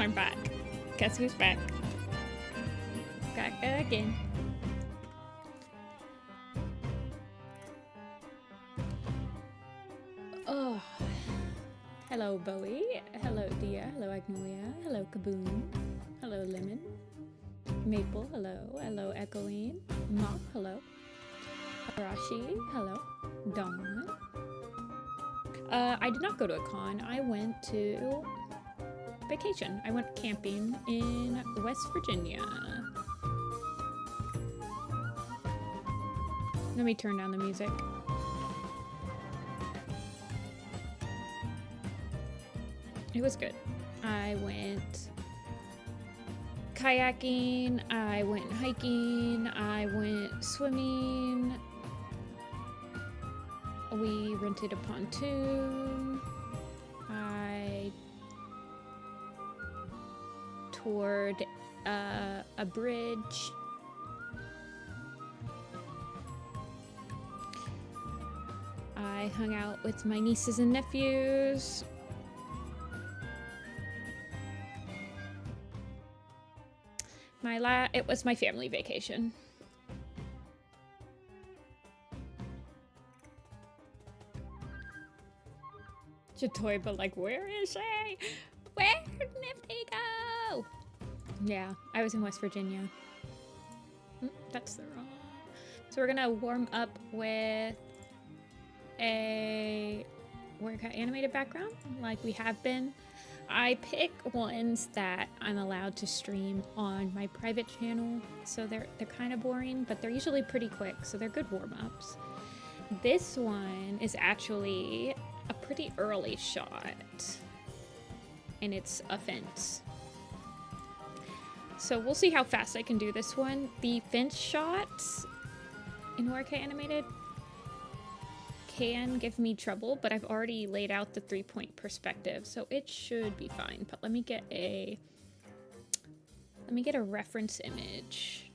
I'm back. Guess who's back? Back again. Oh. Hello, Bowie. Hello, Dia. Hello, Agnolia. Hello, Kaboom. Hello, Lemon. Maple. Hello. Hello, Echoing. Mock. Hello. Arashi. Hello. Dawn. I did not go to a con. I went to vacation. I went camping in West Virginia. Let me turn down the music. It was good. I went kayaking, I went hiking, I went swimming. We rented a pontoon. I toured a bridge. I hung out with my nieces and nephews. It was my family vacation. Jatoy, but like, where is she? Where did Nifty go? Yeah, I was in West Virginia. That's the wrong. So we're gonna warm up with a workout animated background, like we have been. I pick ones that I'm allowed to stream on my private channel, so they're kind of boring, but they're usually pretty quick, so they're good warm-ups. This one is actually a pretty early shot, and it's a fence. So we'll see how fast I can do this one. The fence shots in 4K animated can give me trouble, but I've already laid out the 3-point perspective, so it should be fine. But let me get a reference image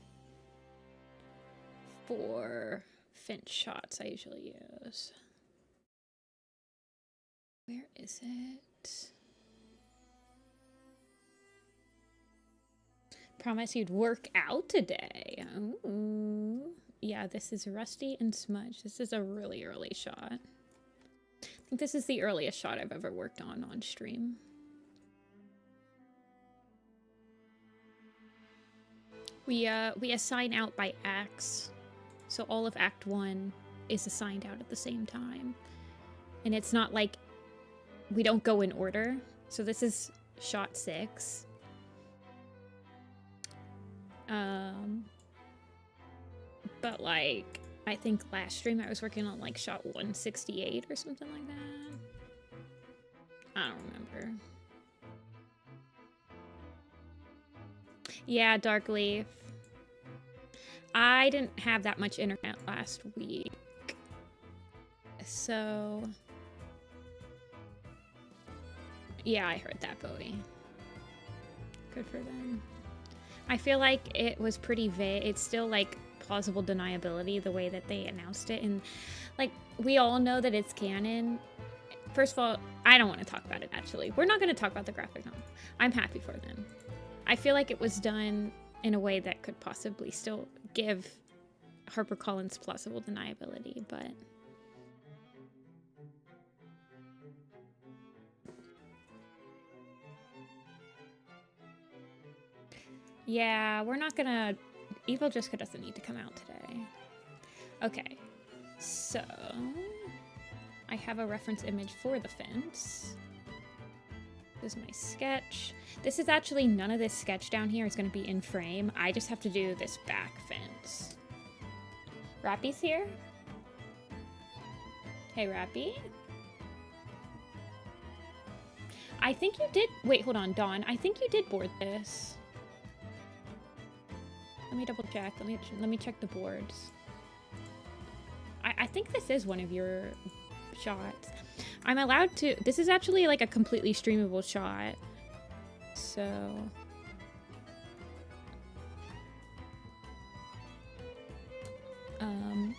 for fence shots I usually use. Where is it? Promise you'd work out today. Ooh. Yeah, this is Rusty and Smudge. This is a really early shot. I think this is the earliest shot I've ever worked on stream. We assign out by acts. So all of Act 1 is assigned out at the same time. And it's not like we don't go in order. So this is shot 6. But like, I think last stream I was working on like shot 168 or something like that. I don't remember. Yeah, Darkleaf. I didn't have that much internet last week. So yeah, I heard that, Bowie. Good for them. I feel like it was pretty vague. It's still like plausible deniability the way that they announced it, and like we all know that it's canon. First of all, I don't want to talk about it. Actually, we're not going to talk about the graphic novel. I'm happy for them. I feel like it was done in a way that could possibly still give HarperCollins plausible deniability, but yeah, we're not gonna... Evil Jiska doesn't need to come out today. Okay, so I have a reference image for the fence. This is my sketch. This is actually, none of this sketch down here is going to be in frame. I just have to do this back fence. Rappy's here? Hey, Rappy. I think you did... Wait, hold on, Dawn. I think you did board this. Let me double check. Let me check the boards. I think this is one of your shots. I'm allowed to... This is actually like a completely streamable shot. So...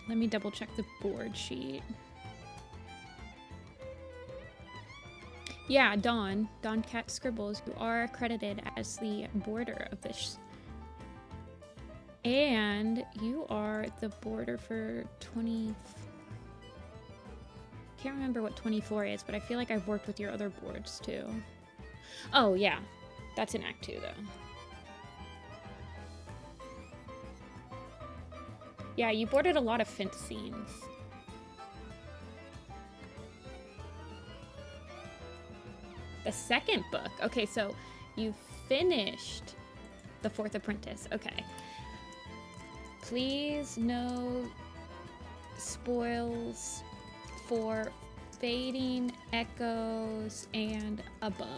let me double check the board sheet. Yeah, Dawn Cat Scribbles, you are credited as the border of this. And you are the border for 20... Can't remember what 24 is, but I feel like I've worked with your other boards too. Oh, yeah. That's in Act 2, though. Yeah, you boarded a lot of fence scenes. The second book. Okay, so you finished The Fourth Apprentice. Okay. Please no spoils for Fading Echoes and Above.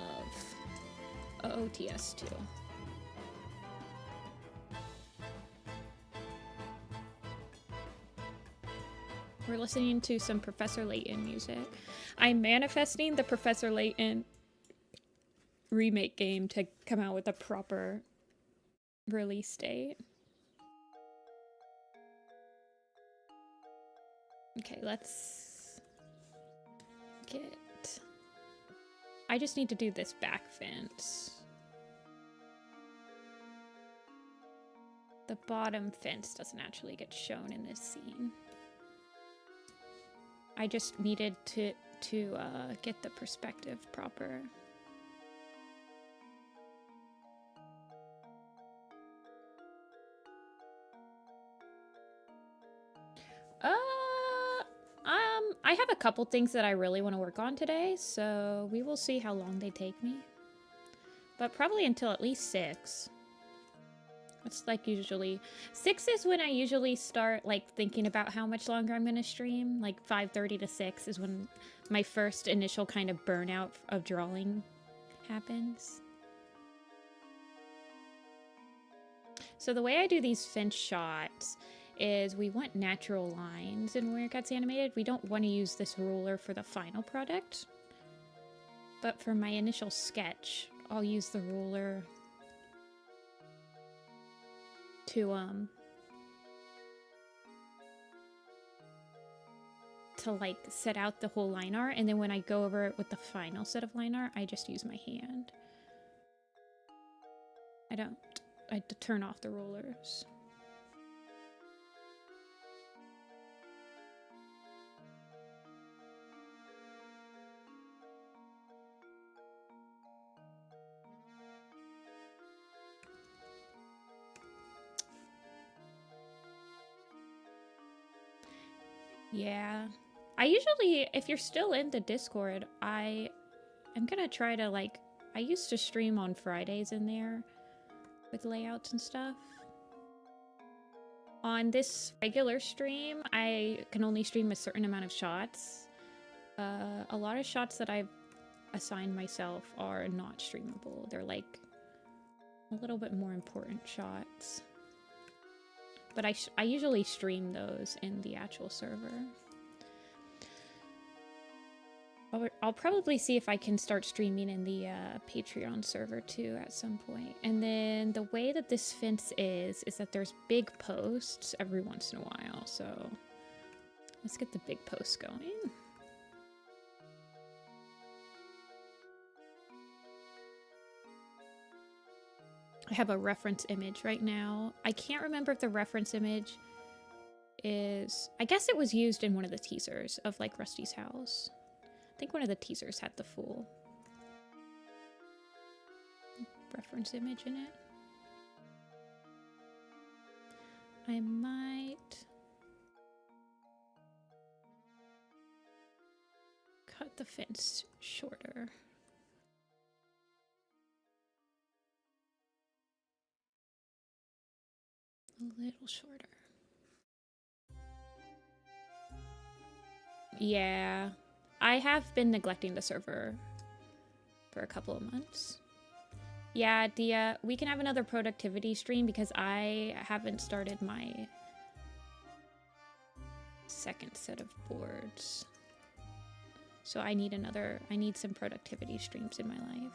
OTS 2. We're listening to some Professor Layton music. I'm manifesting the Professor Layton remake game to come out with a proper release date. Okay, let's get... I just need to do this back fence. The bottom fence doesn't actually get shown in this scene. I just needed to get the perspective proper. I have a couple things that I really want to work on today, so we will see how long they take me. But probably until at least 6. It's like usually 6 is when I usually start like thinking about how much longer I'm gonna stream. Like 5:30 to 6 is when my first initial kind of burnout of drawing happens. So the way I do these fence shots is we want natural lines and where it gets animated. We don't want to use this ruler for the final product. But for my initial sketch, I'll use the ruler to like set out the whole line art, and then when I go over it with the final set of line art, I just use my hand. I turn off the rulers. Yeah. I usually, if you're still in the Discord, I'm gonna try to like, I used to stream on Fridays in there with layouts and stuff. On this regular stream, I can only stream a certain amount of shots. A lot of shots that I've assigned myself are not streamable. They're like a little bit more important shots. But I usually stream those in the actual server. I'll probably see if I can start streaming in the Patreon server too at some point. And then the way that this fence is that there's big posts every once in a while. So let's get the big posts going. I have a reference image right now. I can't remember if the reference image is... I guess it was used in one of the teasers of like Rusty's house. I think one of the teasers had the full reference image in it. I might cut the fence shorter. A little shorter. Yeah, I have been neglecting the server for a couple of months. Yeah, we can have another productivity stream because I haven't started my second set of boards. So I need some productivity streams in my life.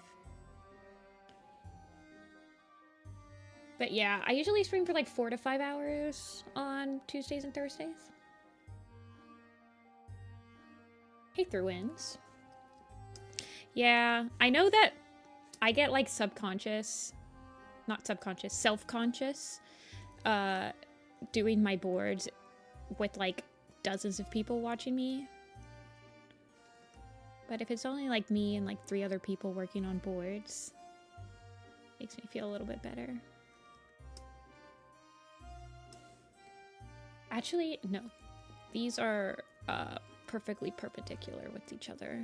But yeah, I usually stream for like 4 to 5 hours on Tuesdays and Thursdays. Hey, Through-Ins. Yeah, I know that I get like self-conscious doing my boards with like dozens of people watching me. But if it's only like me and like 3 other people working on boards, it makes me feel a little bit better. Actually, no. These are perfectly perpendicular with each other.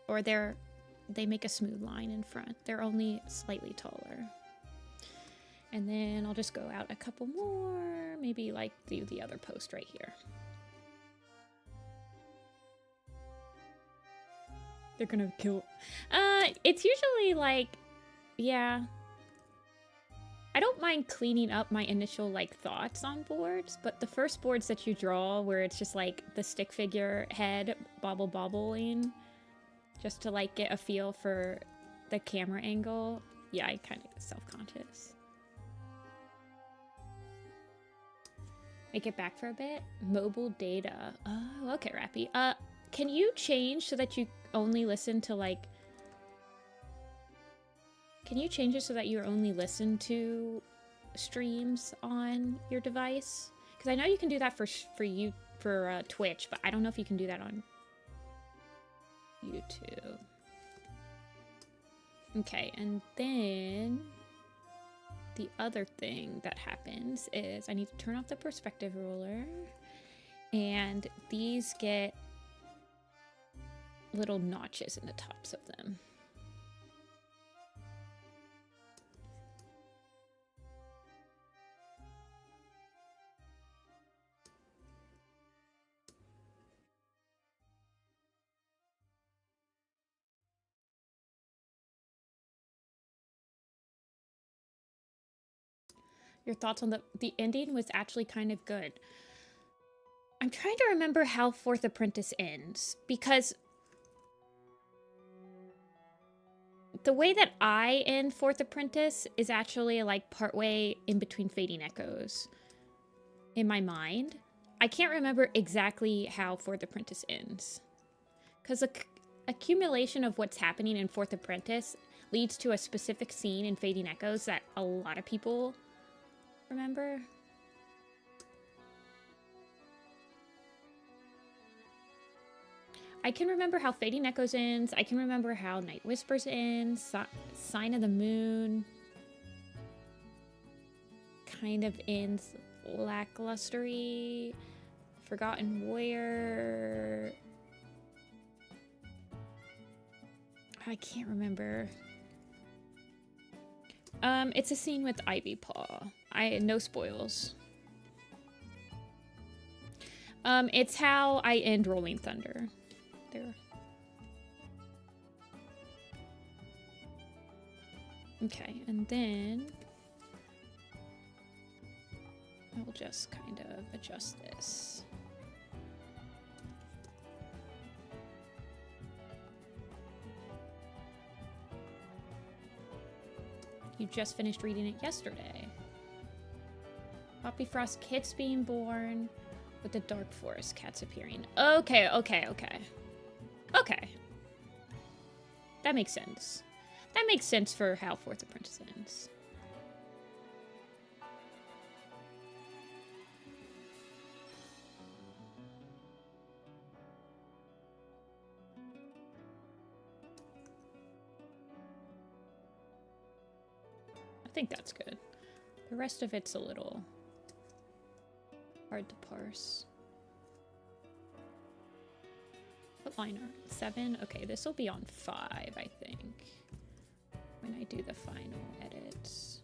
Or they make a smooth line in front. They're only slightly taller. And then I'll just go out a couple more. Maybe like do the other post right here. They're gonna kill. It's usually like, yeah. I don't mind cleaning up my initial like thoughts on boards, but the first boards that you draw where it's just like the stick figure head bobbling, just to like get a feel for the camera angle, yeah, I kind of get self-conscious. Make it back for a bit. Mobile data. Oh, okay, Rappy. Can you change so that you only listen to like... Can you change it so that you only listen to streams on your device? Because I know you can do that for Twitch, but I don't know if you can do that on YouTube. Okay, and then the other thing that happens is I need to turn off the perspective ruler, and these get little notches in the tops of them. Your thoughts on the ending was actually kind of good. I'm trying to remember how Fourth Apprentice ends, because the way that I end Fourth Apprentice is actually like partway in between Fading Echoes in my mind. I can't remember exactly how Fourth Apprentice ends, because the accumulation of what's happening in Fourth Apprentice leads to a specific scene in Fading Echoes that a lot of people remember. I can remember how Fading Echoes ends. I can remember how Night Whispers ends. Sign of the Moon kind of ends lacklustery. Forgotten Warrior. I can't remember. It's a scene with Ivy Paw. No spoils. It's how I end Rolling Thunder. There. Okay, and then I will just kind of adjust this. You just finished reading it yesterday. Poppy Frost kids being born with the Dark Forest cats appearing. Okay. Okay. That makes sense. That makes sense for how Fourth Apprentice ends. I think that's good. The rest of it's a little hard to parse. What line are 7? Okay, this will be on 5, I think, when I do the final edits.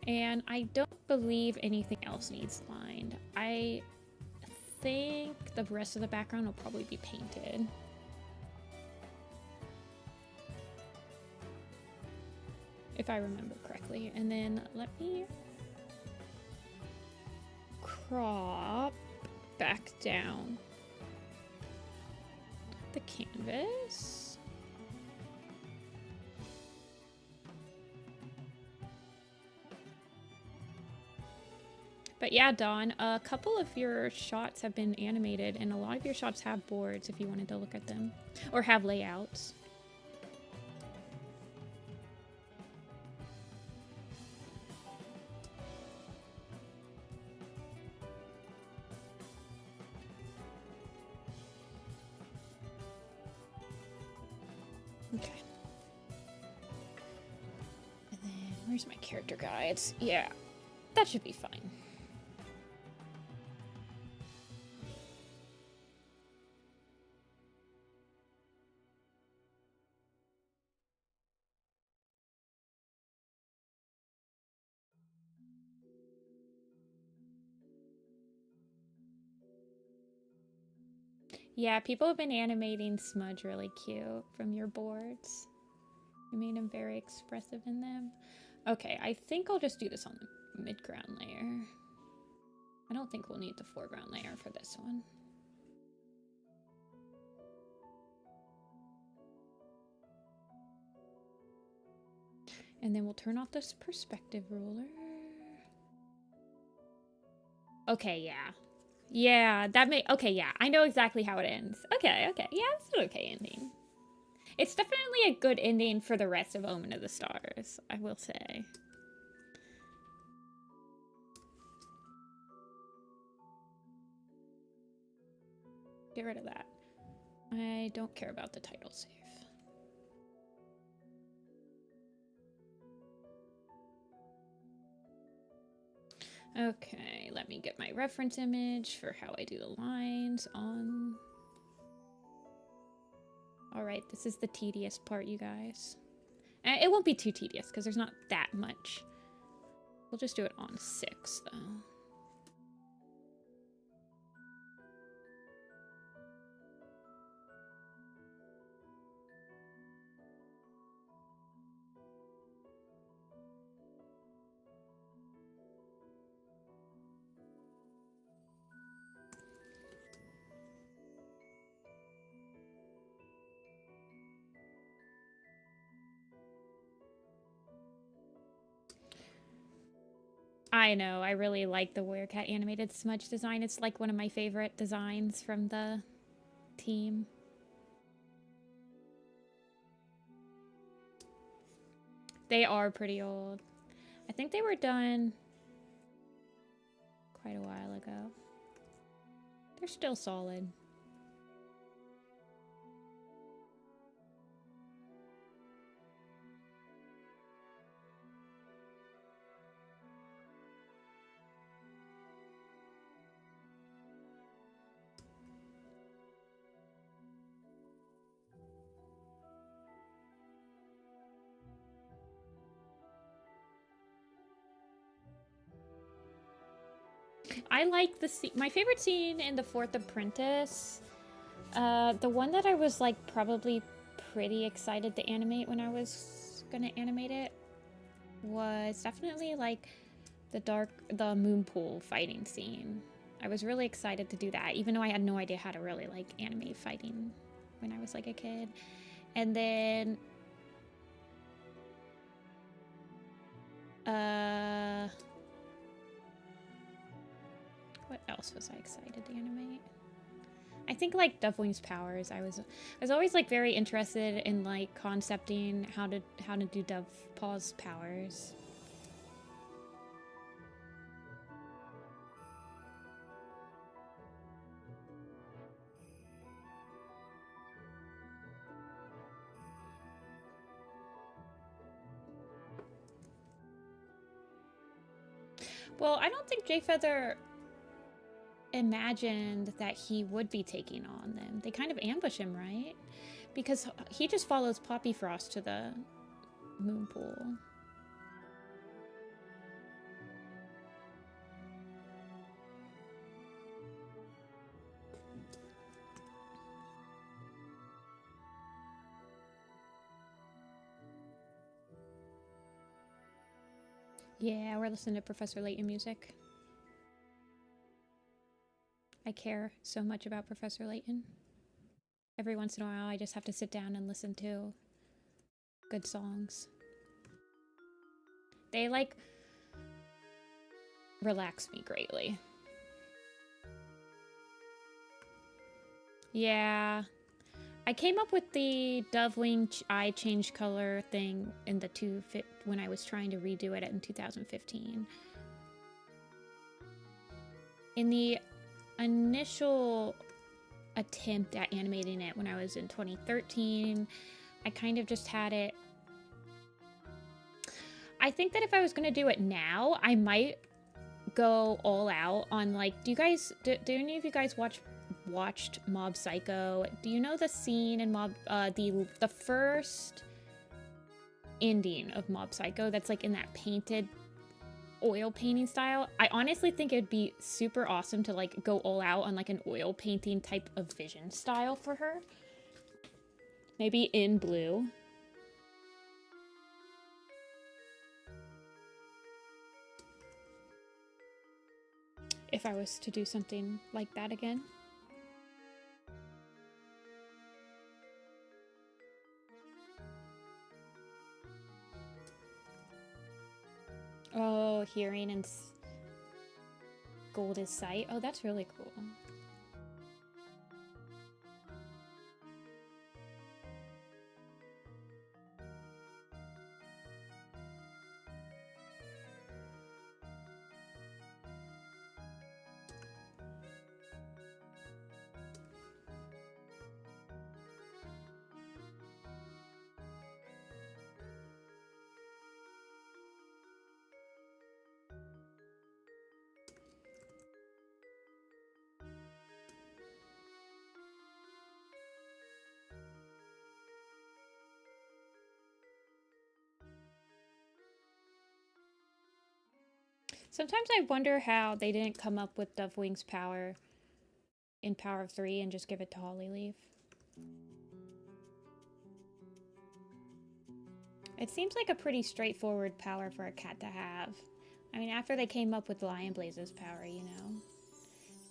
And I don't believe anything else needs lined. I think the rest of the background will probably be painted. If I remember correctly. And then let me crop back down the canvas. But yeah, Dawn, a couple of your shots have been animated, and a lot of your shots have boards if you wanted to look at them. Or have layouts. Okay. And then, where's my character guides? Yeah, that should be fine. Yeah, people have been animating Smudge really cute from your boards. You made him very expressive in them. Okay, I think I'll just do this on the mid-ground layer. I don't think we'll need the foreground layer for this one. And then we'll turn off this perspective ruler. Okay, yeah. Yeah, that may... Okay, yeah. I know exactly how it ends. Okay, okay. Yeah, it's an okay ending. It's definitely a good ending for the rest of Omen of the Stars, I will say. Get rid of that. I don't care about the title save. Okay, let me get my reference image for how I do the lines on. Alright, this is the tedious part, you guys. And it won't be too tedious because there's not that much. We'll just do it on 6, though. I know, I really like the Werecat animated smudge design. It's like one of my favorite designs from the team. They are pretty old. I think they were done quite a while ago. They're still solid. I like the scene. My favorite scene in The Fourth Apprentice, the one that I was like probably pretty excited to animate when I was gonna animate it, was definitely like the moon pool fighting scene. I was really excited to do that, even though I had no idea how to really like animate fighting when I was like a kid. And then what else was I excited to animate? I think like Dovewing's powers. I was always like very interested in like concepting how to do Dovepaw's powers. Well, I don't think Jayfeather imagined that he would be taking on them. They kind of ambush him, right? Because he just follows Poppy Frost to the moon pool. Yeah, we're listening to Professor Layton music. I care so much about Professor Layton. Every once in a while, I just have to sit down and listen to good songs. They like... relax me greatly. Yeah. I came up with the dove wing eye change color thing in the when I was trying to redo it in 2015. In the initial attempt at animating it when I was in 2013, I kind of just had it. I think that if I was going to do it now, I might go all out on, like, do any of you guys watched Mob Psycho? Do you know the scene in the first ending of Mob Psycho that's like in that painted oil painting style? I honestly think it'd be super awesome to like go all out on like an oil painting type of vision style for her. Maybe in blue. If I was to do something like that again. Oh, hearing and gold is sight. Oh, that's really cool. Sometimes I wonder how they didn't come up with Dovewing's power in Power of 3 and just give it to Hollyleaf. It seems like a pretty straightforward power for a cat to have. I mean, after they came up with Lion Blaze's power, you know.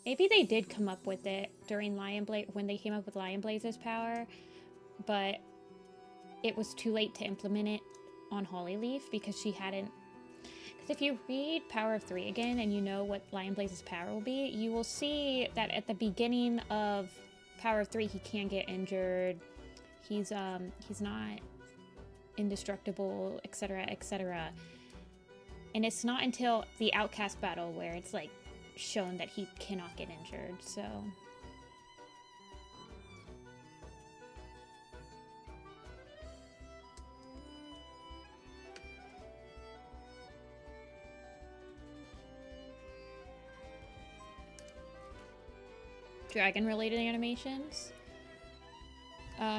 Maybe they did come up with it during when they came up with Lion Blaze's power, but it was too late to implement it on Hollyleaf because she hadn't. If you read Power of 3 again and you know what Lion Blaze's power will be, you will see that at the beginning of Power of 3 he can get injured. He's not indestructible, etc., etc. And it's not until the Outcast battle where it's like shown that he cannot get injured. So dragon-related animations.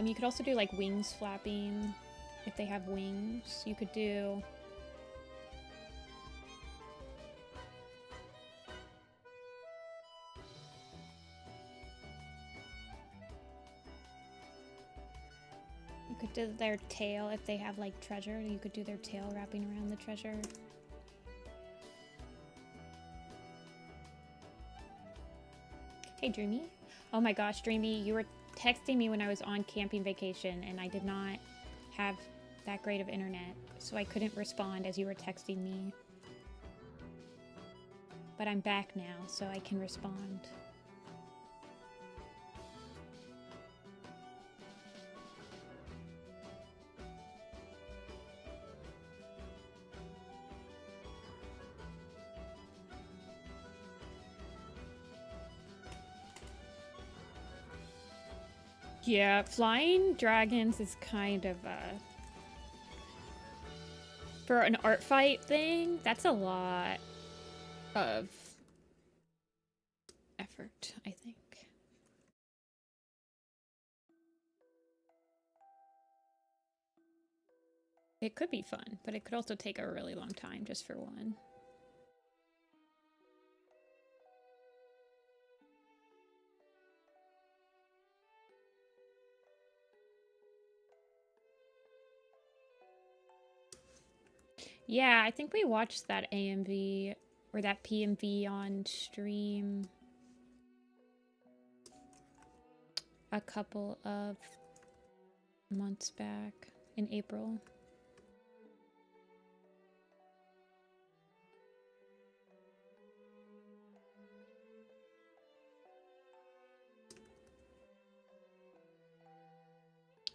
You could also do like wings flapping if they have wings. You could do their tail if they have like treasure. You could do their tail wrapping around the treasure. Hey, Dreamy. Oh my gosh, Dreamy, you were texting me when I was on camping vacation and I did not have that great of internet, so I couldn't respond as you were texting me. But I'm back now, so I can respond. Yeah, flying dragons is kind of for an art fight thing, that's a lot of effort, I think. It could be fun, but it could also take a really long time just for one. Yeah, I think we watched that AMV or that PMV on stream a couple of months back in April.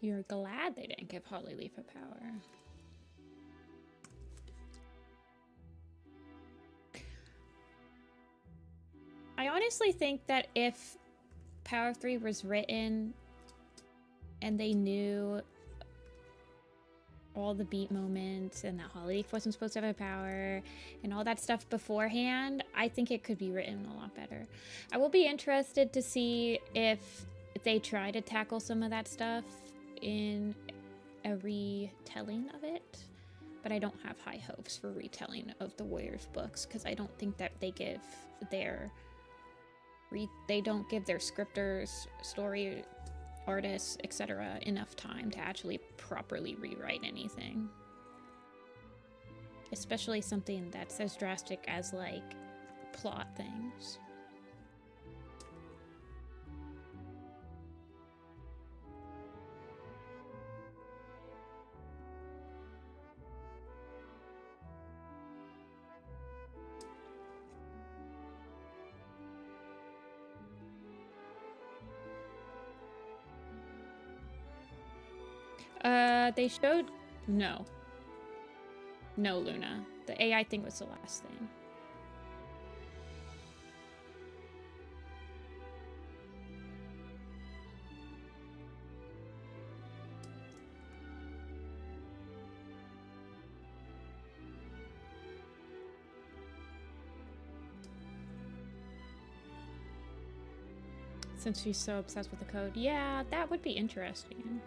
You're glad they didn't give Hollyleaf a power. I honestly think that if Power 3 was written and they knew all the beat moments and that Hollyleaf wasn't supposed to have a power and all that stuff beforehand, I think it could be written a lot better. I will be interested to see if they try to tackle some of that stuff in a retelling of it, but I don't have high hopes for retelling of the Warriors books because I don't think that they give their scripters, story artists, etc. enough time to actually properly rewrite anything. Especially something that's as drastic as, like, plot things. They showed... No, Luna. The AI thing was the last thing. Since she's so obsessed with the code. Yeah, that would be interesting.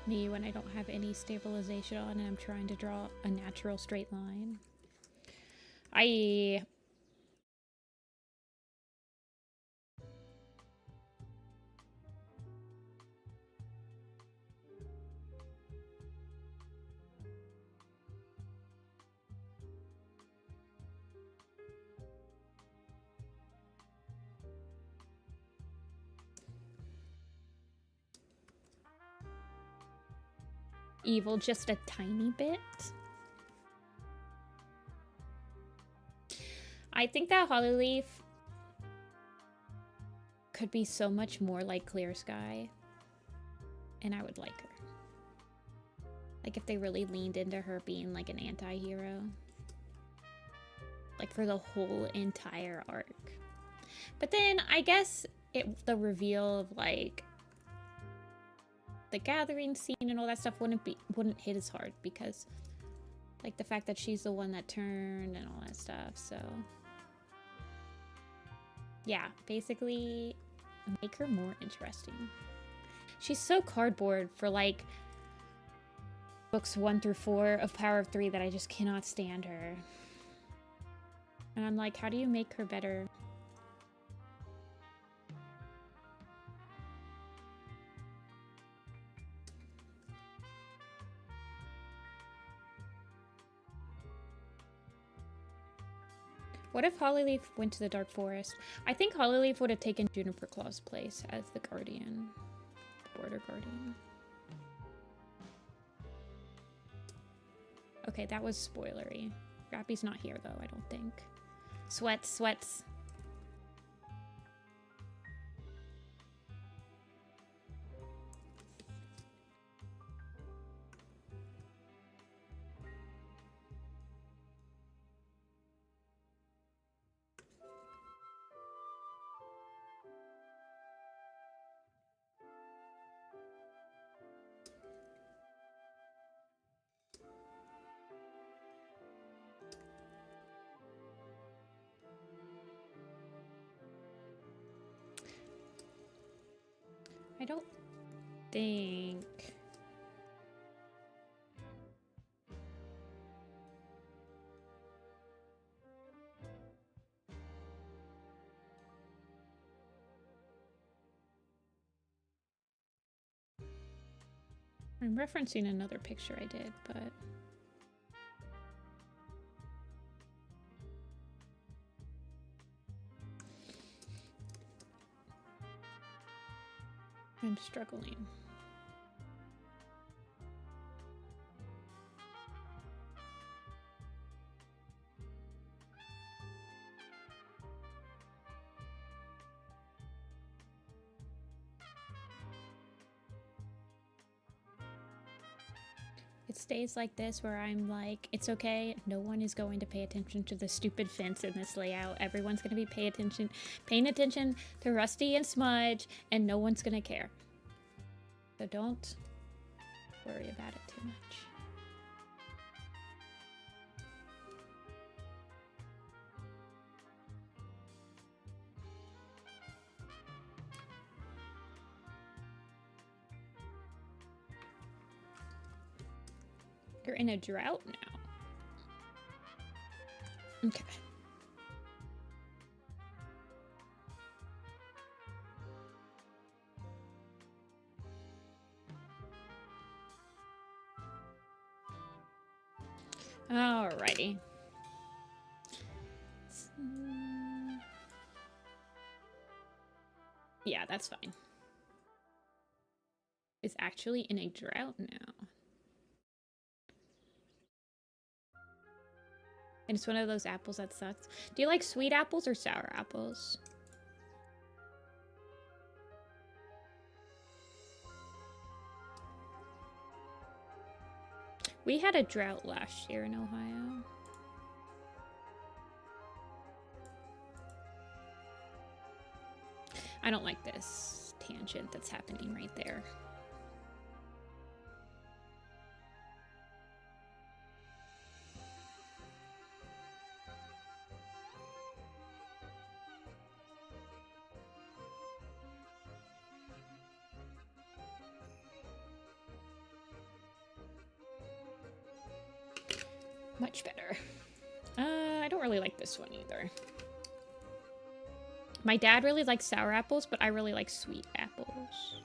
Me when I don't have any stabilization on and I'm trying to draw a natural straight line. Evil just a tiny bit. I think that Hollyleaf could be so much more like Clear Sky, and I would like her. Like if they really leaned into her being like an anti-hero. Like for the whole entire arc. But then I guess the reveal of like the gathering scene and all that stuff wouldn't hit as hard because like the fact that she's the one that turned and all that stuff. So yeah, basically make her more interesting. She's so cardboard for like books 1 through 4 of Power of 3 that I just cannot stand her. And I'm like, how do you make her better? What if Hollyleaf went to the Dark Forest? I think Hollyleaf would have taken Juniper Claw's place as the Guardian. Border Guardian. Okay, that was spoilery. Rappy's not here though, I don't think. Sweats. I don't think... I'm referencing another picture I did, but... I'm struggling. It stays like this where I'm like, it's okay, no one is going to pay attention to the stupid fence in this layout. Everyone's going to be paying attention to Rusty and Smudge, and no one's going to care. So don't worry about it too much. You're in a drought now. Okay. Alrighty. Yeah, that's fine. It's actually in a drought now. And it's one of those apples that sucks. Do you like sweet apples or sour apples? We had a drought last year in Ohio. I don't like this tangent that's happening right there. Much better. I don't really like this one either. My dad really likes sour apples, but I really like sweet apples.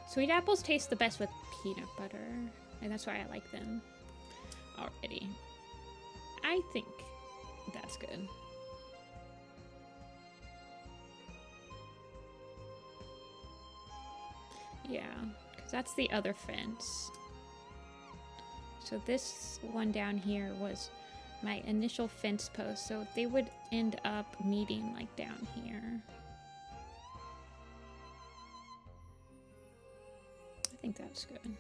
Sweet apples taste the best with peanut butter, and that's why I like them already. I think that's good. Yeah, because that's the other fence. So this one down here was my initial fence post, so they would end up meeting like down here. I think that's good.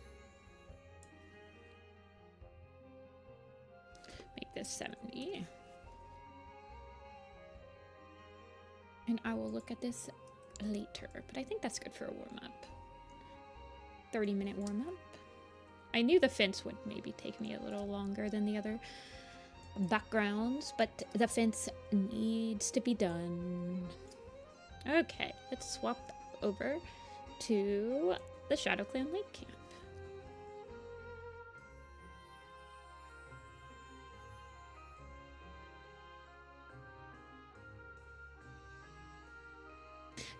Make this 70. And I will look at this later, but I think that's good for a warm-up. 30-minute warm-up. I knew the fence would maybe take me a little longer than the other backgrounds, but the fence needs to be done. Okay, let's swap over to the ShadowClan Lake Camp.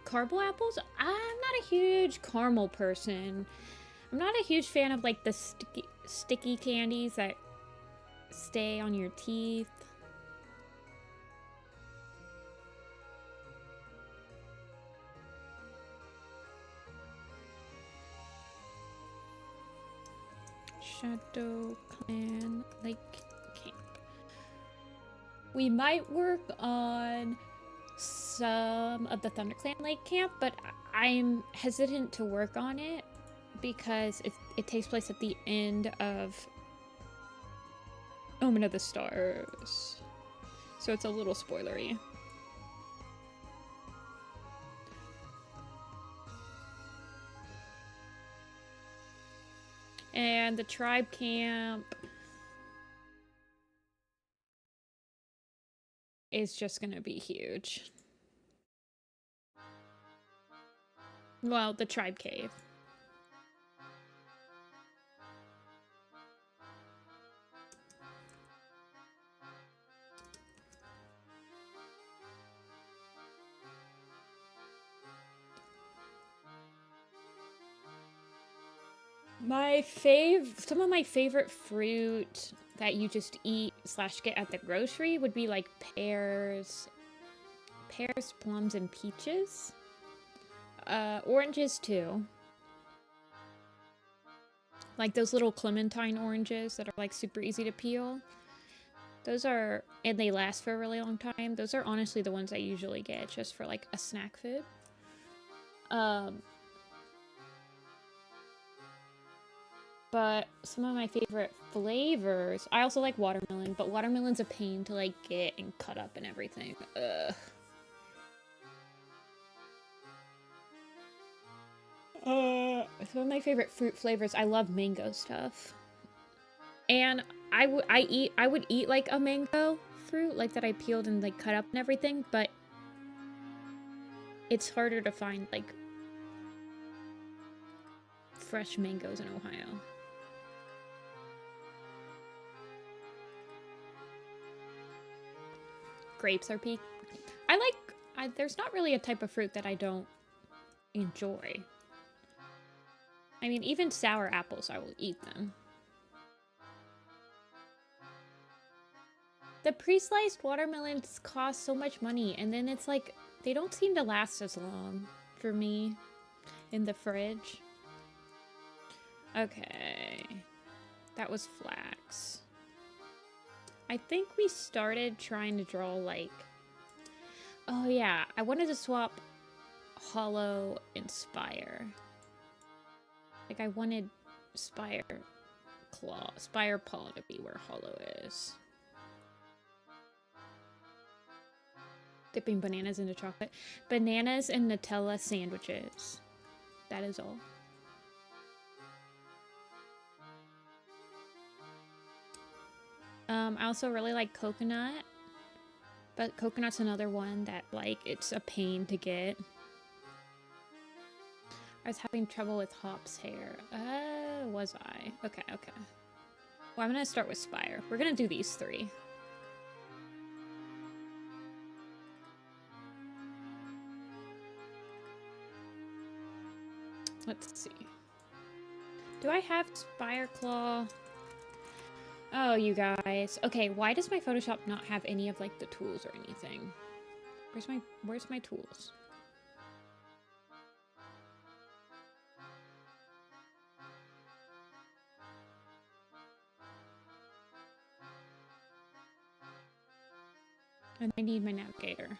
Caramel apples? I'm not a huge caramel person. I'm not a huge fan of like the sticky candies that stay on your teeth. ShadowClan Lake Camp. We might work on some of the ThunderClan Lake Camp, but I'm hesitant to work on it because it takes place at the end of Omen of the Stars. So it's a little spoilery. And And the tribe camp is just gonna be huge. Well, the tribe cave. Some of my favorite fruit that you just eat / get at the grocery would be like pears, plums, and peaches. Oranges too. Like those little clementine oranges that are like super easy to peel. Those are, and they last for a really long time. Those are honestly the ones I usually get just for like a snack food. But some of my favorite flavors, I also like watermelon, but watermelon's a pain to like get and cut up and everything. Ugh. Some of my favorite fruit flavors, I love mango stuff. And I would eat like a mango fruit, like that I peeled and like cut up and everything, but it's harder to find like fresh mangoes in Ohio. Grapes are peak. There's not really a type of fruit that I don't enjoy. I mean, even sour apples, I will eat them. The pre-sliced watermelons cost so much money, and then it's like, they don't seem to last as long for me in the fridge. Okay. That was flax. I think we started trying to draw like... Oh yeah, I wanted to swap Hollow and Spire. Like I wanted Spire Paw to be where Hollow is. Dipping bananas into chocolate. Bananas and Nutella sandwiches. That is all. I also really like coconut. But coconut's another one that, like, it's a pain to get. I was having trouble with Hop's hair. Was I? Okay, okay. Well, I'm gonna start with Spire. We're gonna do these three. Let's see. Do I have Spire Claw? Oh, you guys. Okay, why does my Photoshop not have any of, like, the tools or anything? Where's my tools? And I need my navigator.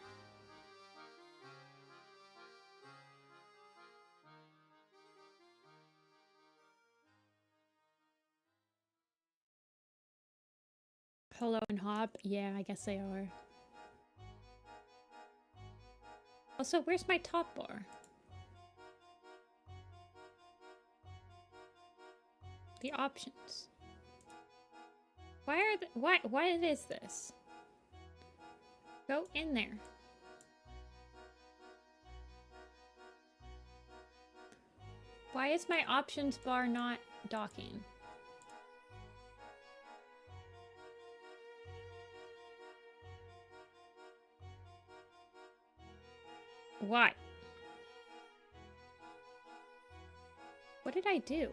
Hello and Hop? Yeah, I guess they are. Also, where's my top bar? The options. Why is this? Go in there. Why is my options bar not docking? Why? What did I do?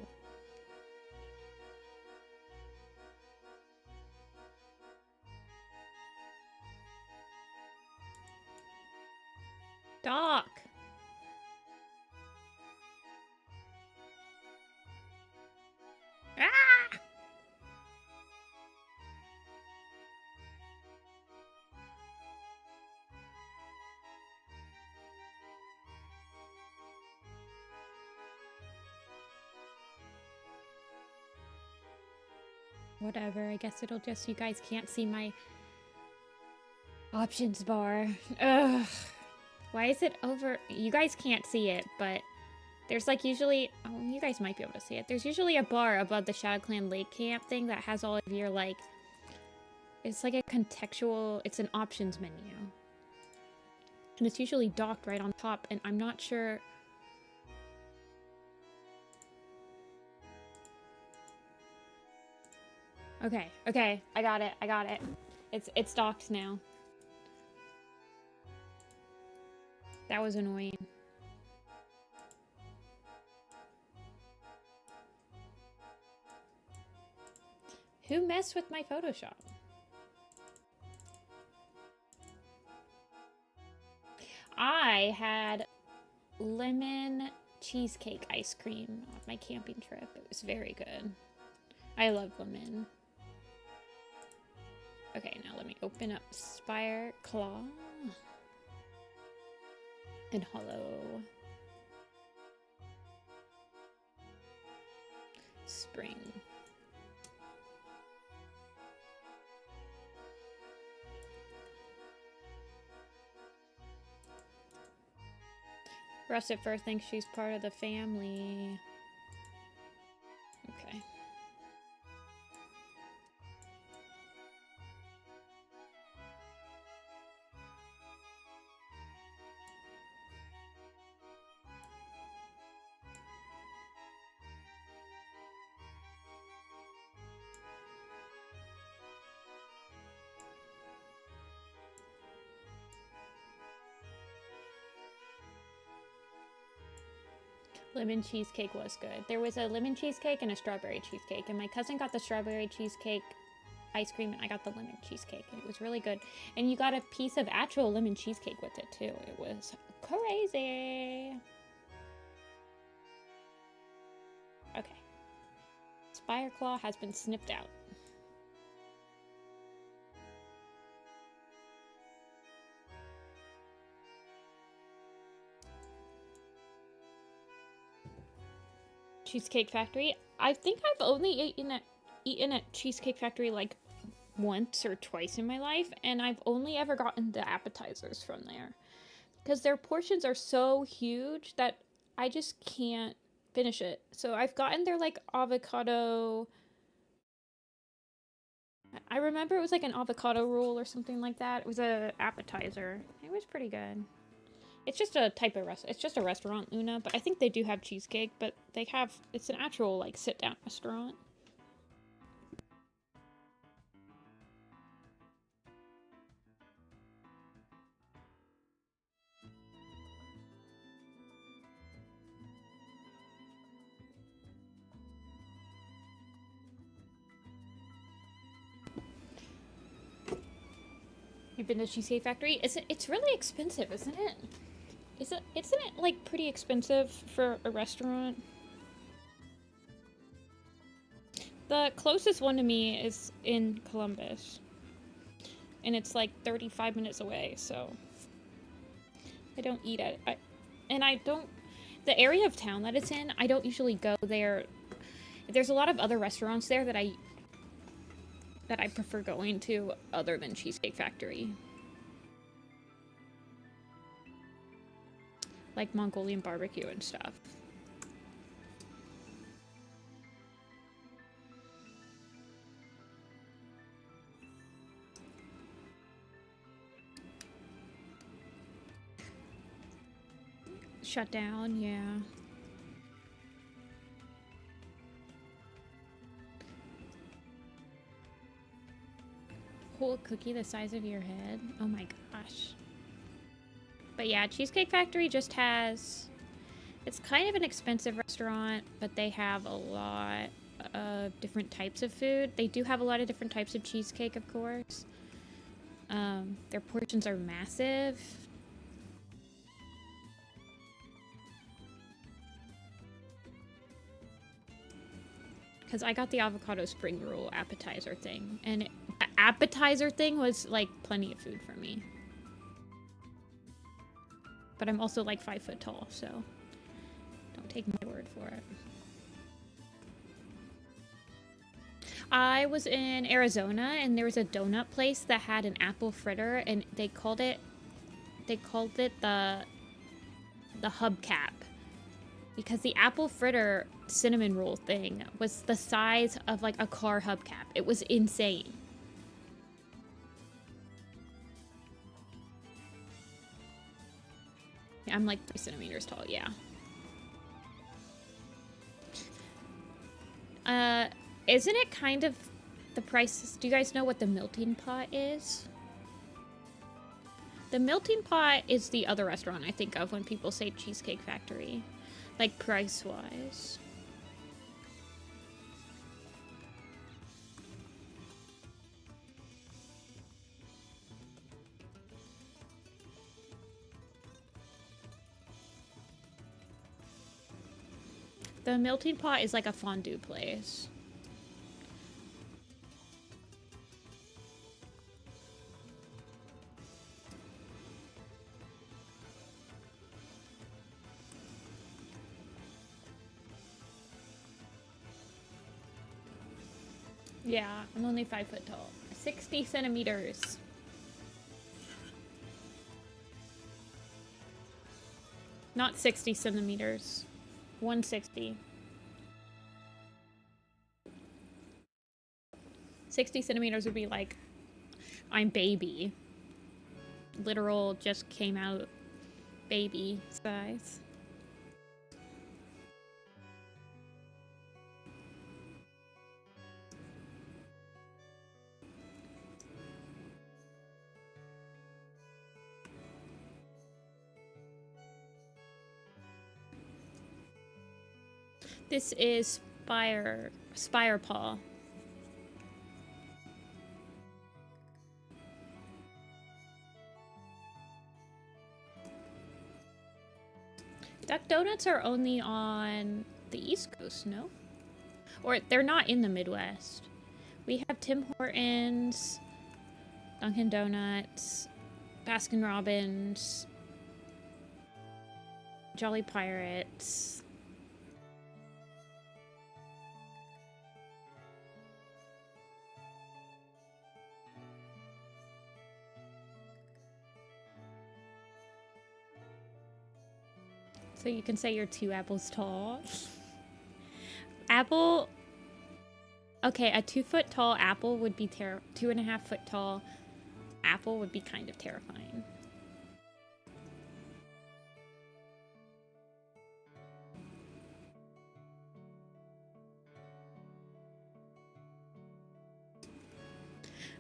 Doc! Ah! Whatever, I guess it'll just, you guys can't see my options bar. Ugh. Why is it over? You guys can't see it, but There's like usually, oh, you guys might be able to see it. There's usually a bar above the ShadowClan Lake Camp thing that has all of your like, it's like a contextual, it's an options menu. And it's usually docked right on top, and I'm not sure. Okay, okay, I got it, I got it. It's docked now. That was annoying. Who messed with my Photoshop? I had lemon cheesecake ice cream on my camping trip. It was very good. I love lemon. Okay, now let me open up Spire Claw and Hollow. Spring. Russet Fur thinks she's part of the family. Okay. Lemon cheesecake was good. There was a lemon cheesecake and a strawberry cheesecake, and my cousin got the strawberry cheesecake ice cream, and I got the lemon cheesecake, and it was really good. And you got a piece of actual lemon cheesecake with it too. It was crazy. Okay. Spire Claw has been snipped out. Cheesecake Factory. I think I've only eaten at Cheesecake Factory like once or twice in my life, and I've only ever gotten the appetizers from there because their portions are so huge that I just can't finish it. So I've gotten their like avocado. I remember it was like an avocado roll or something like that. It was a appetizer. It was pretty good. It's just a type of it's just a restaurant, Luna, but I think they do have cheesecake, but they have, it's an actual, like, sit-down restaurant. You've been to Cheesecake Factory? It's really expensive, isn't it? Isn't it like pretty expensive for a restaurant? The closest one to me is in Columbus, and it's like 35 minutes away, so I don't eat at it. The area of town that it's in, I don't usually go there. There's a lot of other restaurants there that I prefer going to other than Cheesecake Factory. Like Mongolian barbecue and stuff. Shut down, yeah. Whole cookie the size of your head? Oh my gosh. But yeah, Cheesecake Factory just has... It's kind of an expensive restaurant, but they have a lot of different types of food. They do have a lot of different types of cheesecake, of course. Their portions are massive. Because I got the avocado spring roll appetizer thing, and the appetizer thing was like plenty of food for me. But I'm also like 5 foot tall, so don't take my word for it. I was in Arizona, and there was a donut place that had an apple fritter, and they called it the hubcap. because the apple fritter cinnamon roll thing was the size of like a car hubcap. It was insane. Yeah, I'm like 3 centimeters tall, yeah. Isn't it kind of the prices? Do you guys know what the melting pot is? The melting pot is the other restaurant I think of when people say Cheesecake Factory, like price-wise. The melting pot is like a fondue place. Yeah, I'm only 5 foot tall. 60 centimeters. Not 60 centimeters. 160. 60 centimeters would be like, I'm baby. Literal, just came out baby size. This is Spire Paw. Duck Donuts are only on the East Coast, no? Or they're not in the Midwest. We have Tim Hortons, Dunkin' Donuts, Baskin Robbins, Jolly Pirates. So you can say you're 2 apples tall. Apple. Okay, a 2 foot tall apple would be 2.5 foot tall apple would be kind of terrifying.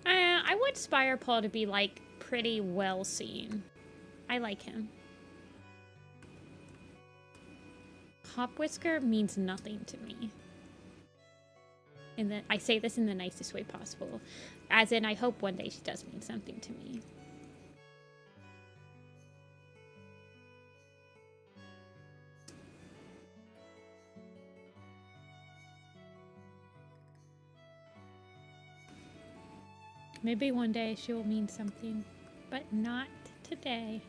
I want Spire Paw to be like pretty well seen. I like him. Hop Whisker means nothing to me. And I say this in the nicest way possible. As in, I hope one day she does mean something to me. Maybe one day she will mean something, but not today.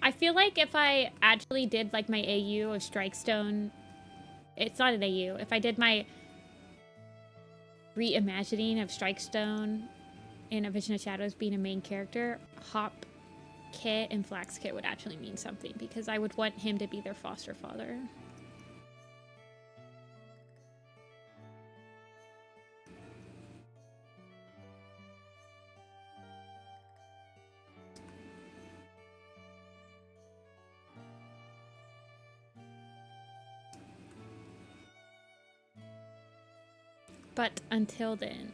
I feel like if I actually did like my AU of Strikestone, it's not an AU. If I did my reimagining of Strikestone in A Vision of Shadows being a main character, Hop Kit and Flax Kit would actually mean something because I would want him to be their foster father. But until then,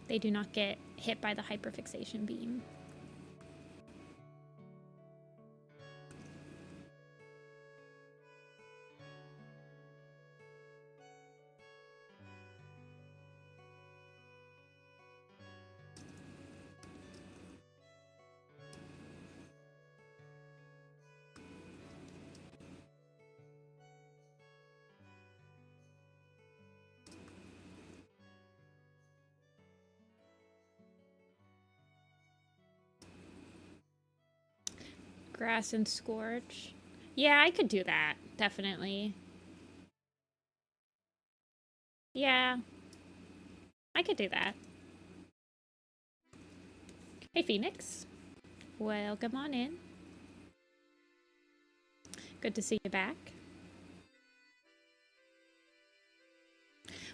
they do not get hit by the hyperfixation beam. Grass and Scorch. Yeah, I could do that. Definitely. Yeah. I could do that. Hey, Phoenix. Welcome on in. Good to see you back.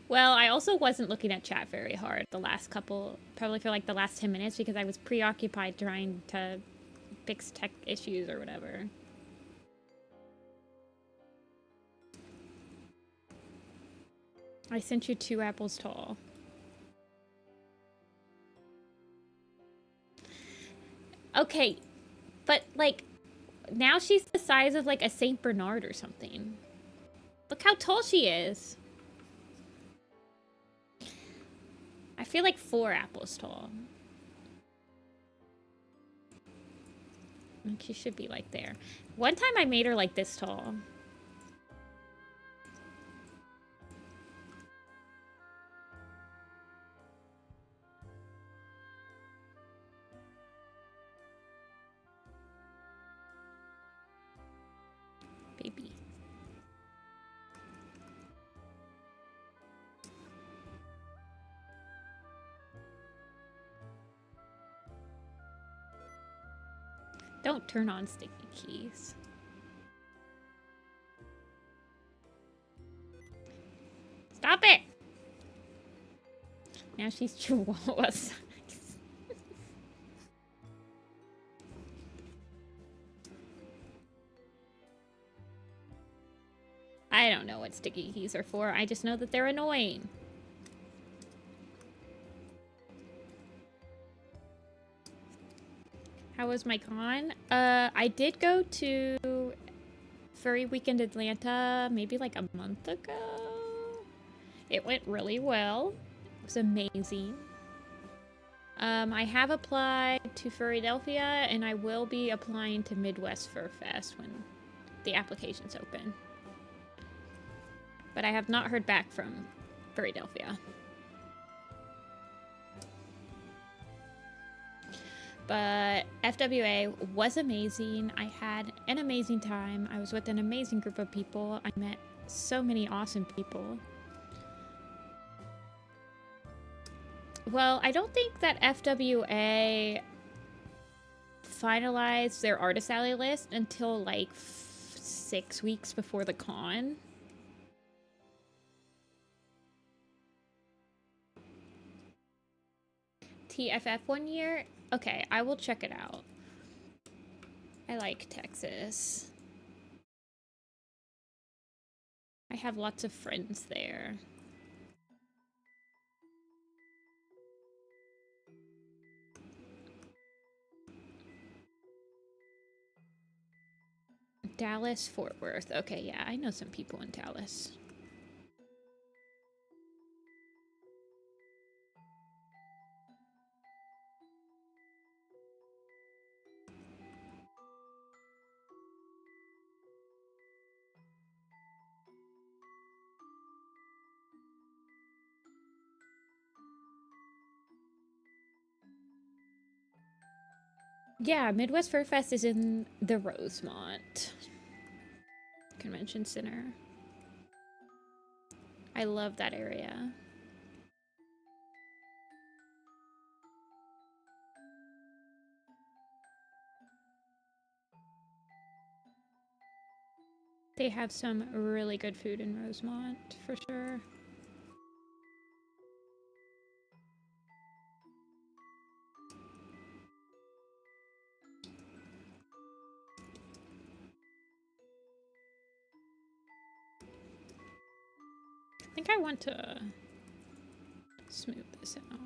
Well, I also wasn't looking at chat very hard the last couple, probably for like the last 10 minutes because I was preoccupied trying to fix tech issues or whatever. I sent you 2 apples tall. Okay, but like now she's the size of like a Saint Bernard or something. Look how tall she is. I feel like 4 apples tall. Like she should be like there. One time I made her like this tall. Baby. Don't turn on sticky keys. Stop it! Now she's Chihuahua size. I don't know what sticky keys are for. I just know that they're annoying. How was my con? I did go to Furry Weekend Atlanta maybe like a month ago. It went really well. It was amazing. I have applied to Furrydelphia and I will be applying to Midwest Fur Fest when the application's open. But I have not heard back from Furrydelphia. But FWA was amazing. I had an amazing time. I was with an amazing group of people. I met so many awesome people. Well, I don't think that FWA finalized their artist alley list until like 6 weeks before the con. TFF 1 year? Okay, I will check it out. I like Texas. I have lots of friends there. Dallas, Fort Worth. Okay, yeah, I know some people in Dallas. Yeah, Midwest Fur Fest is in the Rosemont Convention Center. I love that area. They have some really good food in Rosemont, for sure. I think I want to smooth this out.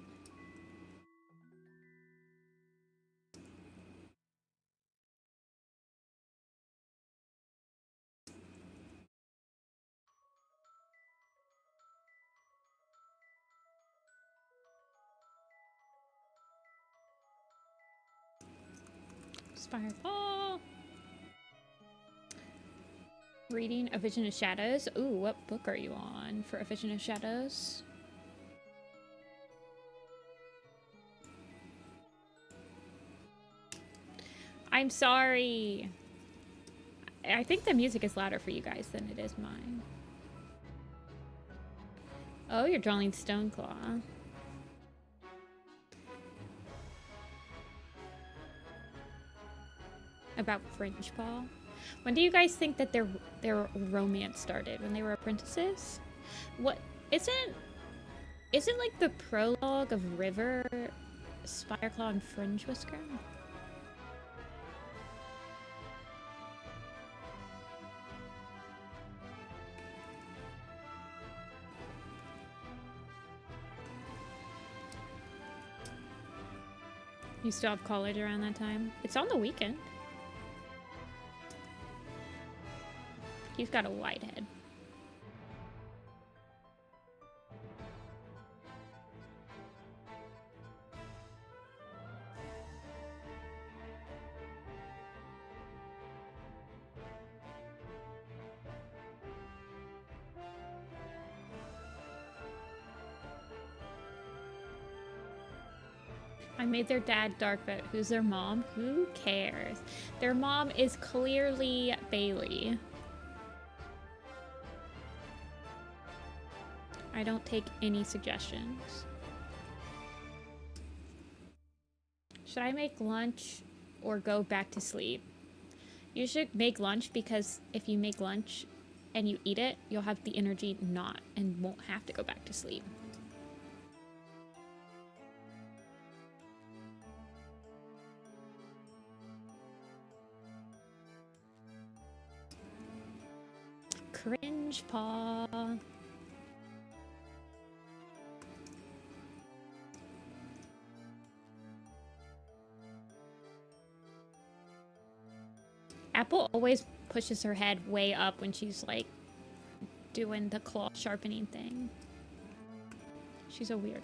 Fireball. Reading A Vision of Shadows. Ooh, what book are you on for A Vision of Shadows? I'm sorry. I think the music is louder for you guys than it is mine. Oh, you're drawing Stoneclaw. About Fringe Paul. When do you guys think that their romance started? When they were apprentices? What isn't like the prologue of River, Spireclaw, and Fringe Whisker? You still have college around that time? It's on the weekend. He's got a wide head. I made their dad dark vote. Who's their mom? Who cares? Their mom is clearly Bailey. I don't take any suggestions. Should I make lunch or go back to sleep? You should make lunch, because if you make lunch and you eat it, you'll have the energy not and won't have to go back to sleep. Cringe paw. Apple always pushes her head way up when she's like doing the claw sharpening thing. She's a weirdo.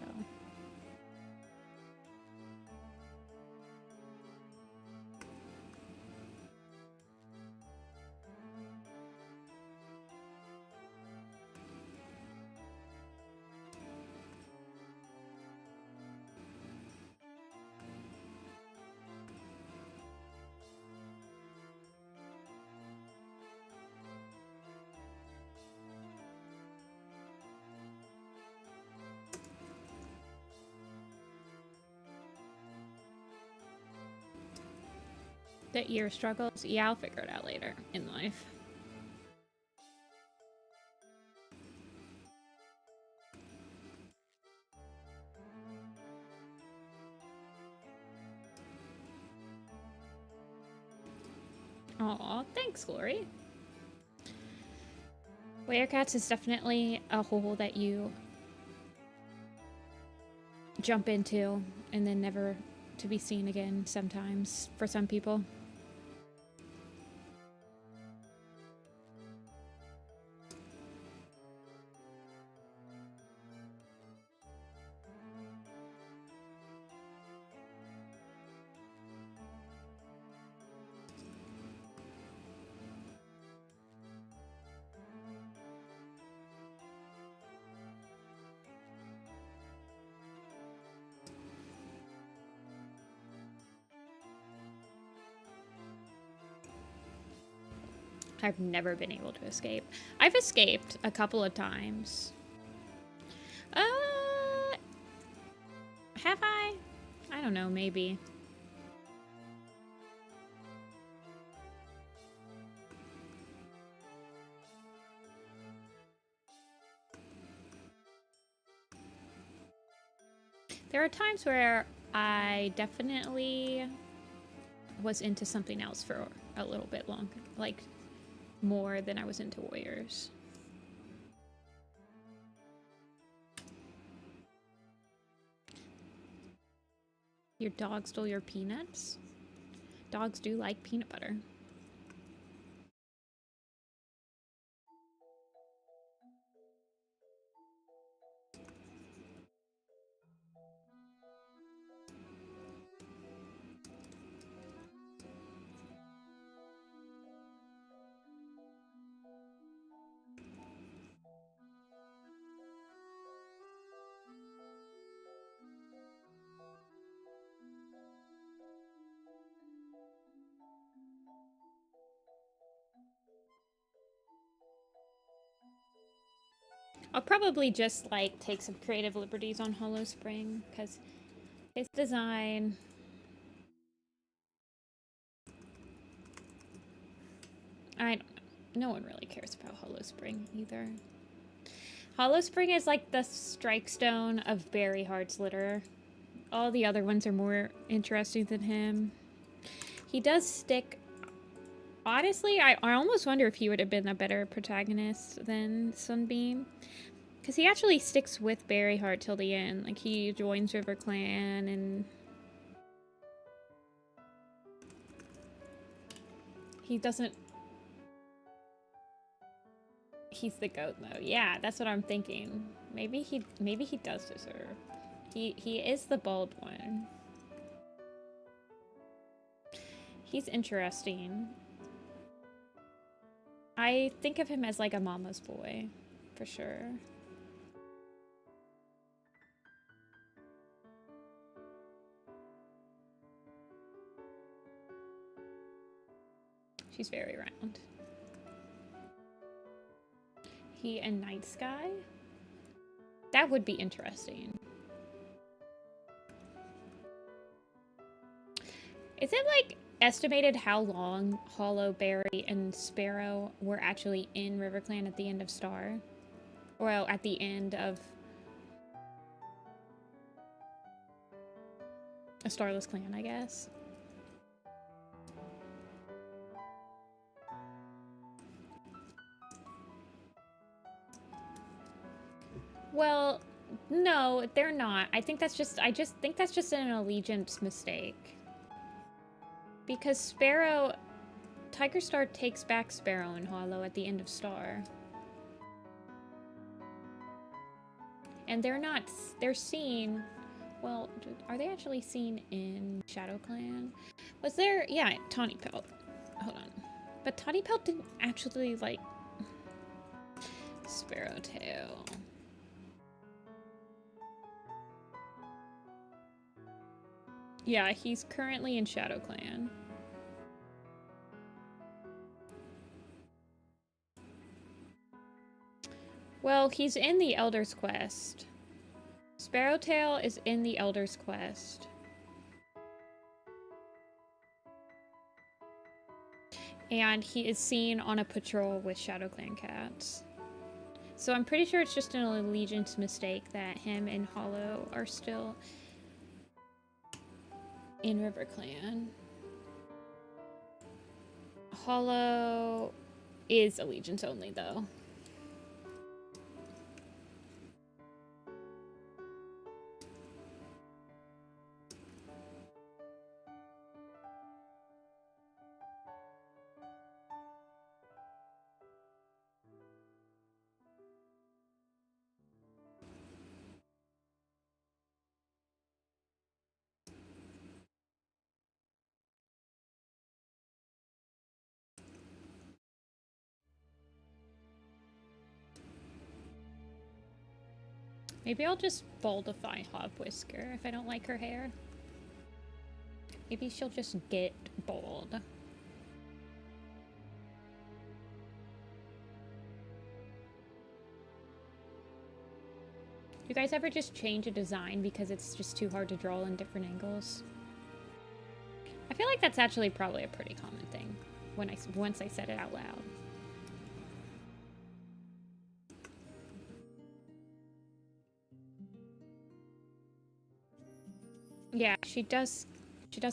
The ear struggles? Yeah, I'll figure it out later in life. Aw, thanks, Glory. Werecats is definitely a hole that you jump into and then never to be seen again sometimes for some people. I've never been able to escape. I've escaped a couple of times. Have I? I don't know, maybe. There are times where I definitely was into something else for a little bit longer, like more than I was into warriors. Your dog stole your peanuts? Dogs do like peanut butter. I'll probably just like take some creative liberties on Hollow Spring because its design. I don't know. No one really cares about Hollow Spring either. Hollow Spring is like the strike stone of Berry Heart's litter. All the other ones are more interesting than him. He does stick... Honestly, I almost wonder if he would have been a better protagonist than Sunbeam. Because he actually sticks with Berry Heart till the end. Like, he joins RiverClan and... He doesn't... He's the goat, though. Yeah, that's what I'm thinking. Maybe he does deserve. He is the bald one. He's interesting. I think of him as like a mama's boy, for sure. She's very round. He and Night Sky? That would be interesting. Is it like estimated how long Hollow, Berry, and Sparrow were actually in RiverClan at the end of Star? Well, at the end of a Starless Clan, I guess. Well, no, they're not. I just think that's just an allegiance mistake. Because Sparrow... Tiger Star takes back Sparrow and Hollow at the end of Star. And they're not... They're seen... Well, are they actually seen in ShadowClan? Was there... Yeah, Tawny Pelt. Hold on. But Tawny Pelt didn't actually, like... Sparrowtail... Yeah, he's currently in ShadowClan. Well, he's in the Elder's Quest. Sparrowtail is in the Elder's Quest. And he is seen on a patrol with ShadowClan cats. So I'm pretty sure it's just an allegiance mistake that him and Hollow are still... in RiverClan. Hollow is allegiance only, though. Maybe I'll just baldify Hobwhisker if I don't like her hair. Maybe she'll just get bald. You guys ever just change a design because it's just too hard to draw in different angles? I feel like that's actually probably a pretty common thing when once I said it out loud. Yeah, she does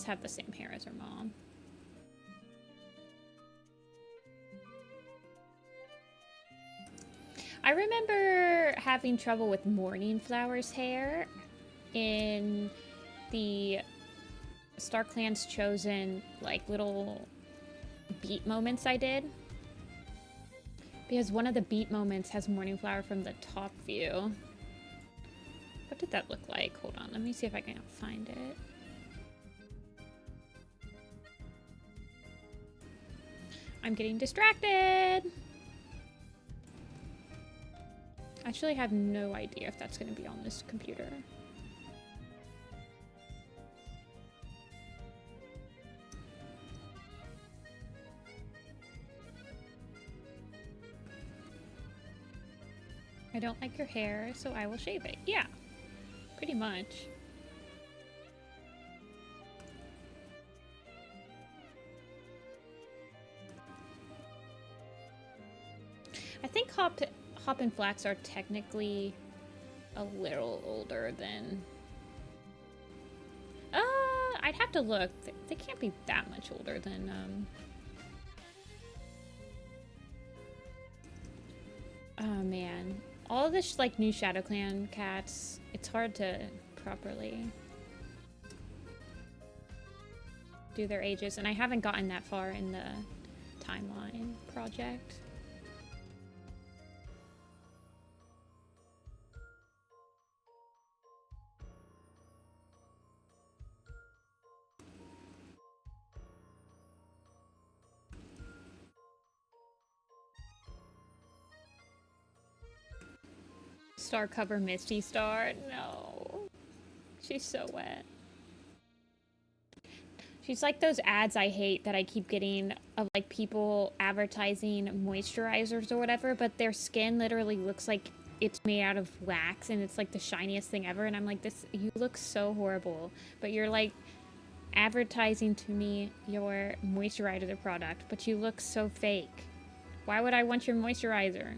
have the same hair as her mom. I remember having trouble with Morning Flower's hair in the StarClan's Chosen, like, little beat moments I did. Because one of the beat moments has Morning Flower from the top view. What did that look like? Hold on, let me see if I can find it. I'm getting distracted! I actually have no idea if that's going to be on this computer. I don't like your hair, so I will shave it. Yeah. Pretty much. I think Hop and Flax are technically a little older than... I'd have to look. They can't be that much older than, Oh, man. All of this, like, new ShadowClan cats, it's hard to properly do their ages, and I haven't gotten that far in the timeline project. Star cover Misty Star. No. She's so wet. She's like those ads I hate that I keep getting of like people advertising moisturizers or whatever, but their skin literally looks like it's made out of wax and it's like the shiniest thing ever. And I'm like, this, you look so horrible, but you're like advertising to me your moisturizer product, but you look so fake. Why would I want your moisturizer?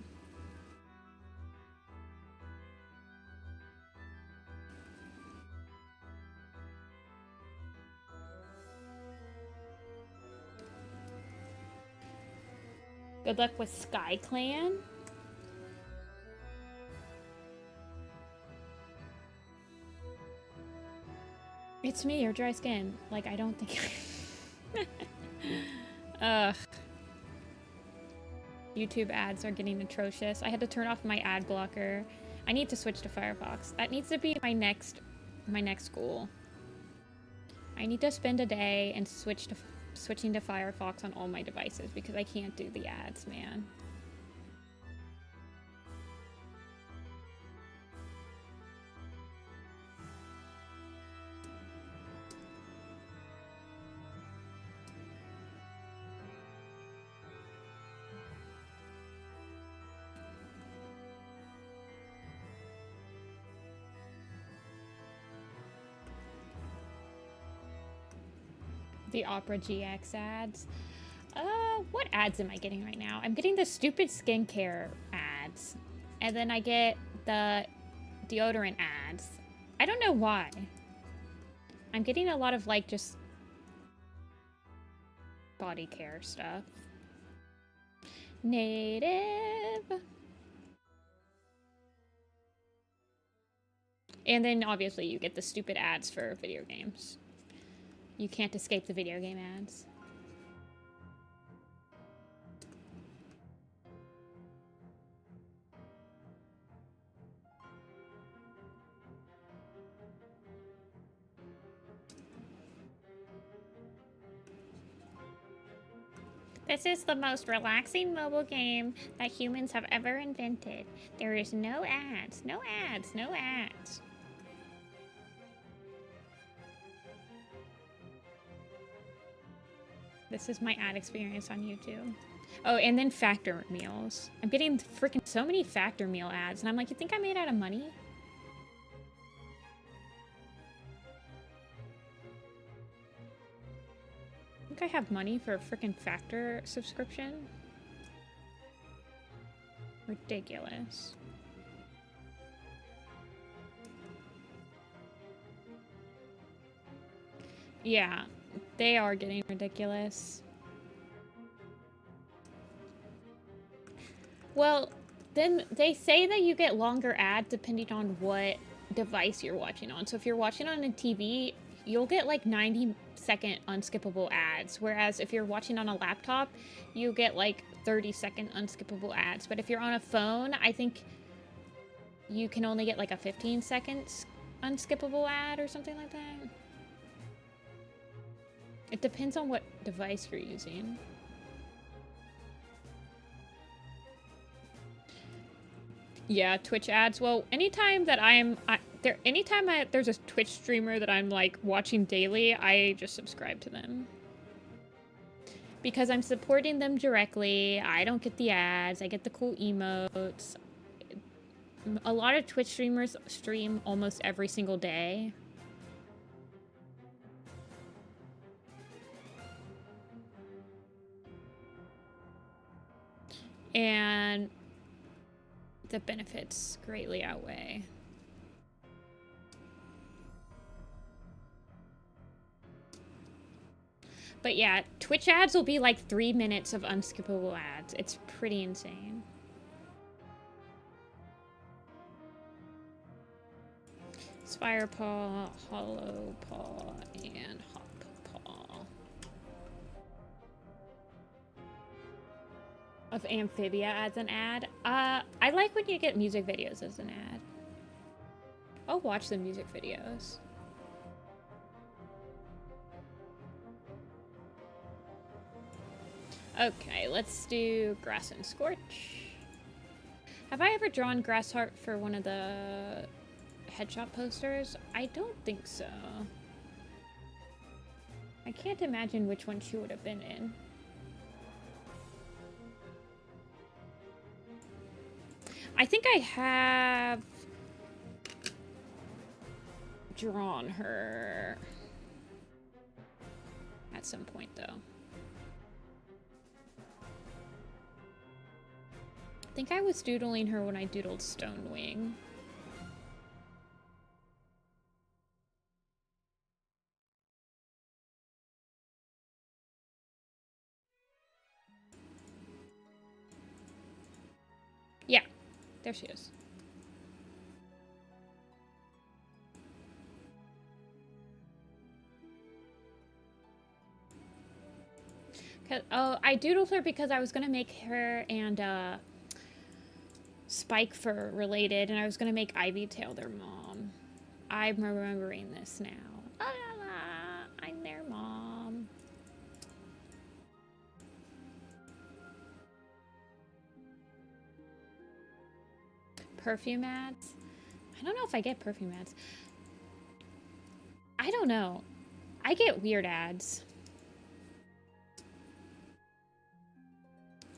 Good luck with SkyClan. It's me, your dry skin. Like, I don't think... Ugh. YouTube ads are getting atrocious. I had to turn off my ad blocker. I need to switch to Firefox. That needs to be my next goal. I need to spend a day and switching to Firefox on all my devices because I can't do the ads, man. The Opera GX ads. What ads am I getting right now? I'm getting the stupid skincare ads. And then I get the deodorant ads. I don't know why. I'm getting a lot of, like, just body care stuff. Native. And then, obviously, you get the stupid ads for video games. You can't escape the video game ads. This is the most relaxing mobile game that humans have ever invented. There is no ads, no ads, no ads. This is my ad experience on YouTube. Oh, and then Factor meals. I'm getting freaking so many Factor meal ads, and I'm like, you think I made out of money? I think I have money for a freaking Factor subscription? Ridiculous. Yeah. They are getting ridiculous. Well, then they say that you get longer ads depending on what device you're watching on. So if you're watching on a TV, you'll get like 90-second unskippable ads. Whereas if you're watching on a laptop, you get like 30-second unskippable ads. But if you're on a phone, I think you can only get like a 15-second unskippable ad or something like that. It depends on what device you're using. Yeah, Twitch ads. Well, anytime that there's a Twitch streamer that I'm like watching daily, I just subscribe to them. Because I'm supporting them directly. I don't get the ads. I get the cool emotes. A lot of Twitch streamers stream almost every single day. And the benefits greatly outweigh. But yeah, Twitch ads will be like 3 minutes of unskippable ads. It's pretty insane. Spire Paw, Hollow Paw, and Hop Paw. Of Amphibia as an ad? I like when you get music videos as an ad. I'll watch the music videos. Okay, let's do Grass and Scorch. Have I ever drawn Grassheart for one of the headshot posters? I don't think so. I can't imagine which one she would have been in. I think I have drawn her at some point, though. I think I was doodling her when I doodled Stonewing. Yeah, there she is. Oh, I doodled her because I was gonna make her and Spike Fur related, and I was gonna make Ivy Tail their mom. I'm remembering this now. La, la, la, I'm their mom. Perfume ads? I don't know if I get perfume ads. I don't know. I get weird ads.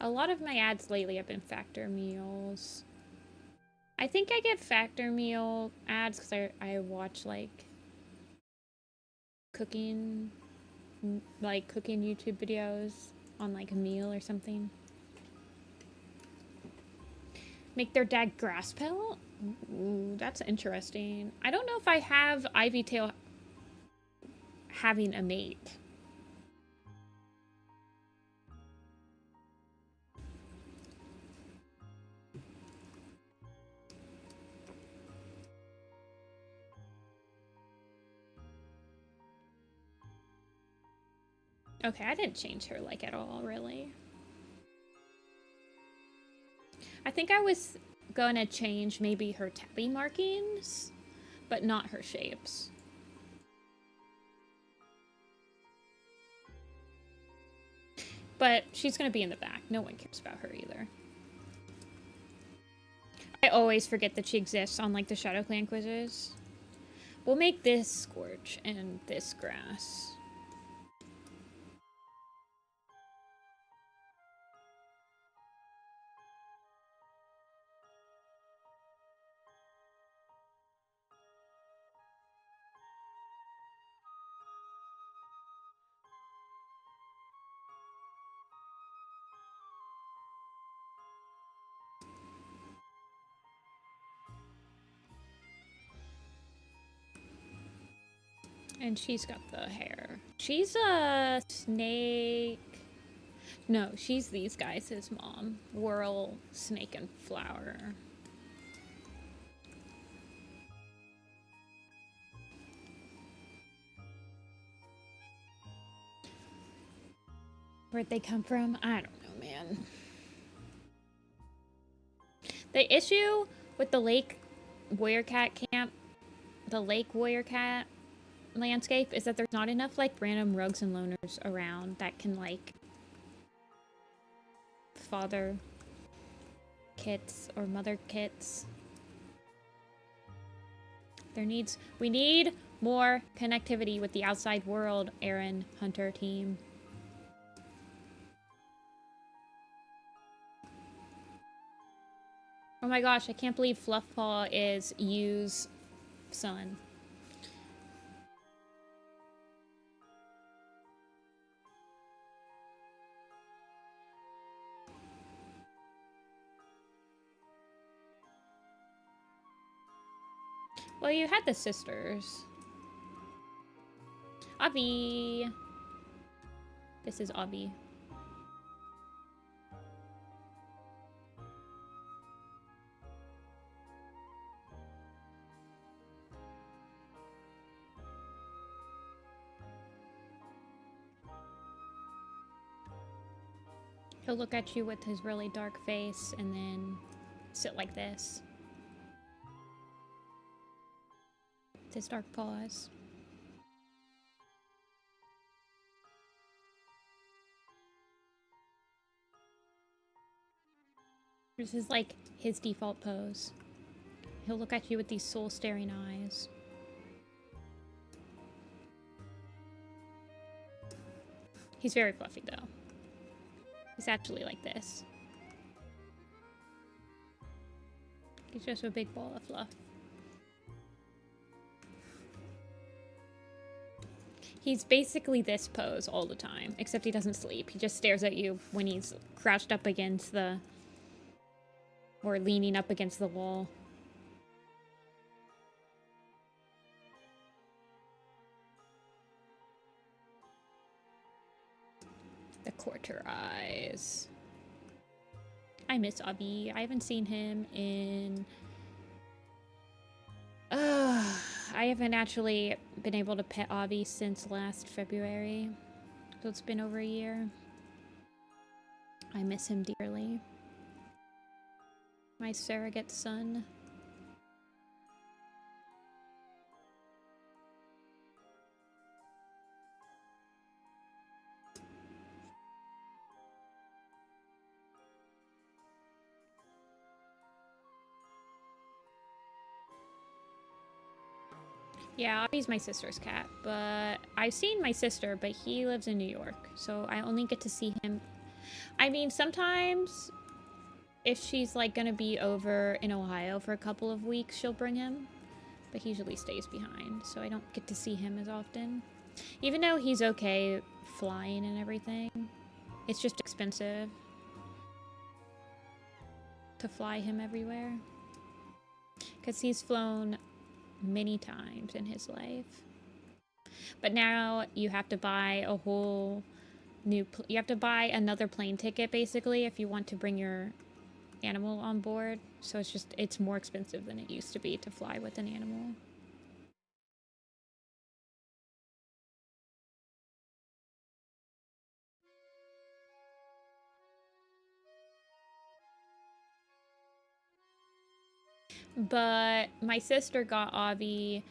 A lot of my ads lately have been Factor meals. I think I get Factor meal ads because I watch like cooking YouTube videos on like a meal or something. Make their dad grass pelt? Ooh, that's interesting. I don't know if I have Ivy Tail having a mate. Okay, I didn't change her like at all, really. I think I was gonna change maybe her tabby markings, but not her shapes. But she's gonna be in the back. No one cares about her either. I always forget that she exists on like the ShadowClan quizzes. We'll make this Scorch and this Grass. And she's got the hair. She's a snake. No, she's these guys, his mom. Whirl, Snake, and Flower. Where'd they come from? I don't know, man. The issue with the Lake Warrior Cat camp, the Lake Warrior Cat landscape, is that there's not enough like random rugs and loners around that can like father kits or mother kits. We need more connectivity with the outside world, Aaron Hunter team. Oh my gosh, I can't believe Fluffpaw is Yu's son. Well, you had the sisters. Avi. This is Avi. He'll look at you with his really dark face and then sit like this. With his dark paws. This is like his default pose. He'll look at you with these soul-staring eyes. He's very fluffy though. He's actually like this. He's just a big ball of fluff. He's basically this pose all the time, except he doesn't sleep. He just stares at you when he's crouched up against the... or leaning up against the wall. The quarter eyes. I miss Avi. I haven't seen him in... I haven't actually been able to pet Avi since last February. So it's been over a year. I miss him dearly. My surrogate son. Yeah, Avi's my sister's cat, but I've seen my sister, but he lives in New York, so I only get to see him. I mean, sometimes if she's like gonna be over in Ohio for a couple of weeks, she'll bring him, but he usually stays behind, so I don't get to see him as often. Even though he's okay flying and everything, it's just expensive to fly him everywhere, because he's flown many times in his life. But now you have to buy a whole new... you have to buy another plane ticket, basically, if you want to bring your animal on board. So it's more expensive than it used to be to fly with an animal. But my sister got Avi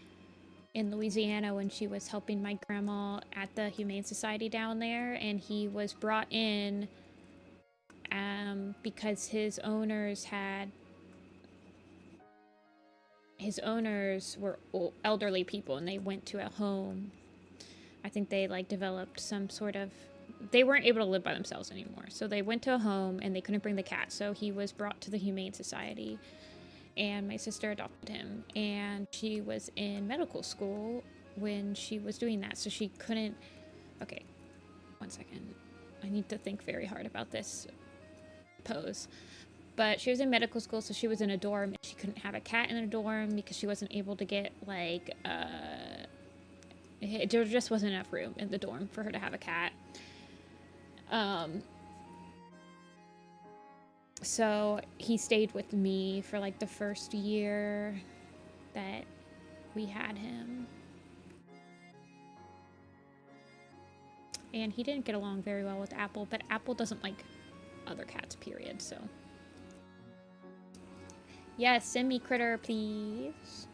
in Louisiana when she was helping my grandma at the Humane Society down there, and he was brought in because his owners were elderly people, and they went to a home. I think they like developed some sort of... they weren't able to live by themselves anymore, so they went to a home and they couldn't bring the cat, so he was brought to the Humane Society. And my sister adopted him, and she was in medical school when she was doing that, so she couldn't... okay, one second. I need to think very hard about this pose. But she was in medical school, so she was in a dorm, and she couldn't have a cat in a dorm because she wasn't able to get, like, there just wasn't enough room in the dorm for her to have a cat. So he stayed with me for like the first year that we had him. And he didn't get along very well with Apple, but Apple doesn't like other cats, period, so. Yes, send me Critter, please.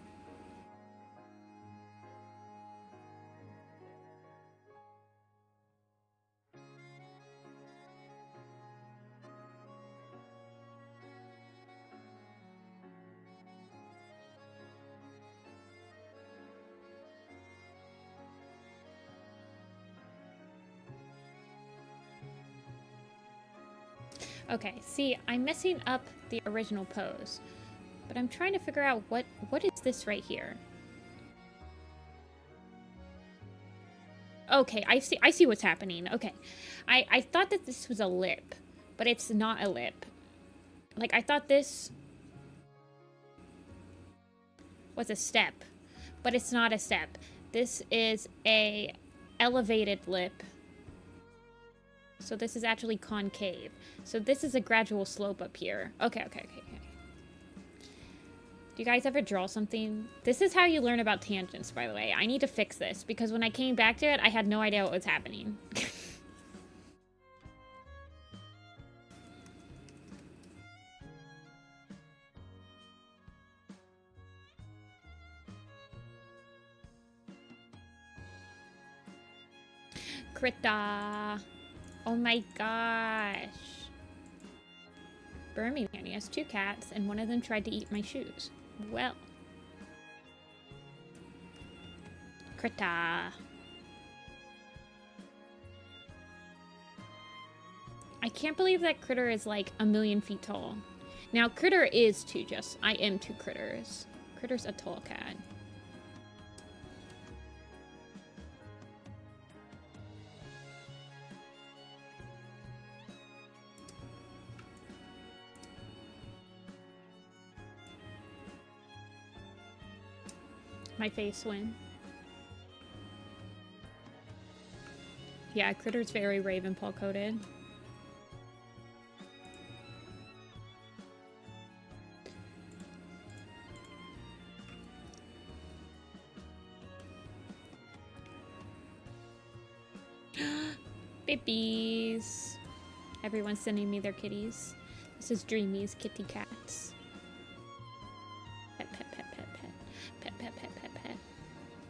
Okay, see, I'm messing up the original pose, but I'm trying to figure out what is this right here. Okay, I see what's happening. Okay, I thought that this was a lip, but it's not a lip. Like, I thought this... was a step, but it's not a step. This is a elevated lip. So this is actually concave. So this is a gradual slope up here. Okay. Do you guys ever draw something? This is how you learn about tangents, by the way. I need to fix this because when I came back to it, I had no idea what was happening. Krita. Oh my gosh. Birmingham has 2 cats, and one of them tried to eat my shoes. Well. Krita. I can't believe that Critter is like 1,000,000 feet tall. Now, Critter is I am 2 critters. Critter's a tall cat. My face win. Yeah, Critter's very Ravenpaw coated. Bippies. Everyone's sending me their kitties. This is Dreamy's kitty cats. Pet, pet, pet, pet, pet. Pet, pet, pet, pet, pet.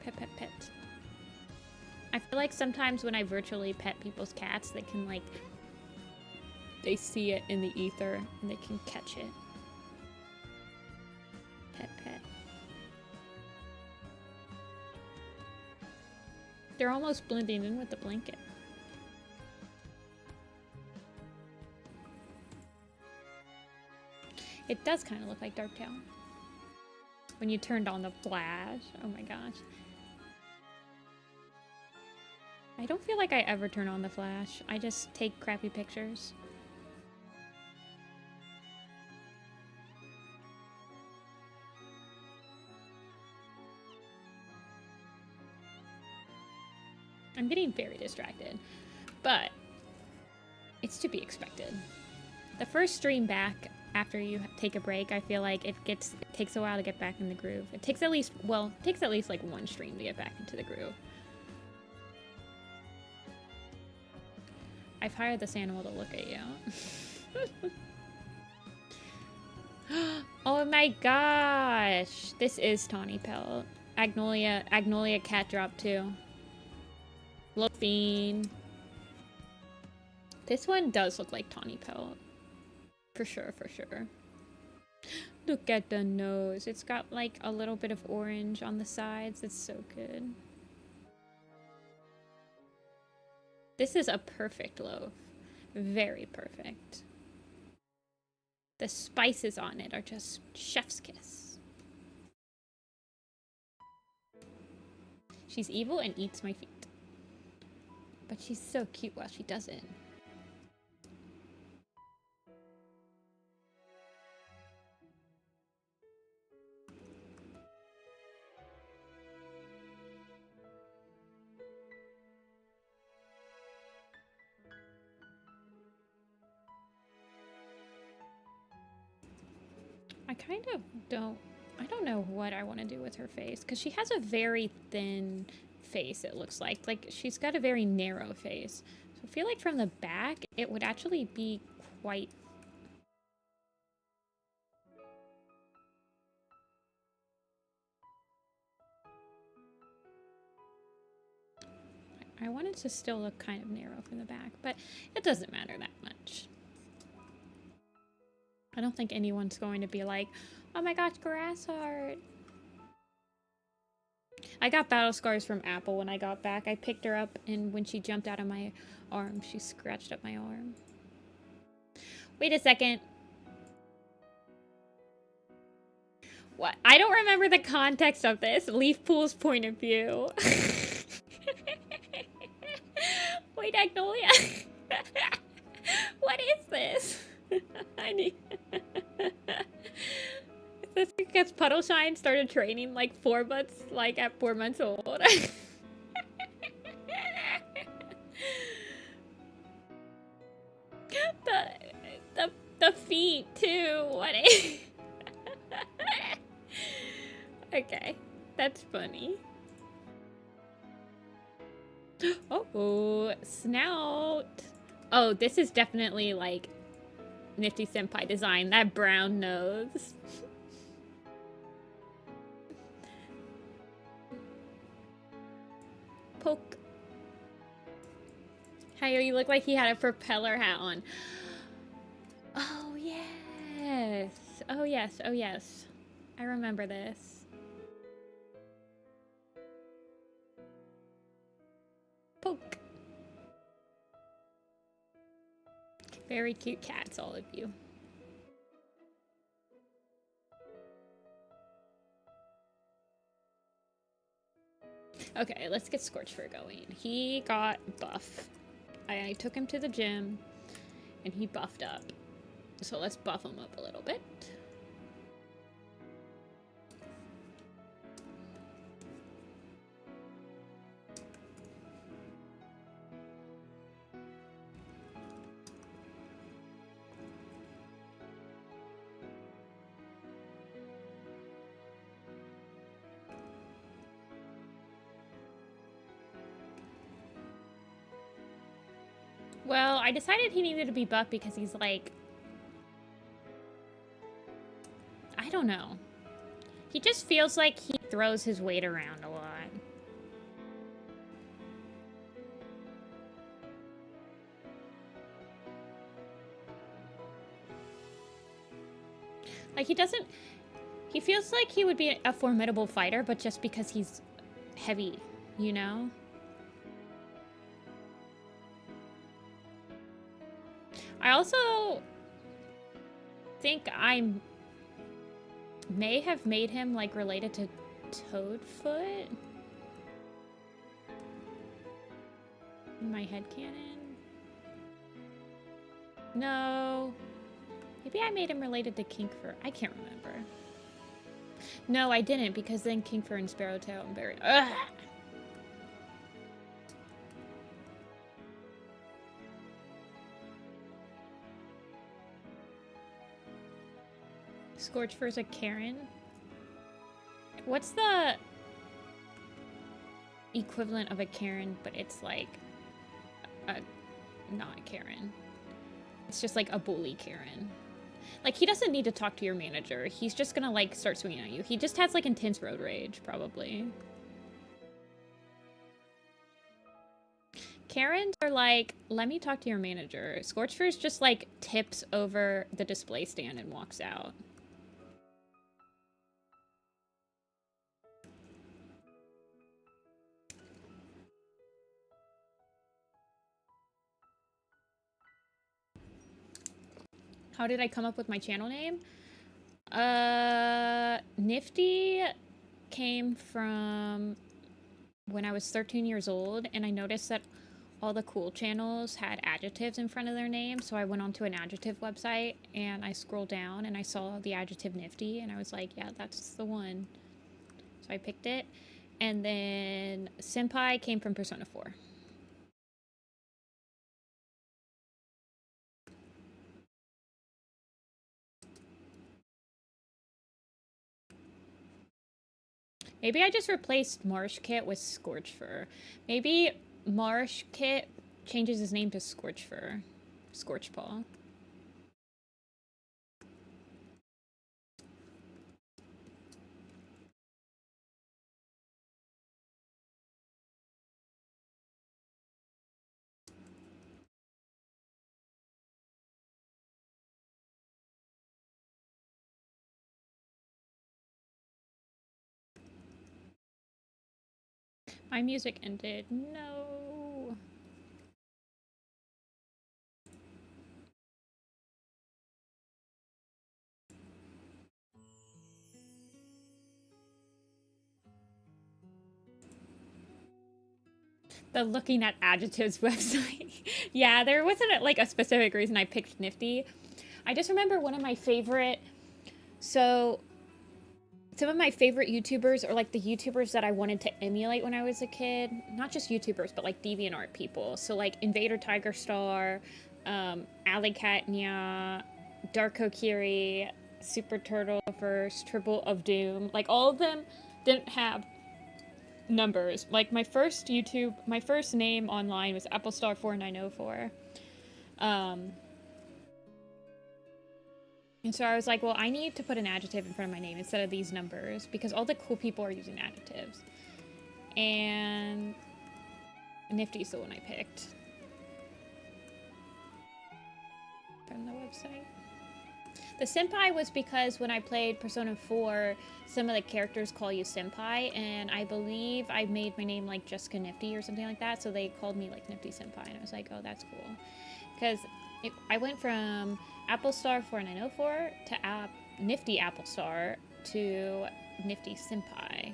Pet, pet, pet. I feel like sometimes when I virtually pet people's cats, they can like, they see it in the ether and they can catch it. Pet, pet. They're almost blending in with the blanket. It does kind of look like Darktail. When you turned on the flash. Oh my gosh. I don't feel like I ever turn on the flash. I just take crappy pictures. I'm getting very distracted, but it's to be expected. The first stream back after you take a break, I feel like it takes a while to get back in the groove. It takes at least like 1 stream to get back into the groove. I've hired this animal to look at you. Oh my gosh! This is Tawny Pelt. Agnolia cat drop too. Loafing. This one does look like Tawny Pelt. For sure, for sure. Look at the nose. It's got like a little bit of orange on the sides. It's so good. This is a perfect loaf. Very perfect. The spices on it are just chef's kiss. She's evil and eats my feet. But she's so cute while she does it. I don't know what I want to do with her face, because she has a very thin face, it looks like. Like, she's got a very narrow face. So I feel like from the back, it would actually be quite... I want it to still look kind of narrow from the back, but it doesn't matter that much. I don't think anyone's going to be like, oh my gosh, grass heart. I got battle scars from Apple when I got back. I picked her up, and when she jumped out of my arm, she scratched up my arm. Wait a second. What? I don't remember the context of this. Leaf Pool's point of view. Wait, Agnolia. What is this? I need... That's because Puddle Shine started training like 4 months, like at 4 months old. the feet too. What? Okay, that's funny. Oh, snout. Oh, this is definitely like Nifty-Senpai design. That brown nose. Poke. Hayo, you look like he had a propeller hat on. Oh, yes. Oh, yes. Oh, yes. I remember this. Poke. Very cute cats, all of you. Okay, let's get Scorchfur going. He got buff. I took him to the gym, and he buffed up. So let's buff him up a little bit. Well, I decided he needed to be buffed because he's like... I don't know. He just feels like he throws his weight around a lot. Like, he doesn't... He feels like he would be a formidable fighter, but just because he's heavy, you know? I also think I may have made him, like, related to Toadfoot in my headcanon. No. Maybe I made him related to Kinkfur. I can't remember. No, I didn't, because then Kinkfur and Sparrowtail and Berry. Ugh! Scorchfur's a Karen. What's the equivalent of a Karen, but it's like not a Karen? It's just like a bully Karen. Like, he doesn't need to talk to your manager. He's just gonna, like, start swinging at you. He just has, like, intense road rage, probably. Karens are like, let me talk to your manager. Scorchfur's just, like, tips over the display stand and walks out. How did I come up with my channel name? Nifty came from when I was 13 years old, and I noticed that all the cool channels had adjectives in front of their name, so I went onto an adjective website, and I scrolled down, and I saw the adjective Nifty, and I was like, yeah, that's the one. So I picked it, and then Senpai came from Persona 4. Maybe I just replaced Marsh Kit with Scorchfur. Maybe Marsh Kit changes his name to Scorchfur. Scorchpaw. My music ended. No. The looking at adjectives website. Yeah, there wasn't like a specific reason I picked Nifty. I just remember one of my favorite. So some of my favorite YouTubers are like the YouTubers that I wanted to emulate when I was a kid. Not just YouTubers, but like DeviantArt people. So like Invader Tiger Star, Alley Cat Nya, Dark Kokiri, Super Turtle First, Triple of Doom. Like all of them didn't have numbers. Like my first name online was Applestar4904. And so I was like, well, I need to put an adjective in front of my name instead of these numbers because all the cool people are using adjectives. And Nifty's the one I picked from the website. The senpai was because when I played Persona 4, some of the characters call you senpai, and I believe I made my name like Jessica Nifty or something like that, so they called me like Nifty-Senpai, and I was like, oh, that's cool. Because I went from Applestar4904 to Nifty Applestar to Nifty-Senpai.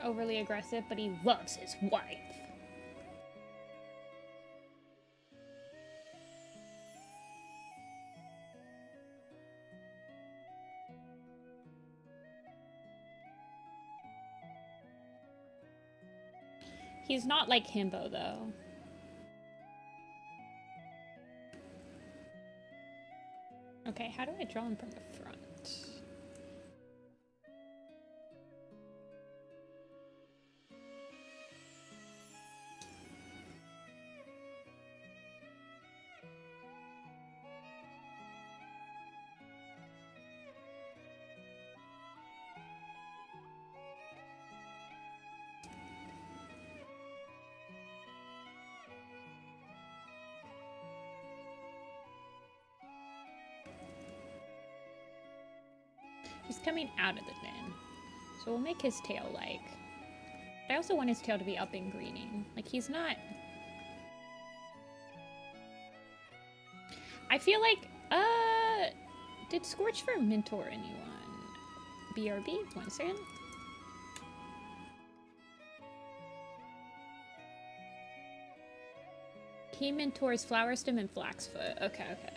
Overly aggressive, but he loves his wife. He's not like Himbo, though. Okay, how do I draw him from the front? He's coming out of the den. So we'll make his tail like... I also want his tail to be up and greening. Like, he's not... I feel like, did Scorchfur mentor anyone? BRB? 1 second. He mentors Flowerstem and Flaxfoot. Okay, okay.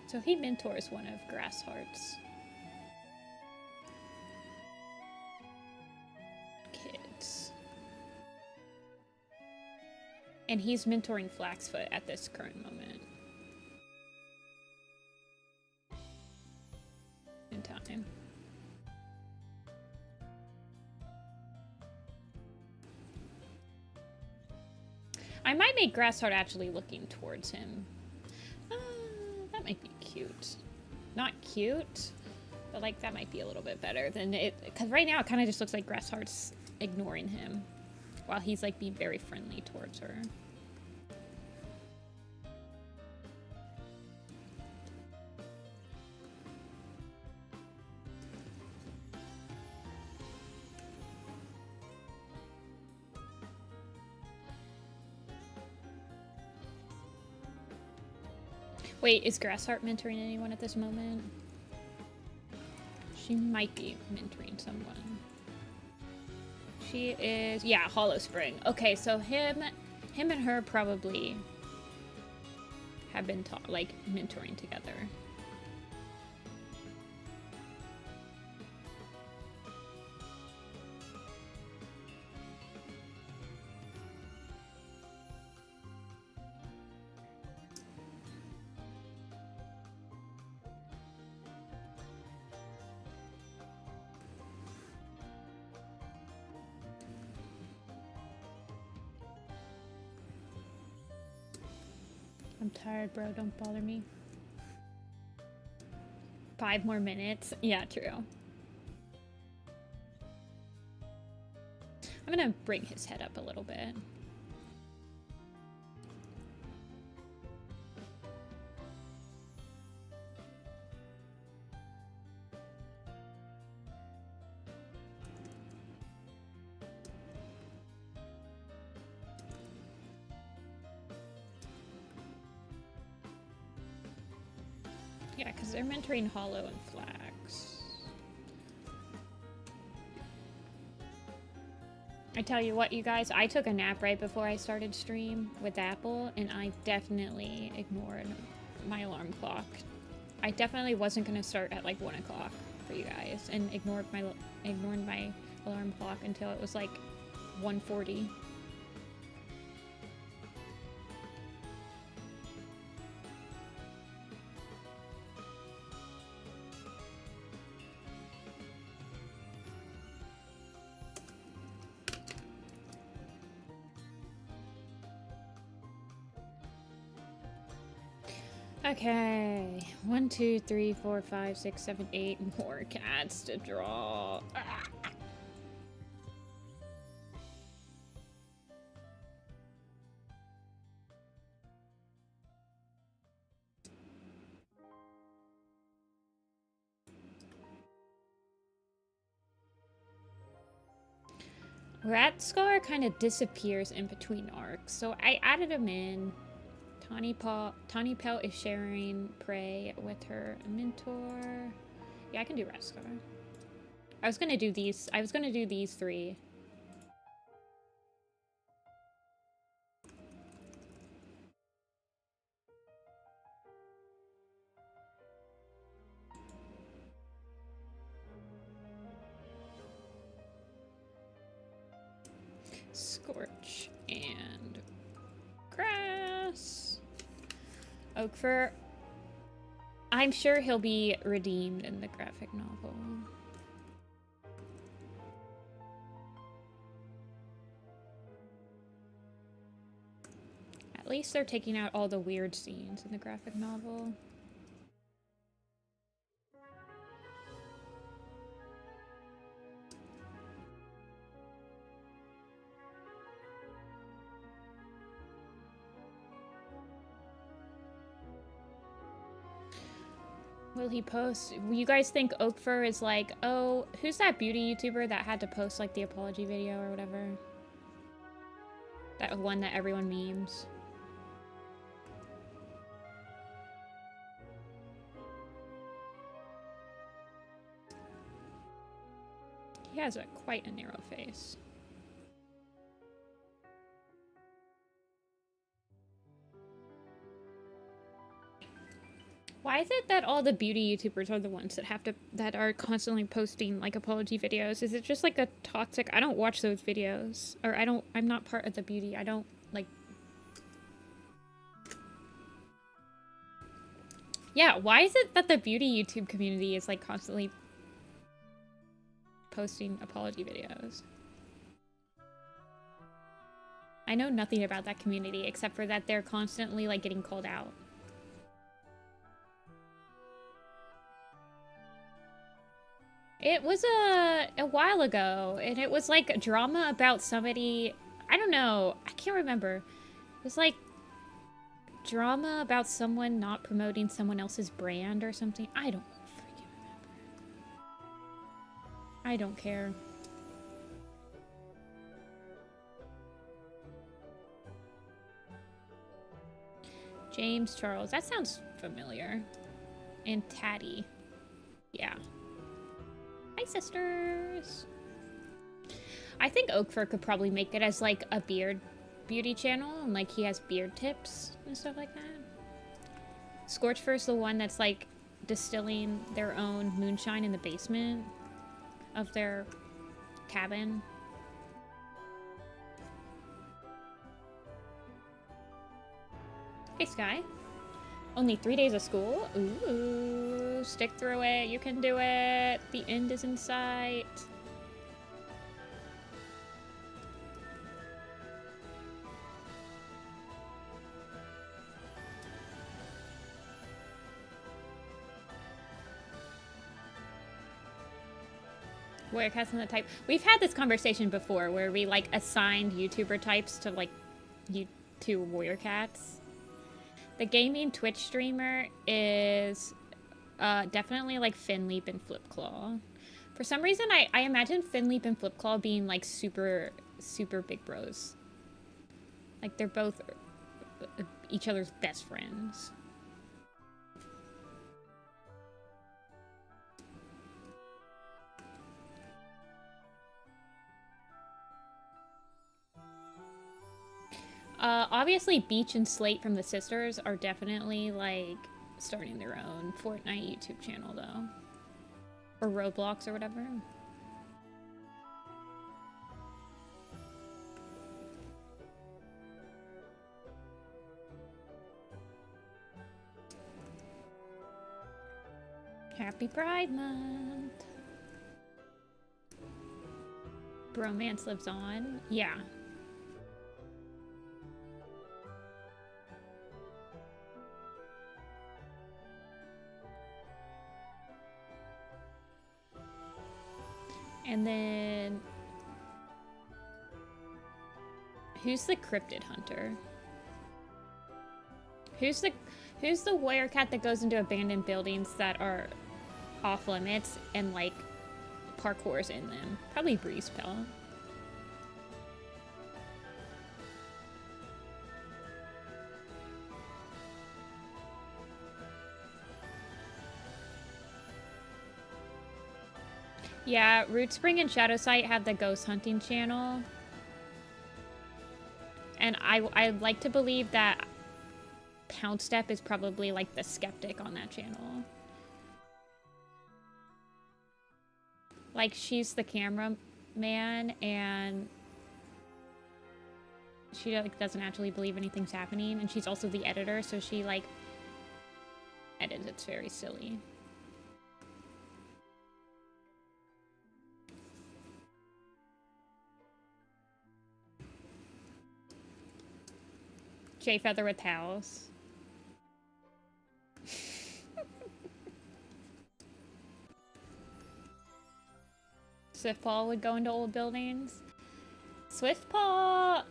So he mentors one of Grassheart's kids. And he's mentoring Flaxfoot at this current moment in time. I might make Grassheart actually looking towards him. That might be cute. Not cute, but like that might be a little bit better than it, because right now it kind of just looks like Grassheart's ignoring him while he's like being very friendly towards her. Wait, is Grassheart mentoring anyone at this moment? She might be mentoring someone. She is, yeah, Hollow Spring. Okay, so him and her probably have been taught, like, mentoring together. I'm tired, bro. Don't bother me. 5 more minutes. Yeah, true. I'm gonna bring his head up a little bit. Yeah, because they're mentoring Hollow and Flax. I tell you what, you guys, I took a nap right before I started stream with Apple, and I definitely ignored my alarm clock. I definitely wasn't going to start at like 1 o'clock for you guys, and ignored my alarm clock until it was like 1:40. Okay, 1, 2, 3, 4, 5, 6, 7, 8 more cats to draw. Ah. Rat Scar kind of disappears in between arcs, so I added him in. Tawny Pelt is sharing prey with her mentor. Yeah, I can do Rat Scar. I was gonna do these 3. Scorch and Grass. Oakfur. I'm sure he'll be redeemed in the graphic novel. At least they're taking out all the weird scenes in the graphic novel. Will he post? You guys think Oakfur is like, oh, who's that beauty YouTuber that had to post like the apology video or whatever? That one that everyone memes. He has quite a narrow face. Why is it that all the beauty YouTubers are the ones that are constantly posting like apology videos? Is it just like a toxic? I don't watch those videos, or I'm not part of the beauty. I don't like. Yeah, why is it that the beauty YouTube community is like constantly posting apology videos? I know nothing about that community except for that they're constantly like getting called out. It was a while ago, and it was like drama about somebody, I don't know, I can't remember. It was like drama about someone not promoting someone else's brand or something. I don't freaking remember. I don't care. James Charles, that sounds familiar. And Tatty. Yeah. Hi, sisters. I think Oakfur could probably make it as like a beard beauty channel, and like he has beard tips and stuff like that. Scorchfur's the one that's like distilling their own moonshine in the basement of their cabin. Hey, Sky. Only 3 days of school? Ooh, stick through it. You can do it. The end is in sight. Warrior cats in the type. We've had this conversation before where we like assigned YouTuber types to like to warrior cats. The gaming Twitch streamer is definitely like Finleap and Flipclaw. For some reason, I imagine Finleap and Flipclaw being like super big bros. Like they're both each other's best friends. obviously Beach and Slate from the sisters are definitely like starting their own Fortnite YouTube channel though. Or Roblox or whatever. Happy Pride Month. Bromance lives on. Yeah. And then who's the cryptid hunter? Who's the warrior cat that goes into abandoned buildings that are off limits and like parkours in them? Probably Breeze Pill. Yeah, Rootspring and Shadowsight have the ghost hunting channel. And I'd like to believe that Poundstep is probably like the skeptic on that channel. Like, she's the cameraman and she like doesn't actually believe anything's happening, and she's also the editor, so she like edits. It's very silly. Jay Feather with House. Swiftpaw would go into old buildings. Swiftpaw!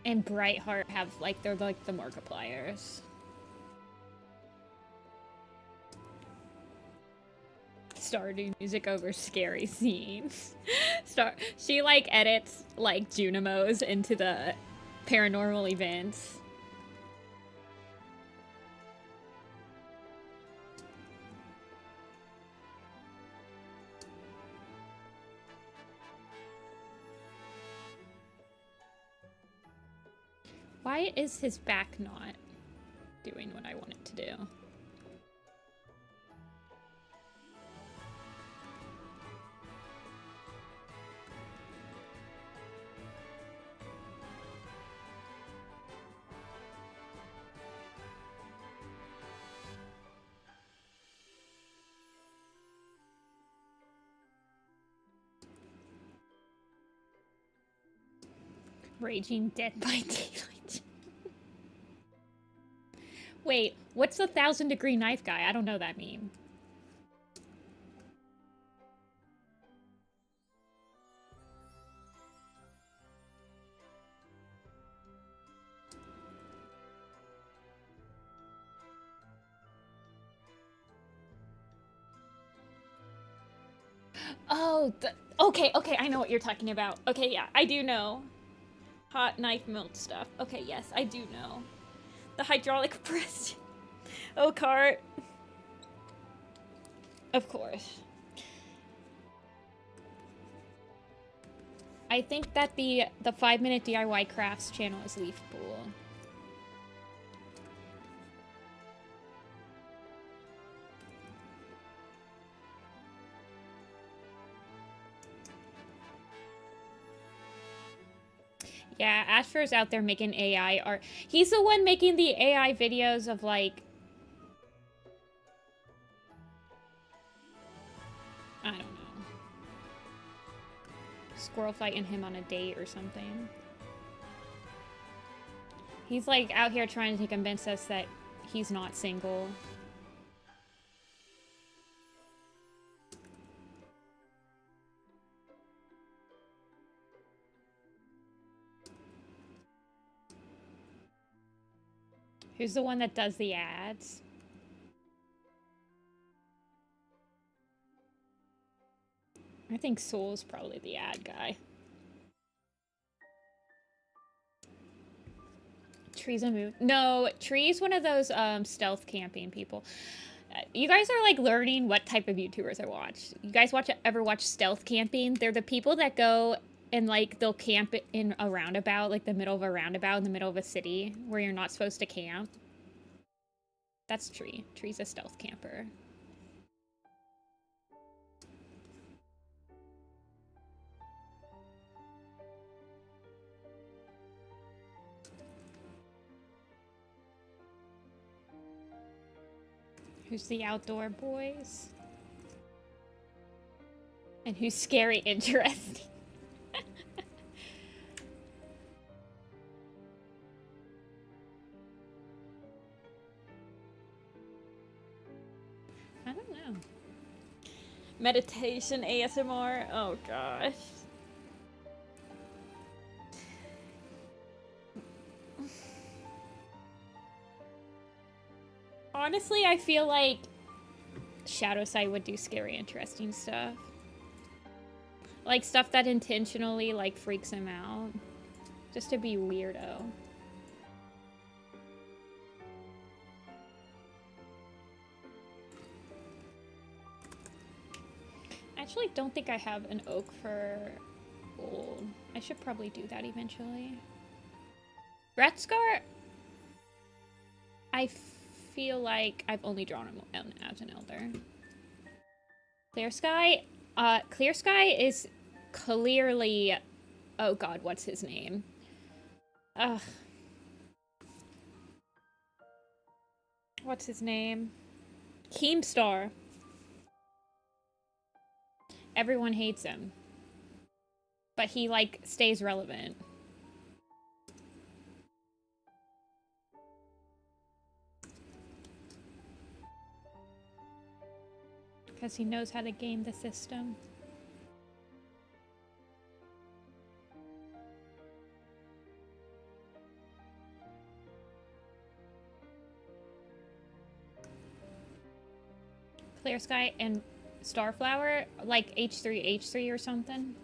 And Brightheart have, like, they're like the Markipliers. Stardew music over scary scenes. She like edits like Junimos into the paranormal events. Why is his back not doing what I want it to do? Raging Dead by Daylight. Wait, what's the 1,000-degree knife guy? I don't know that meme. Oh, okay, I know what you're talking about. Okay, yeah, I do know. Hot knife melt stuff. Okay, yes, I do know. The hydraulic press. Oh, cart. Of course. I think that the 5-minute DIY crafts channel is Leaf Pool. Yeah, Ashfur's out there making AI art. He's the one making the AI videos of, like... I don't know. Squirrel fighting him on a date or something. He's, like, out here trying to convince us that he's not single. Who's the one that does the ads? I think Soul's probably the ad guy. Tree's a move. No, Tree's one of those stealth camping people. You guys are like learning what type of YouTubers I watch. You guys ever watch stealth camping? They're the people that go and like they'll camp in a roundabout, like the middle of a roundabout in the middle of a city where you're not supposed to camp. That's Tree. Tree's a stealth camper. Who's the outdoor boys? And who's scary interesting? I don't know. Meditation ASMR? Oh gosh. Honestly, I feel like ShadowSide would do scary, interesting stuff. Like stuff that intentionally like freaks him out. Just to be weirdo. I actually don't think I have an oak for gold. I should probably do that eventually. Retscar, I feel like I've only drawn him as an elder. Clear Sky? Clear Sky is clearly... Oh god, what's his name? Ugh. What's his name? Keemstar. Everyone hates him. But he, like, stays relevant. Because he knows how to game the system. Clear Sky and Starflower, like H3 or something.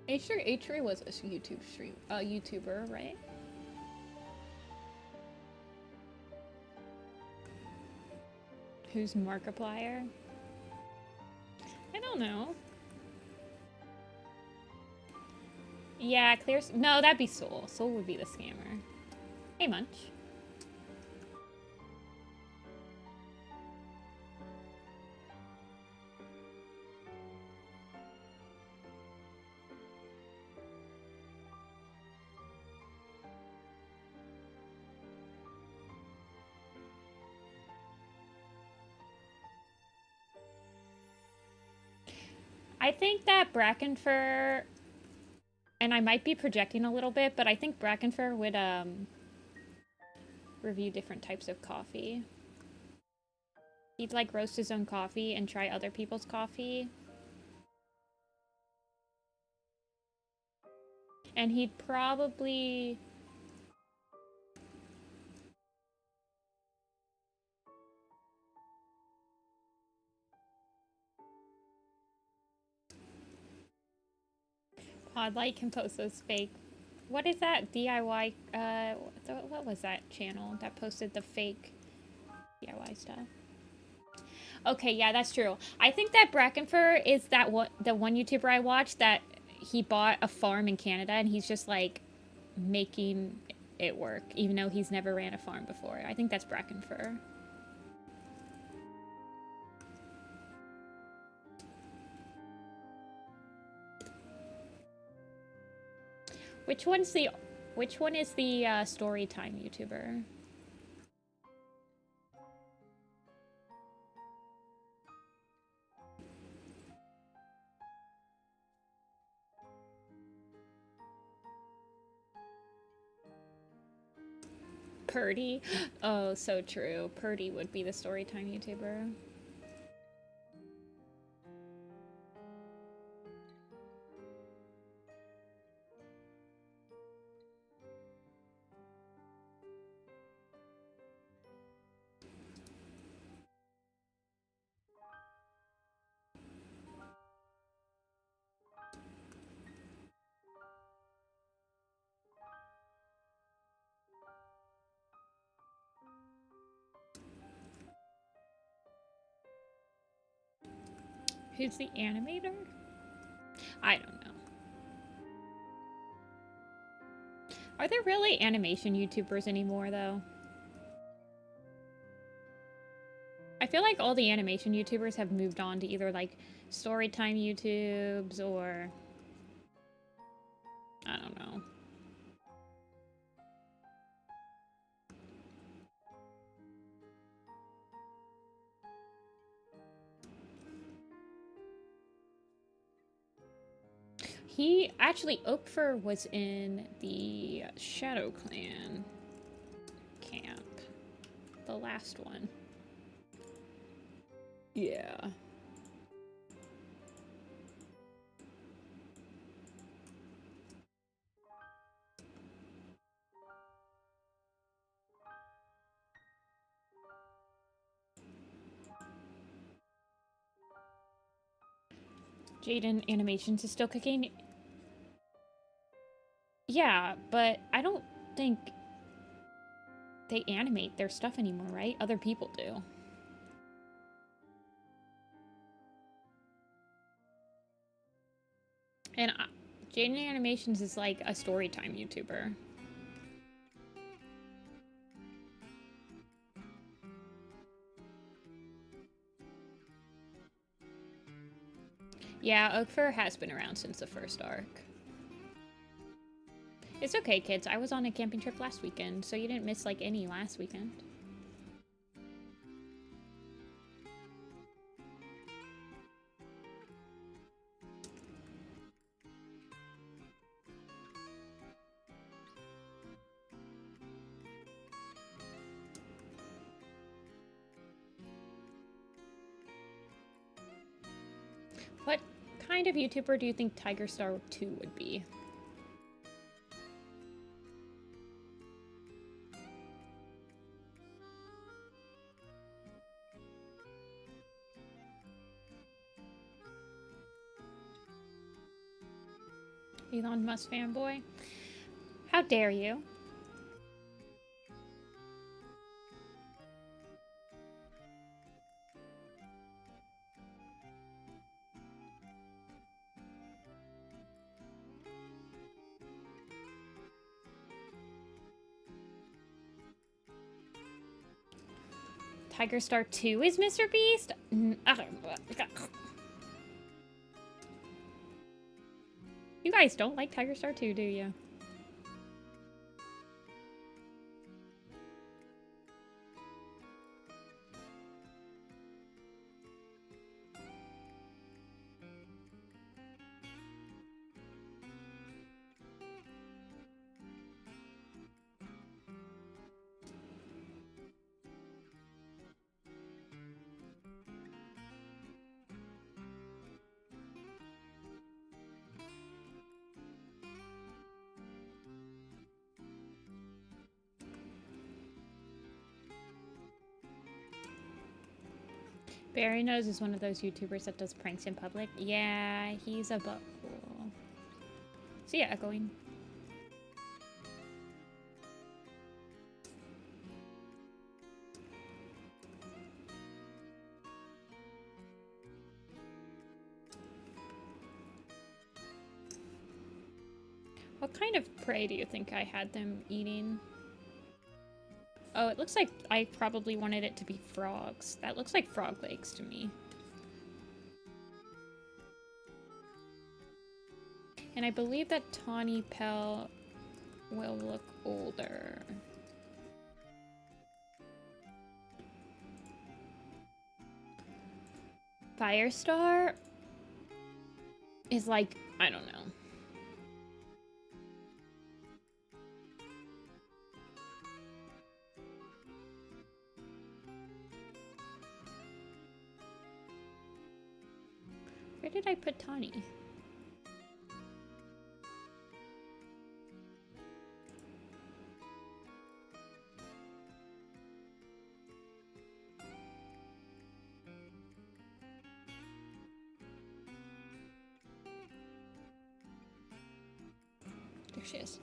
H3 was a YouTuber, right? Who's Markiplier? I don't know. Yeah, no, that'd be Soul. Soul would be the scammer. Hey, Munch. I think that Brackenfur, and I might be projecting a little bit, but I think Brackenfur would review different types of coffee. He'd like roast his own coffee and try other people's coffee. And he'd probably... Podlight can post those fake... What is that? DIY... what was that channel that posted the fake DIY stuff? Okay, yeah, that's true. I think that Brackenfur is the one YouTuber I watched that he bought a farm in Canada and he's just like making it work, even though he's never ran a farm before. I think that's Brackenfur. Which one is the Storytime YouTuber? Purdy? Oh, so true. Purdy would be the Storytime YouTuber. Who's the animator? I don't know. Are there really animation YouTubers anymore, though? I feel like all the animation YouTubers have moved on to either, like, Storytime YouTubes or... I don't know. He actually, Oakfur was in the ShadowClan camp. The last one. Yeah. Jaden Animations is still cooking. Yeah, but I don't think they animate their stuff anymore, right? Other people do. And Jaden Animations is like a Storytime YouTuber. Yeah, Oakfur has been around since the first arc. It's okay, kids. I was on a camping trip last weekend, so you didn't miss, like, any last weekend. What kind of YouTuber do you think Tiger Star 2 would be? Elon Musk fanboy? How dare you? Tiger Star 2 is Mr. Beast? You guys don't like Tiger Star 2, do you? Barry Knows is one of those YouTubers that does pranks in public. Yeah, he's a butthole. See ya, Echoing. What kind of prey do you think I had them eating? Oh, it looks like I probably wanted it to be frogs. That looks like frog legs to me. And I believe that Tawny Pell will look older. Firestar is like, I don't know. Where did I put Tawny? There she is.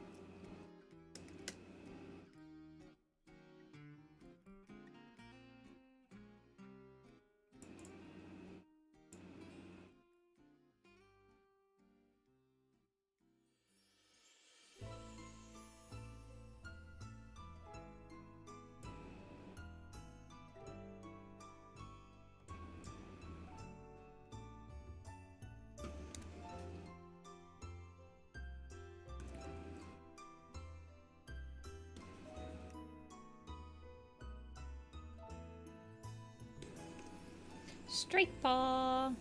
Straight paw.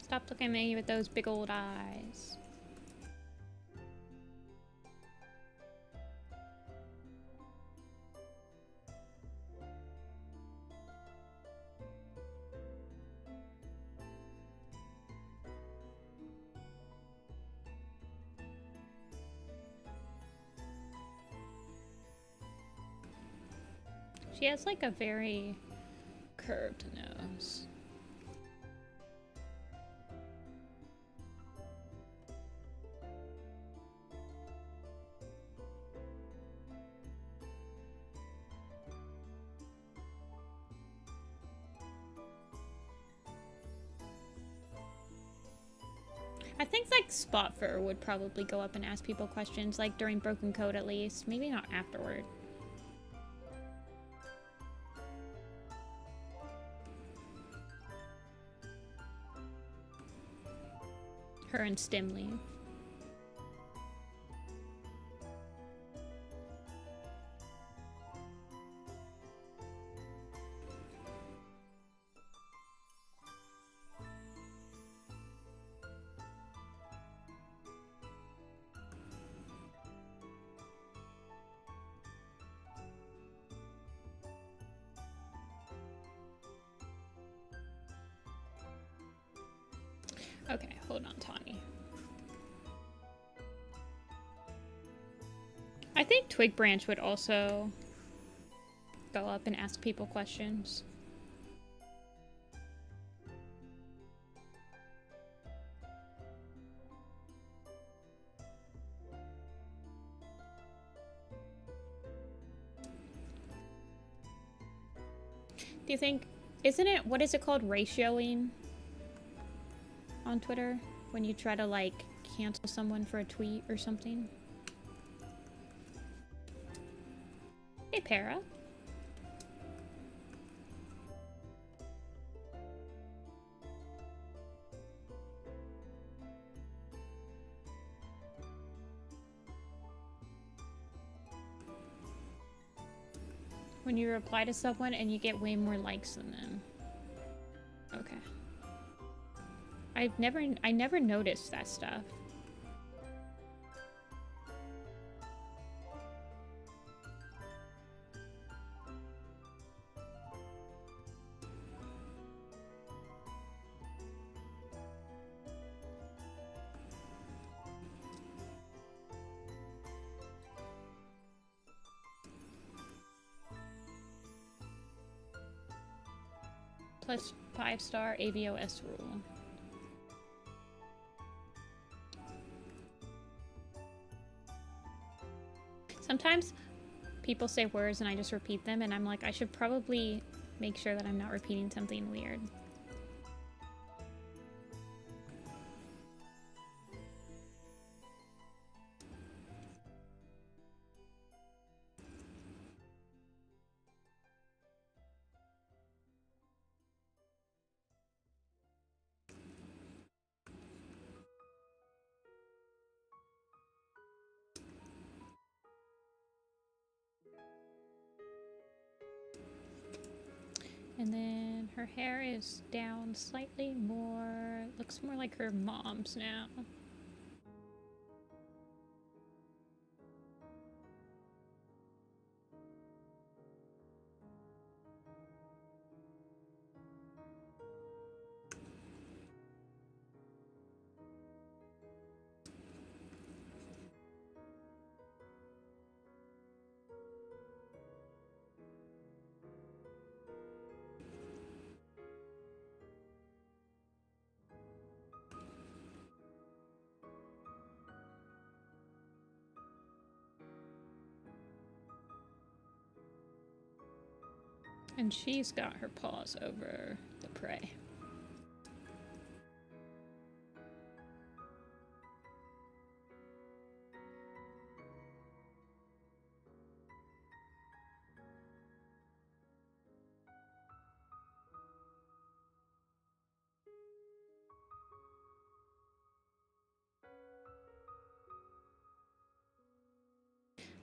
Stop looking at me with those big old eyes. She has like a very curved nose. I think like Spot Fur would probably go up and ask people questions, like during Broken Code at least. Maybe not afterward. Her and Stimleaf. Okay, hold on, Tawny. I think Twig Branch would also go up and ask people questions. Do you think, isn't it, what is it called, ratioing on Twitter? When you try to like cancel someone for a tweet or something? Hey, Para. When you reply to someone and you get way more likes than them. Okay. I never noticed that stuff. Plus 5-star ABOS rule. Sometimes people say words and I just repeat them and I'm like, I should probably make sure that I'm not repeating something weird. And then her hair is down slightly more, looks more like her mom's now. And she's got her paws over the prey.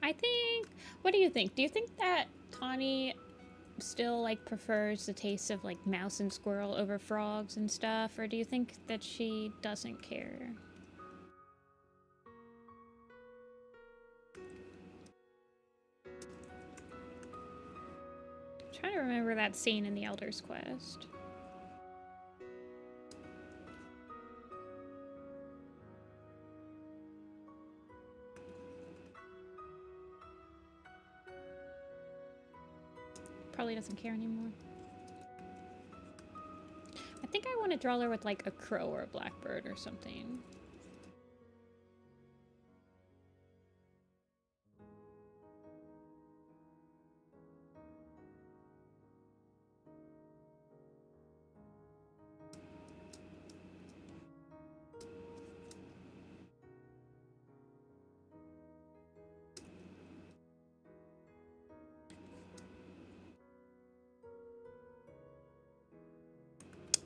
I think, what do you think? Do you think that Tawny still like prefers the taste of like mouse and squirrel over frogs and stuff, or do you think that she doesn't care? I'm trying to remember that scene in the Elder's Quest. Probably doesn't care anymore. I think I want to draw her with like a crow or a blackbird or something.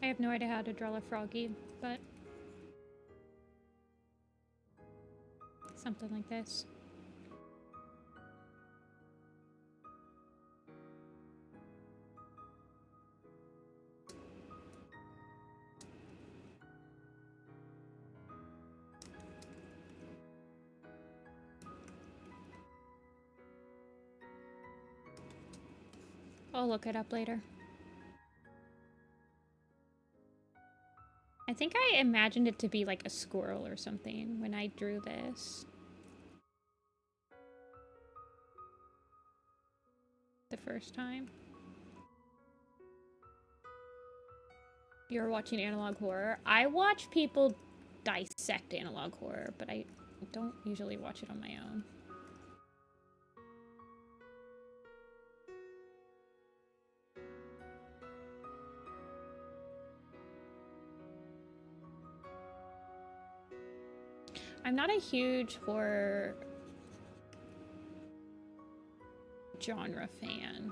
I have no idea how to draw a froggy, but something like this. I'll look it up later. I think I imagined it to be like a squirrel or something when I drew this. The first time. You're watching analog horror. I watch people dissect analog horror, but I don't usually watch it on my own. I'm not a huge horror genre fan.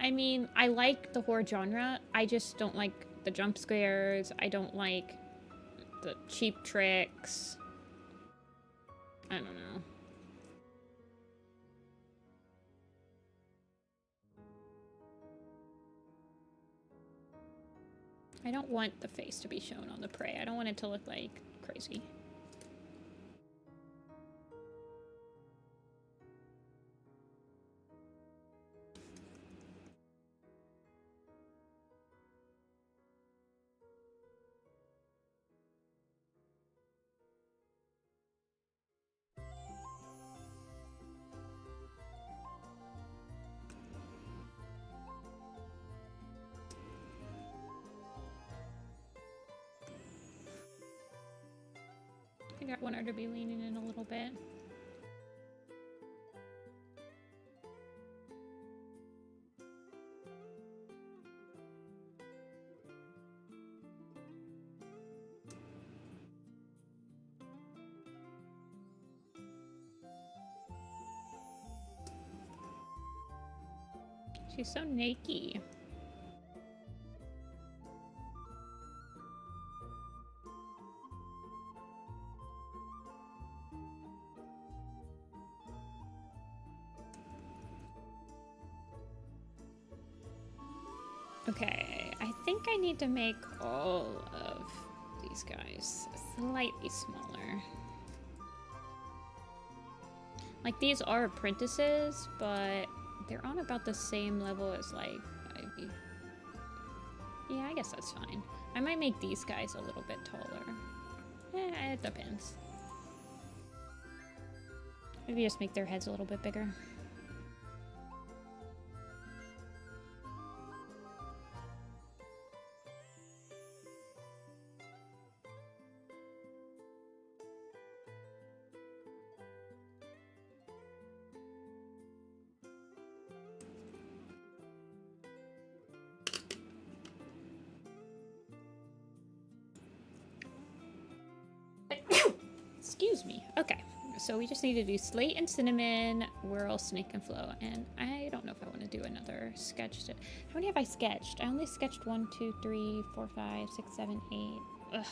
I mean, I like the horror genre. I just don't like the jump scares. I don't like the cheap tricks. I don't know. I don't want the face to be shown on the prey. I don't want it to look like crazy. I want her to be leaning in a little bit. She's so naked. Okay, I think I need to make all of these guys slightly smaller. Like, these are apprentices, but they're on about the same level as, like, Ivy. Yeah, I guess that's fine. I might make these guys a little bit taller. It depends. Maybe just make their heads a little bit bigger. Excuse me. Okay, so we just need to do Slate and Cinnamon, Whirl, Snake, and Flow. And I don't know if I want to do another sketch. How many have I sketched? I only sketched 1, 2, 3, 4, 5, 6, 7, 8. Ugh.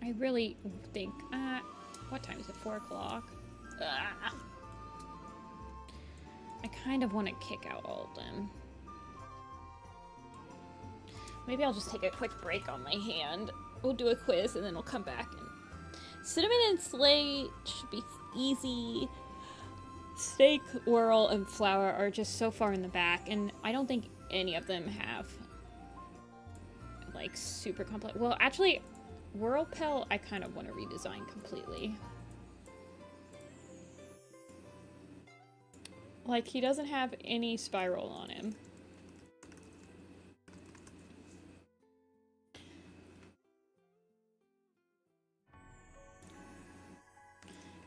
I really think... What time is it? 4 o'clock? I kind of want to kick out all of them. Maybe I'll just take a quick break on my hand. We'll do a quiz and then we'll come back. And cinnamon and slate should be easy. Steak, whirl, and flour are just so far in the back, and I don't think any of them have like super complex. Well, actually, whirl pelt I kind of want to redesign completely. Like, he doesn't have any spiral on him.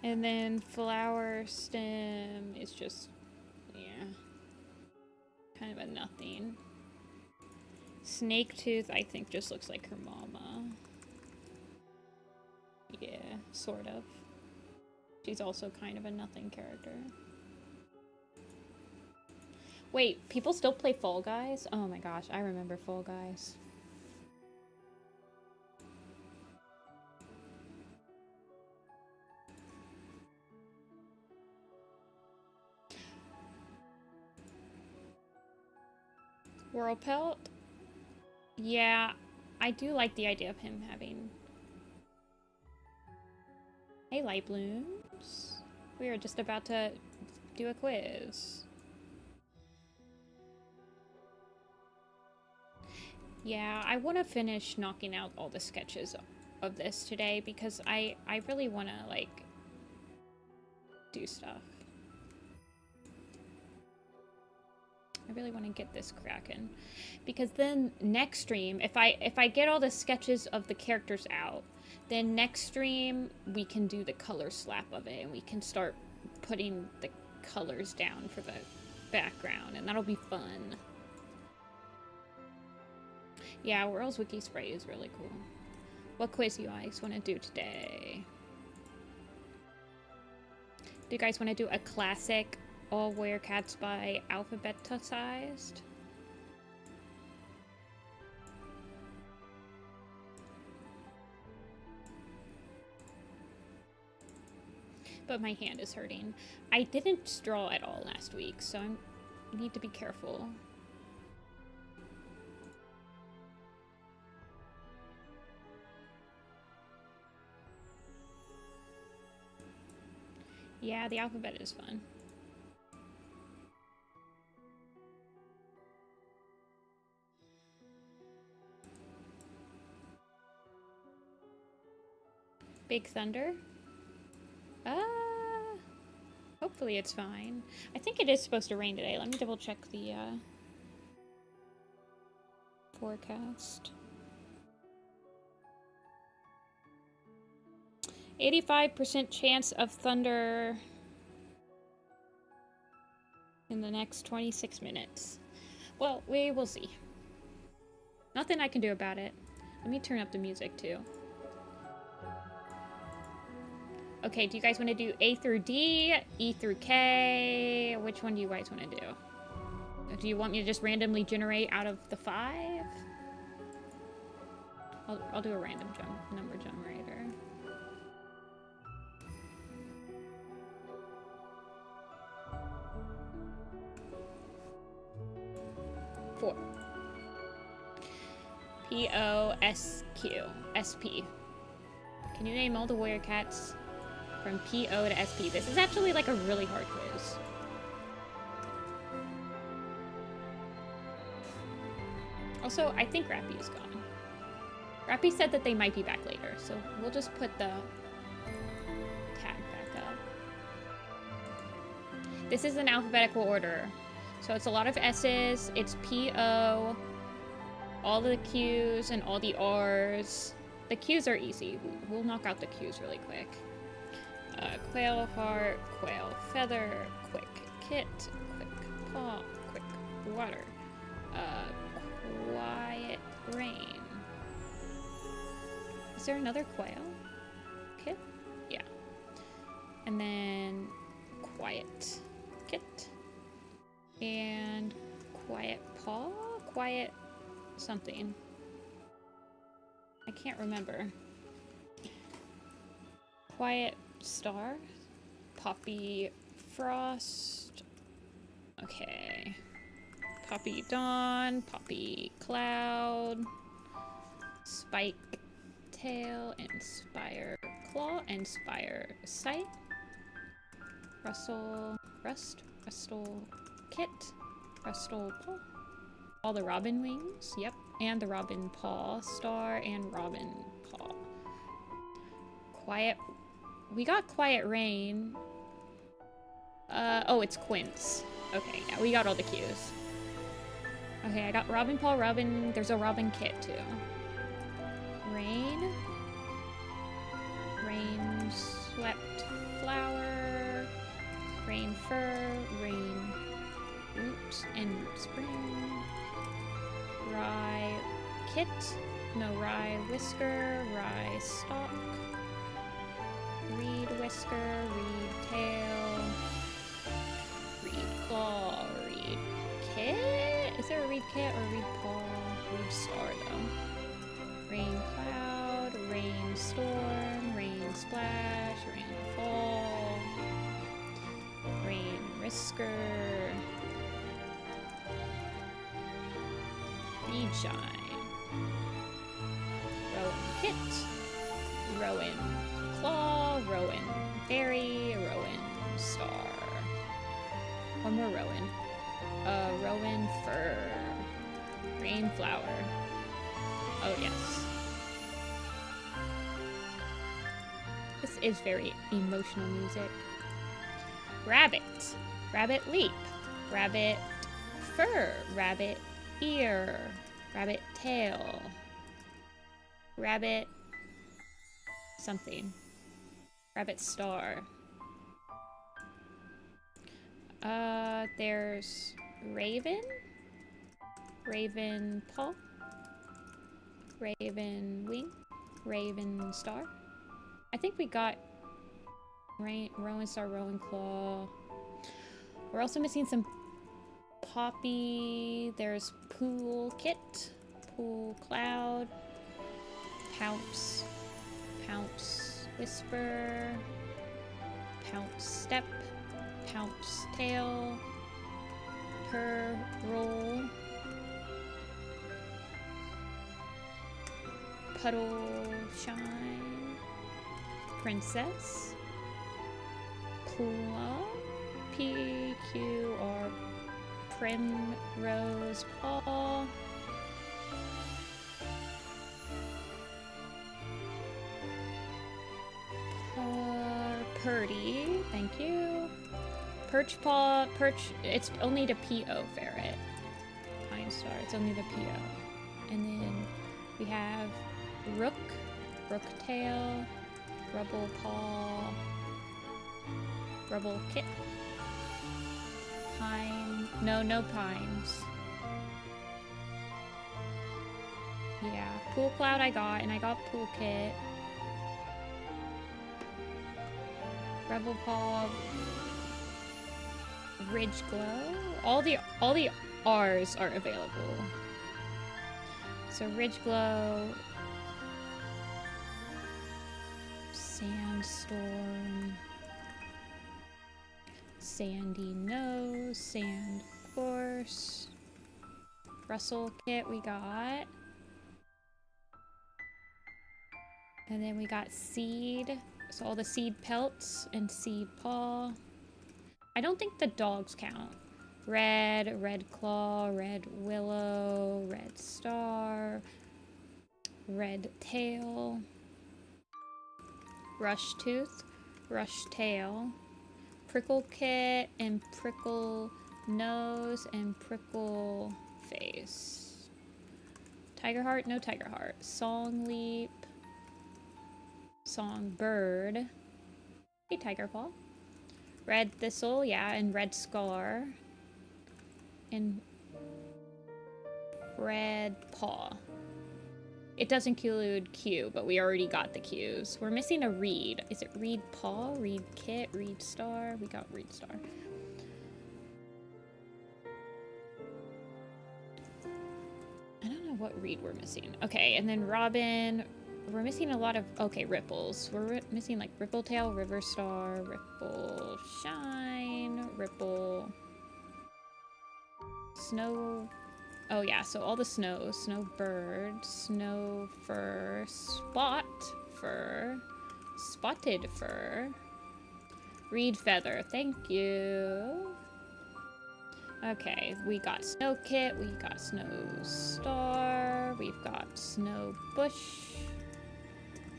And then flower stem is just, yeah, kind of a nothing. Snake tooth, I think, just looks like her mama. Yeah, sort of. She's also kind of a nothing character. Wait, people still play Fall Guys? Oh my gosh, I remember Fall Guys. Whirl pelt? Yeah, I do like the idea of him having... Hey, Light Blooms. We are just about to do a quiz. Yeah, I want to finish knocking out all the sketches of this today because I really want to, like, do stuff. I really want to get this cracking, because then next stream, if I get all the sketches of the characters out, then next stream we can do the color slap of it, and we can start putting the colors down for the background, and that'll be fun. Yeah, Whirl's Wiki Spray is really cool. What quiz do you guys want to do today? Do you guys want to do a classic all Werecats by alphabetized? But my hand is hurting. I didn't draw at all last week, so I need to be careful. Yeah, the alphabet is fun. Big Thunder? Hopefully it's fine. I think it is supposed to rain today. Let me double check the forecast. 85% chance of thunder in the next 26 minutes. Well, we will see. Nothing I can do about it. Let me turn up the music too. Okay, do you guys want to do A through D, E through K? Which one do you guys want to do? Do you want me to just randomly generate out of the 5? I'll do a random number generator. Four. P-O-S-Q. S-P. Can you name all the Werecats from P-O to S-P? This is actually like a really hard quiz. Also, I think Rappy is gone. Rappy said that they might be back later, so we'll just put the tag back up. This is in alphabetical order. So it's a lot of S's, it's P-O, all the Q's and all the R's. The Q's are easy. We'll knock out the Q's really quick. Quail heart, quail feather, quick kit, quick paw, quick water, quiet rain. Is there another quail kit? Yeah. And then quiet kit. And quiet paw? Quiet something. I can't remember. Quiet Star. Poppy Frost. Okay. Poppy Dawn. Poppy Cloud. Spike Tail. Inspire Claw. Inspire Sight. Rustle. Rustle Kit. Rustle Paw. All the Robin Wings. Yep. And the Robin Paw Star and Robin Paw. Quiet. We got Quiet Rain. Oh, it's Quince. Okay, yeah, we got all the cues. Okay, I got Robin Paw, Robin. There's a Robin Kit too. Rain. Rain Swept Flower. Rain Fur. Rain Roots and Spring. Rye Kit. No, Rye Whisker. Rye Stalk. Reed Whisker. Reed Tail. Reed Claw. Reed Kit? Is there a Reed Kit or Reed Paw? Reed Star though. Rain Cloud. Rain Storm. Rain Splash. Rain Fall. Rain Whisker. Reed Shine. Rowan Kit. Rowan Claw. Rowan Berry. Rowan Star. One more Rowan. Rowan Fur. Rainflower. Oh yes. This is very emotional music. Rabbit. Rabbit Leap. Rabbit Fur. Rabbit Ear. Rabbit Tail. Rabbit something. Rabbit Star. There's Raven. Raven Paw. Raven Wing. Raven Star. I think we got Rowan Star, Rowan Claw. We're also missing some Poppy. There's Pool Kit. Pool Cloud. Pounce. Pounce Whisper. Pounce Step. Pounce Tail. Purr Roll. Puddle Shine. Princess. Plum. PQR. Primrose Paw. Purdy, thank you. Perch Paw, it's only the PO ferret. Pine Star, it's only the PO. And then we have Rook, Rook Tail, Rubble Paw, Rubble Kit, Pine, no pines. Yeah, Pool Cloud I got, and I got Pool Kit. Rebel Paw, Ridge Glow. All the R's are available. So Ridge Glow, Sandstorm, Sandy Nose, Sand Course, Rustle Kit we got. And then we got Seed. So all the seed pelts and seed paw. I don't think the dogs count. Red, Red Claw, Red Willow, Red Star, Red Tail, Rush Tooth, Rush Tail, Prickle Kit, and Prickle Nose, and Prickle Face. Tiger Heart, no Tiger Heart. Song Leap. Songbird. Hey, Tiger Paw. Red Thistle, yeah, and Red Scar. And Red Paw. It does include Q, but we already got the Qs. We're missing a Reed. Is it Reed Paw? Reed Kit? Reed Star? We got Reed Star. I don't know what Reed we're missing. Okay, and then Robin, we're missing a lot of, okay, ripples. We're missing like Ripple Tail, River Star, Ripple Shine, Ripple Snow. Oh yeah, so all the snow. Snowbird, Snow Fur, Spot Fur, Spotted Fur, Reed Feather, thank you. Okay, we got Snow Kit, we got Snow Star, we've got Snow Bush,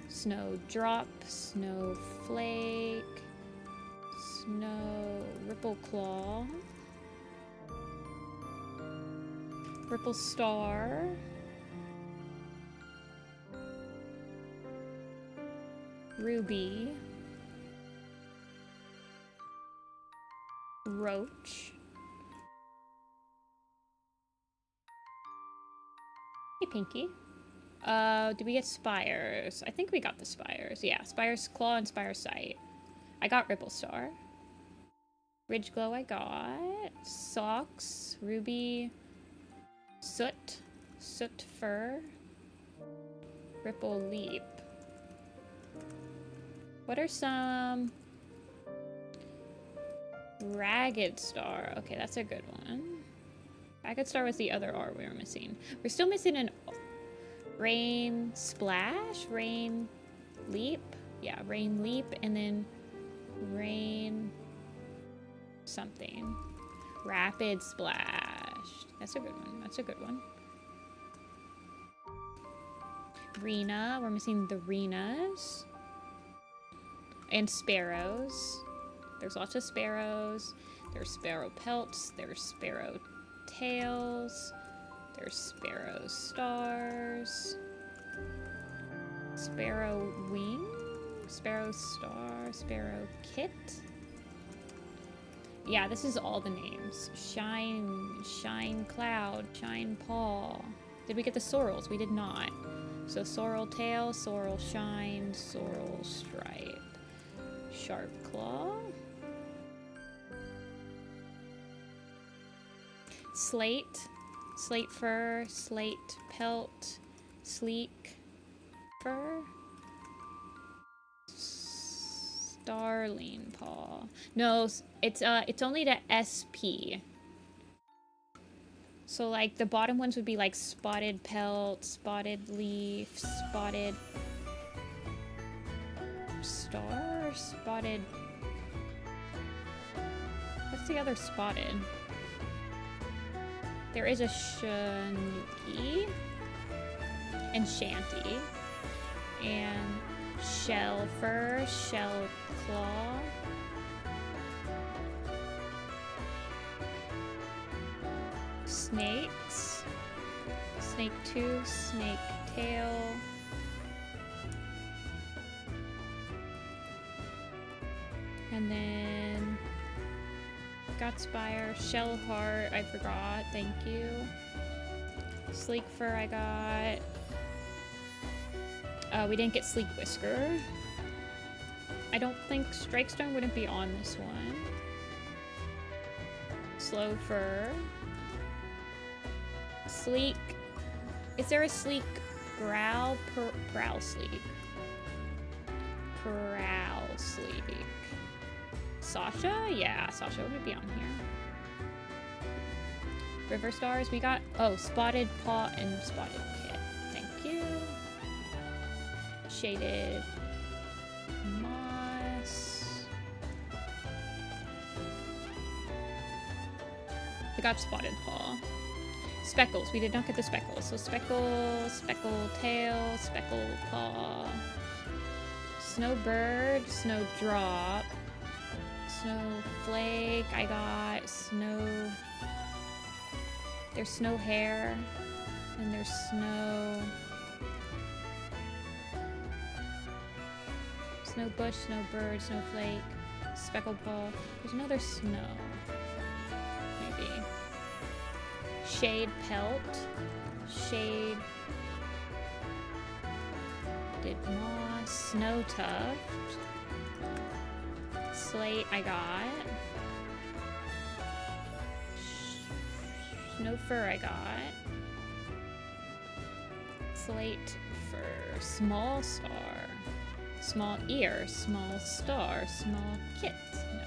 Snow Drop, Snow Flake, Snow Ripple Claw, Ripple Star, Ruby, Roach. Hey, Pinky. Did we get Spires? I think we got the Spires. Yeah, Spires Claw and Spire Sight. I got Ripple Star. Ridge Glow I got. Socks, Ruby, Soot, Soot Fur, Ripple Leap. What are some... Ragged Star. Okay, that's a good one. Ragged Star was the other R we were missing. We're still missing an Rain Splash? Rain Leap? Yeah, Rain Leap, and then Rain something. Rapid Splash. That's a good one. That's a good one. Rena. We're missing the Renas. And Sparrows. There's lots of Sparrows. There's Sparrow Pelts. There's Sparrow Tails. There's Sparrow Stars. Sparrow Wing. Sparrow Star. Sparrow Kit. Yeah, this is all the names. Shine, Shine Cloud, Shine Paw. Did we get the Sorrels? We did not. So Sorrel Tail, Sorrel Shine, Sorrel Stripe. Sharp Claw. Slate. Slate Fur, Slate Pelt, Sleek Fur. Starling Paw. No, it's only the SP. So like the bottom ones would be like Spotted Pelt, Spotted Leaf, Spotted Star, Spotted... What's the other Spotted? There is a Shanuki and Shanty and Shell Fur, Shell Claw, Snakes, Snake Tooth, Snake Tail, and then got Spire, Shell Heart, I forgot, thank you. Sleek Fur I got. We didn't get Sleek Whisker. I don't think Strikestone wouldn't be on this one. Slow Fur. Sleek. Is there a Sleek Growl? Prowl Sleek. Prowl Sleek. Sasha? Yeah, Sasha would be on here. River Stars, we got... Oh, Spotted Paw and Spotted Kit. Thank you. Shaded Moss. We got Spotted Paw. Speckles, we did not get the Speckles. So Speckle, Speckle Tail, Speckle Paw. Snowbird, Snowdrop. Snowflake, I got Snow... There's Snow Hair, and there's Snow... Snow Bush, Snowbird, Snowflake, Speckled Paw. There's another Snow. Maybe. Shade Pelt. Shade... Did Moss. Snow Tuft. Slate I got. Snow Fur I got. Slate fur, small star, small ear, small star, small kit. No.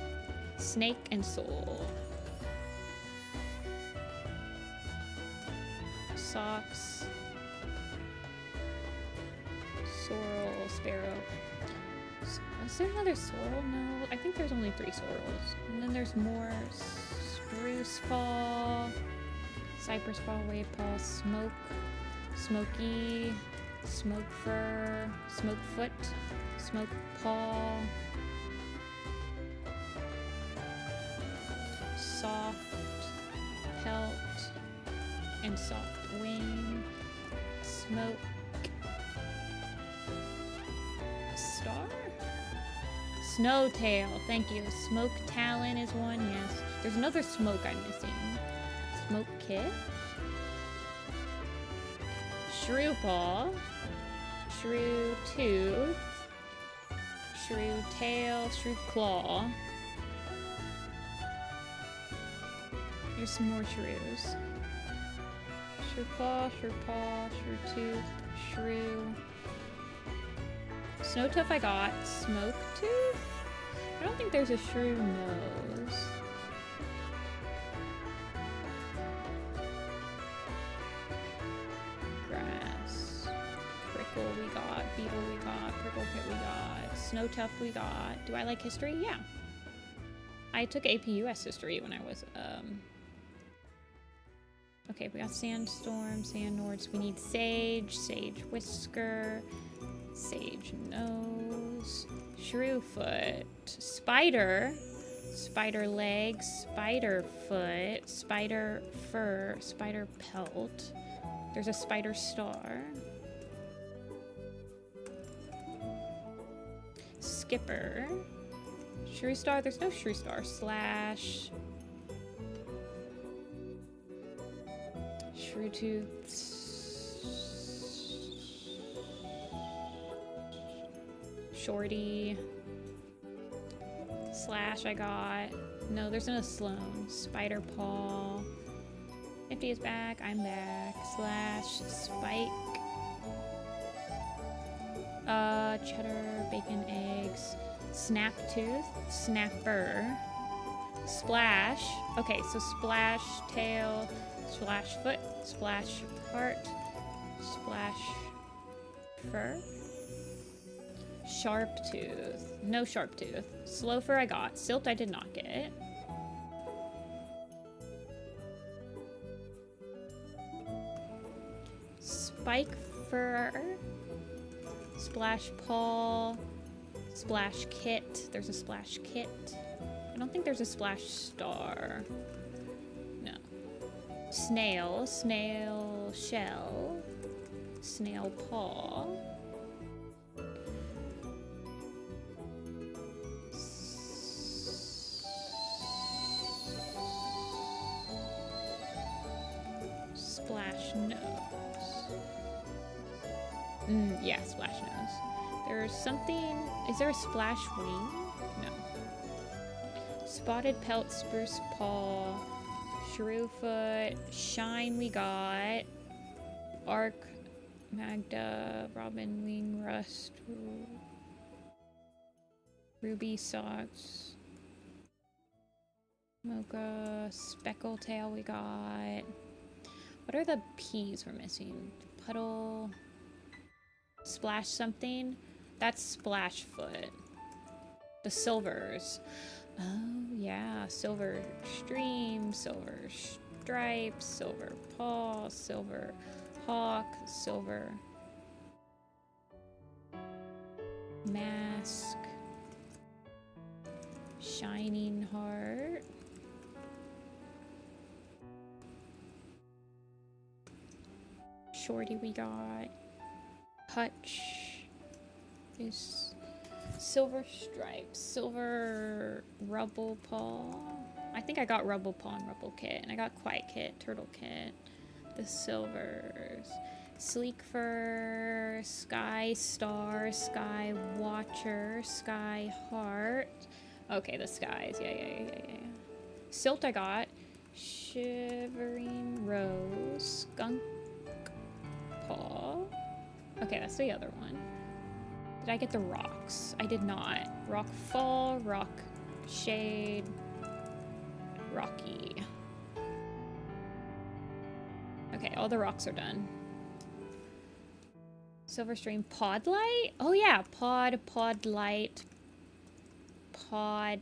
Snake and soul. Socks. Sorrel, sparrow. Is there another sorrel? No, I think there's only 3 sorrels. And then there's more. Spruce paw, cypress paw, wave paw, smoke, smoky, smoke fur, smoke foot, smoke paw, soft pelt, and soft wing, smoke, star? Snowtail, thank you. Smoke talon is one, yes. There's another smoke I'm missing. Smoke kit. Shrew paw. Shrew tooth. Shrew tail. Shrew claw. Here's some more shrews. Shrew paw, shrew tooth, shrew. Snowtuff I got. Smoke tooth? I don't think there's a shrew nose. Grass. Prickle we got. Beetle we got. Prickle pit we got. Snowtuff we got. Do I like history? Yeah. I took AP US history when I was, Okay, we got sandstorm, sand nords. We need sage, sage whisker, sage nose, shrew foot, spider, spider legs, spider foot, spider fur, spider pelt. There's a spider star. Skipper. Shrew star, there's no shrew star. Slash. Shrew tooth. Shorty. Slash I got. No, there's no Sloan. Spider paw. Nifty is back. I'm back. Slash spike. Cheddar, bacon, eggs. Snap tooth. Snapper. Splash. Okay, so splash tail. Splash foot. Splash heart. Splash fur. Sharp tooth. No sharp tooth. Slow fur I got. Silt I did not get. Spike fur. Splash paw. Splash kit. There's a splash kit. I don't think there's a splash star. No. Snail. Snail shell. Snail paw. Splash nose. Yeah, splash nose. There's something. Is there a splash wing? No. Spotted pelt, spruce paw, shrew foot, shine we got. Arc, Magda, robin wing, rust, ruby socks, mocha, speckle tail we got. What are the P's we're missing? Puddle, splash something. That's splash foot. The silvers. Oh yeah, silver stream, silver stripes, silver paw, silver hawk, silver mask, shining heart. Shorty we got. Hutch is silver stripes, silver rubble paw. I think I got rubble paw and rubble kit, and I got quiet kit, turtle kit. The silvers. Sleek fur, sky star, sky watcher, sky heart. Okay, the skies. Yeah. Silt I got. Shivering rose, skunk paw, Okay, that's the other one. Did I get the rocks? I did not. Rock Fall, Rock Shade, Rocky. Okay, all the rocks are done. Silver Stream, Pod Light? Oh yeah, Pod Light, Pod.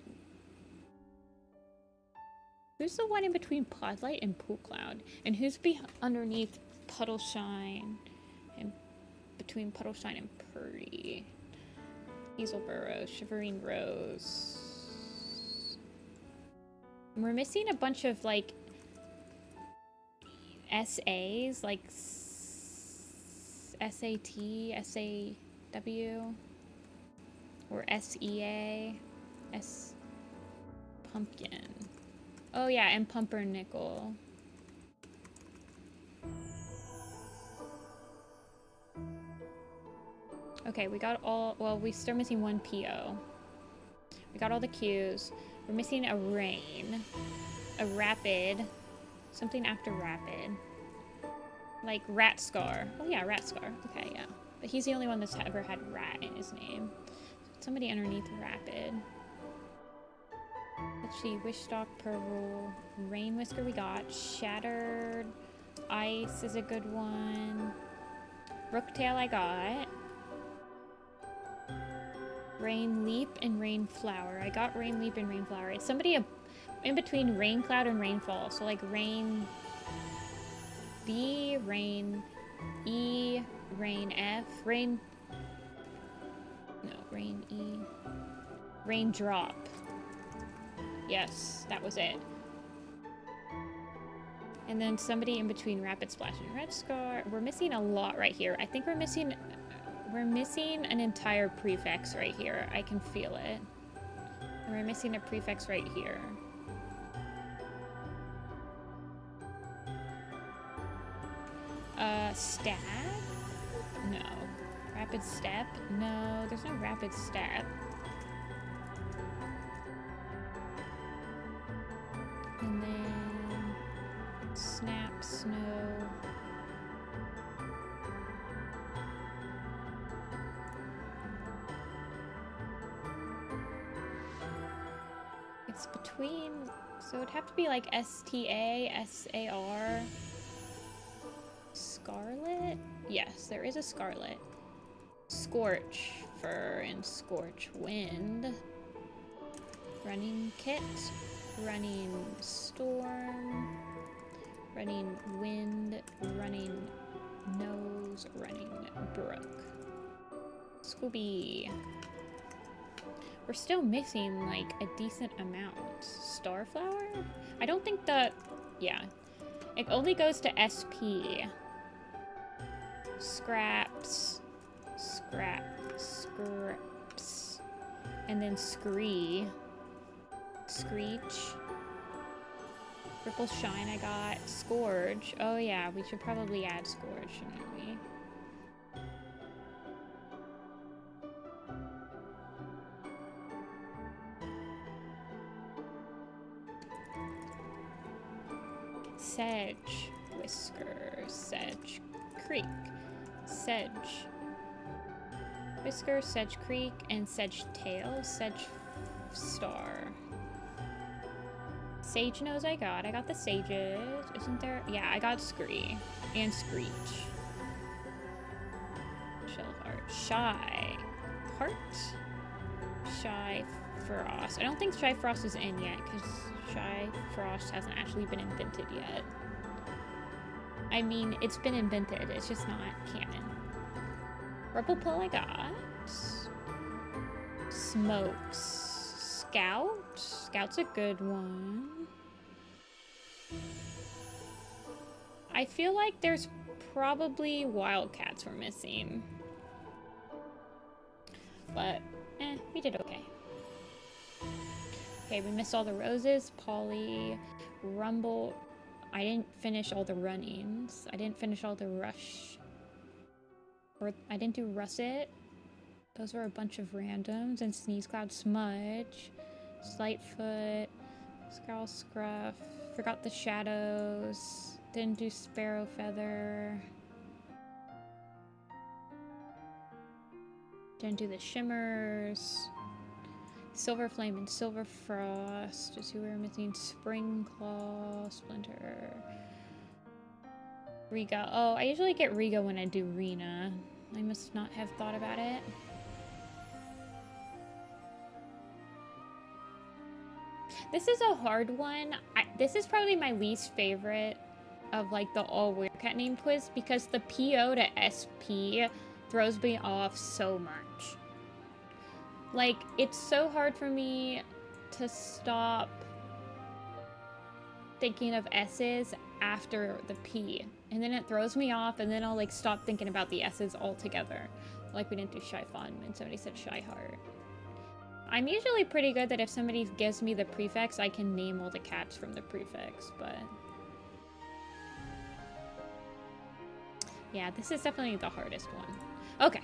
Who's the one in between Pod Light and Pool Cloud? And who's underneath Puddle Shine? And between Puddle Shine and Purdy? Hazel Burrow, Shivering Rose. We're missing a bunch of like SAs, like SAT, SAW, or SEA, Pumpkin. Oh yeah, and Pumpernickel. Okay, we got all, well, we still missing one PO. We got all the Qs. We're missing a rain, a rapid, something after rapid. Like Rat Scar. Oh yeah, Rat Scar. Okay, yeah. But he's the only one that's ever had rat in his name. Somebody underneath rapid. Let's see, Wishstalk, Purple, Rain Whisker we got. Shattered Ice is a good one. Brooktail I got. Rain Leap and Rain Flower. I got Rain Leap and Rain Flower. It's somebody in between Rain Cloud and Rainfall. So like Rain B, Rain E, Rain F, Rain... No, Rain E. Raindrop. Yes, that was it. And then somebody in between Rapid Splash and Red Scar. We're missing a lot right here. I think we're missing an entire prefix right here. I can feel it. And we're missing a prefix right here. Stab? No. Rapid Step? No, there's no Rapid Step. And then Snap, Snow. It's between, so it'd have to be like STA, SAR. Scarlet? Yes, there is a Scarlet. Scorch Fur and Scorch Wind. Running Kit. Running Storm. Running Wind. Running Nose. Running Brook. Scooby. We're still missing like a decent amount. Starflower? I don't think that, yeah. It only goes to SP. Scraps. Scraps. And then Screech. Ripple Shine I got. Scourge. Oh yeah, we should probably add Scourge, shouldn't we? Sedge Whisker, Sedge Creek, Sedge Whisker, Sedge Creek, and Sedge Tail, Sedge Star. Sage Nose I got the Sages, isn't there? Yeah, I got Scree and Screech. Shellheart, Shy Heart, Shy Frost. I don't think Shy Frost is in yet because Shy Frost hasn't actually been invented yet. I mean, it's been invented, it's just not canon. Rubble Pull I got. Smokes. Scout? Scout's a good one. I feel like there's probably Wildcats we're missing. But, we did okay. Okay, we missed all the roses. Polly, Rumble. I didn't finish all the runnings. I didn't finish all the rush. Or I didn't do Russet. Those were a bunch of randoms. And Sneeze Cloud, Smudge, Slightfoot, Scowl Scruff. Forgot the Shadows. Didn't do Sparrow Feather. Don't do the shimmers. Silver Flame and Silver Frost. Is who we're missing. Spring Claw, Splinter. Riga. Oh, I usually get Riga when I do Rena. I must not have thought about it. This is a hard one. This is probably my least favorite of like the all Werecat name quiz because the PO to SP throws me off so much. Like, it's so hard for me to stop thinking of S's after the P. And then it throws me off, and then I'll like stop thinking about the S's altogether. Like we didn't do Shy Fun, and somebody said Shy Heart. I'm usually pretty good that if somebody gives me the prefix, I can name all the cats from the prefix, but... yeah, this is definitely the hardest one. Okay.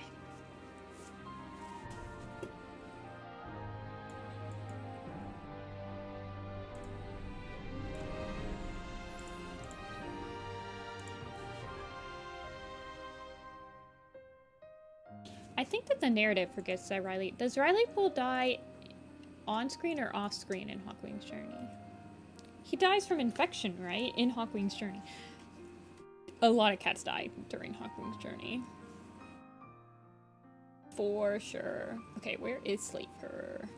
I think that the narrative forgets that Riley... does Riley Poole die on screen or off screen in Hawkwing's Journey? He dies from infection, right? In Hawkwing's Journey. A lot of cats died during Hawkwing's Journey. For sure. Okay, where is Slater?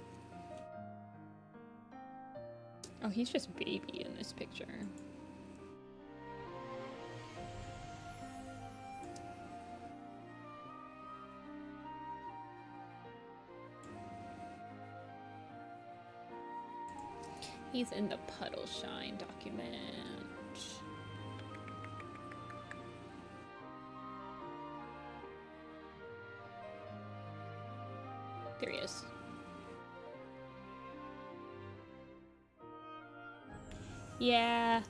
Oh, he's just baby in this picture. He's in the Puddle Shine document. There he is. Yeah.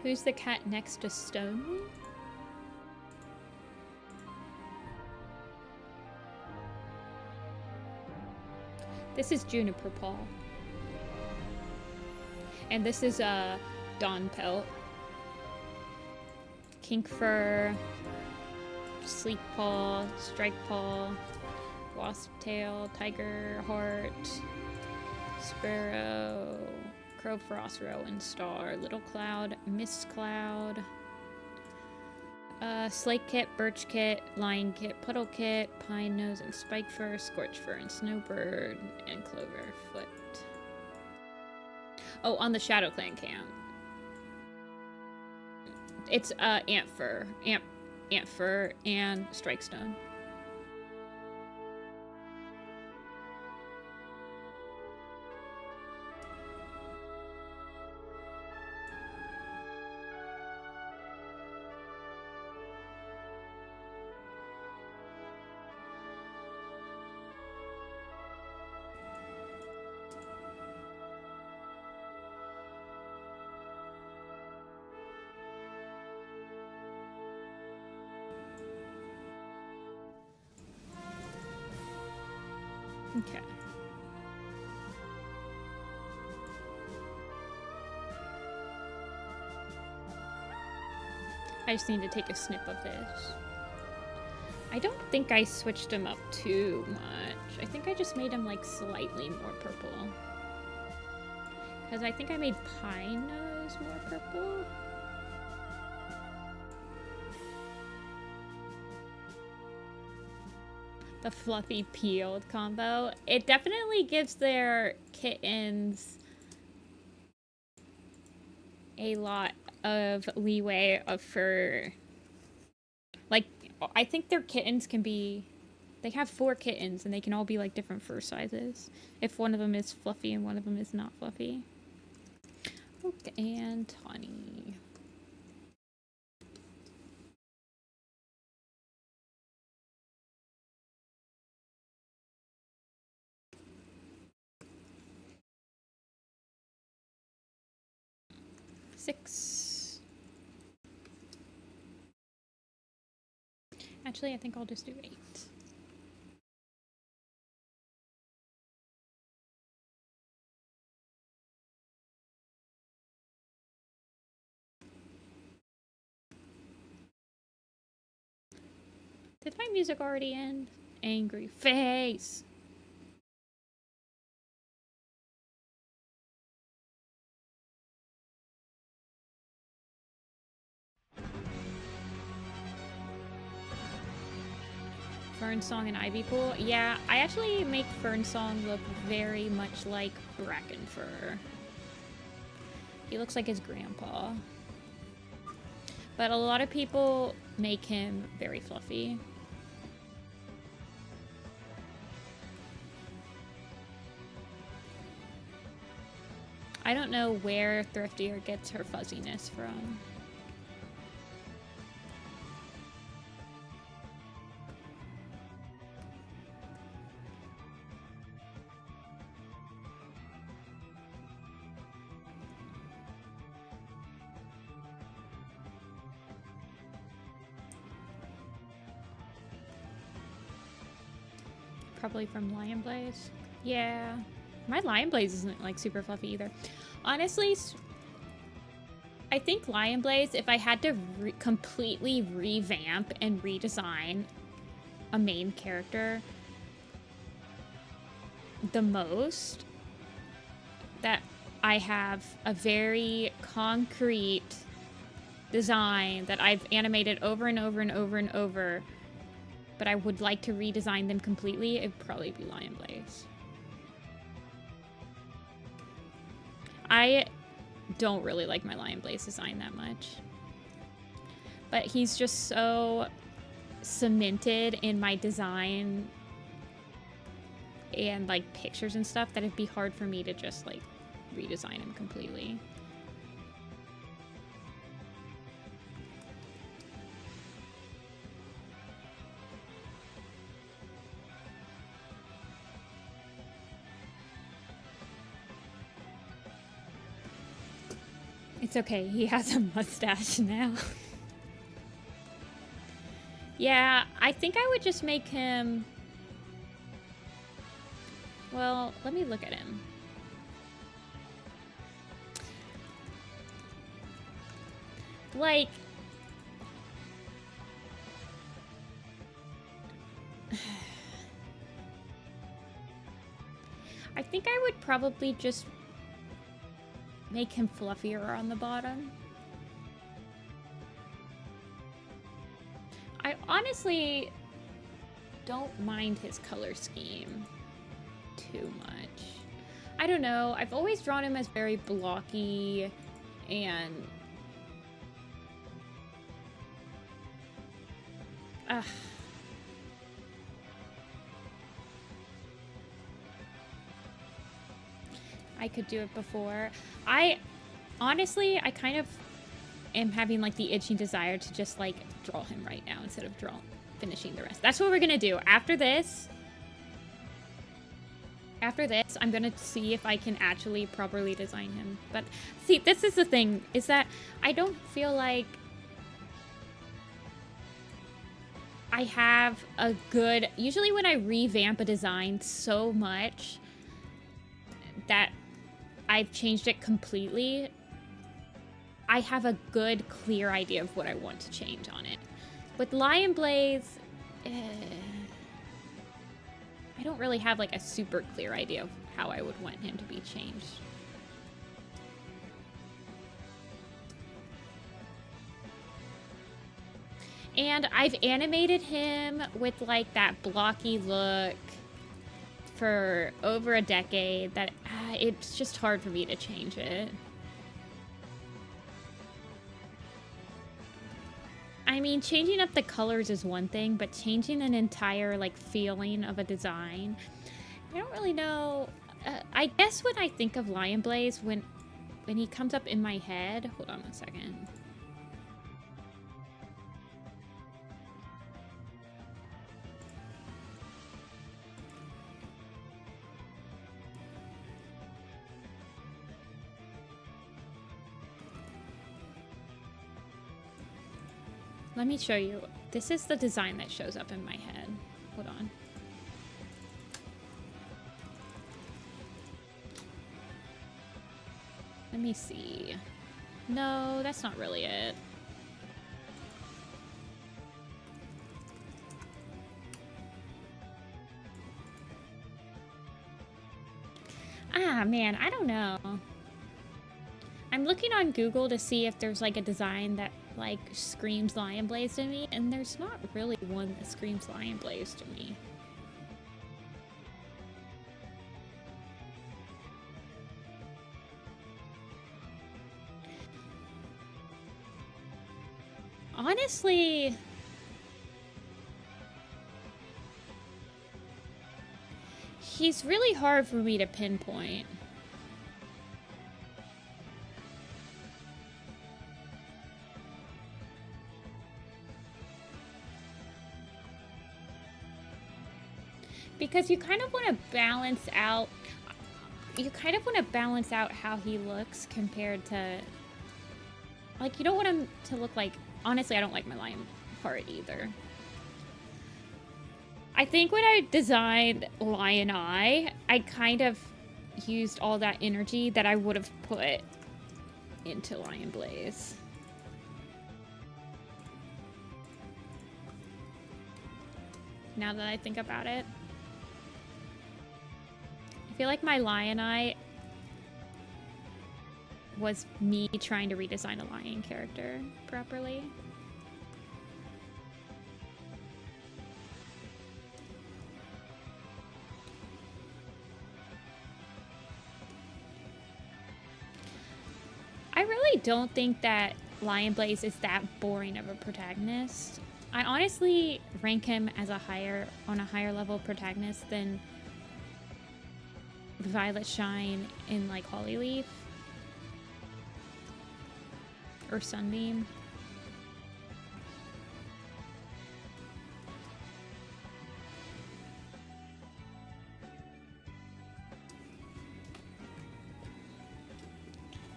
Who's the cat next to Stone? This is Juniper Paw. And this is Dawn Pelt. Kink Fur, Sleek Paw, Strike Paw, Wasp Tail, Tiger Heart, Sparrow, Crow Frost, Rowan Star, Little Cloud, Mist Cloud, Slate Kit, Birch Kit, Lion Kit, Puddle Kit, Pine Nose and Spike Fur, Scorch Fur and Snowbird, and Cloverfoot. Oh, on the ShadowClan camp. It's Ant Fur and Strikestone. Okay. I just need to take a snip of this. I don't think I switched him up too much. I think I just made him like slightly more purple. Because I think I made Pine Nose more purple. The fluffy peeled combo. It definitely gives their kittens a lot of leeway of fur. Like, I think their kittens can be... they have 4 kittens and they can all be like different fur sizes. If one of them is fluffy and one of them is not fluffy. Okay, and Tawny. Six. Actually, I think I'll just do 8. Did my music already end? Angry face. Fernsong and Ivy Pool. Yeah, I actually make Fernsong look very much like Brackenfur. He looks like his grandpa. But a lot of people make him very fluffy. I don't know where Thriftier gets her fuzziness from. Probably from Lion Blaze. Yeah. My Lion Blaze isn't like super fluffy either. Honestly, I think Lion Blaze, if I had to completely revamp and redesign a main character, the most that I have a very concrete design that I've animated over and over and over and over, but I would like to redesign them completely, it'd probably be Lion Blaze. I don't really like my Lion Blaze design that much. But he's just so cemented in my design and like pictures and stuff that it'd be hard for me to just like redesign him completely. It's okay, he has a mustache now. Yeah, I think I would just make him... Well, let me look at him. Like... I think I would probably just make him fluffier on the bottom. I honestly don't mind his color scheme too much. I don't know. I've always drawn him as very blocky and... I could do it before. Honestly, I kind of am having like the itching desire to just like draw him right now instead of finishing the rest. That's what we're gonna do. After this, I'm gonna see if I can actually properly design him. But see, this is the thing, is that I don't feel like I have a good... Usually when I revamp a design so much that I've changed it completely, I have a good, clear idea of what I want to change on it. With Lion Blaze, I don't really have like a super clear idea of how I would want him to be changed. And I've animated him with like that blocky look for over a decade that it's just hard for me to change it. I mean, changing up the colors is one thing, but changing an entire like feeling of a design, I don't really know. I guess when I think of Lion Blaze, when he comes up in my head, hold on one second. Let me show you. This is the design that shows up in my head. Hold on. Let me see. No, that's not really it. Ah, man, I don't know. I'm looking on Google to see if there's like a design that like screams Lion Blaze to me, and there's not really one that screams Lion Blaze to me. Honestly, he's really hard for me to pinpoint. Because you kind of want to balance out how he looks compared to, like, you don't want him to look like, honestly, I don't like my lion part either. I think when I designed Lion Eye, I kind of used all that energy that I would have put into Lion Blaze. Now that I think about it. I feel like my Lion Eye was me trying to redesign a lion character properly. I really don't think that Lion Blaze is that boring of a protagonist. I honestly rank him as on a higher level protagonist than Violet Shine in like Hollyleaf or Sunbeam.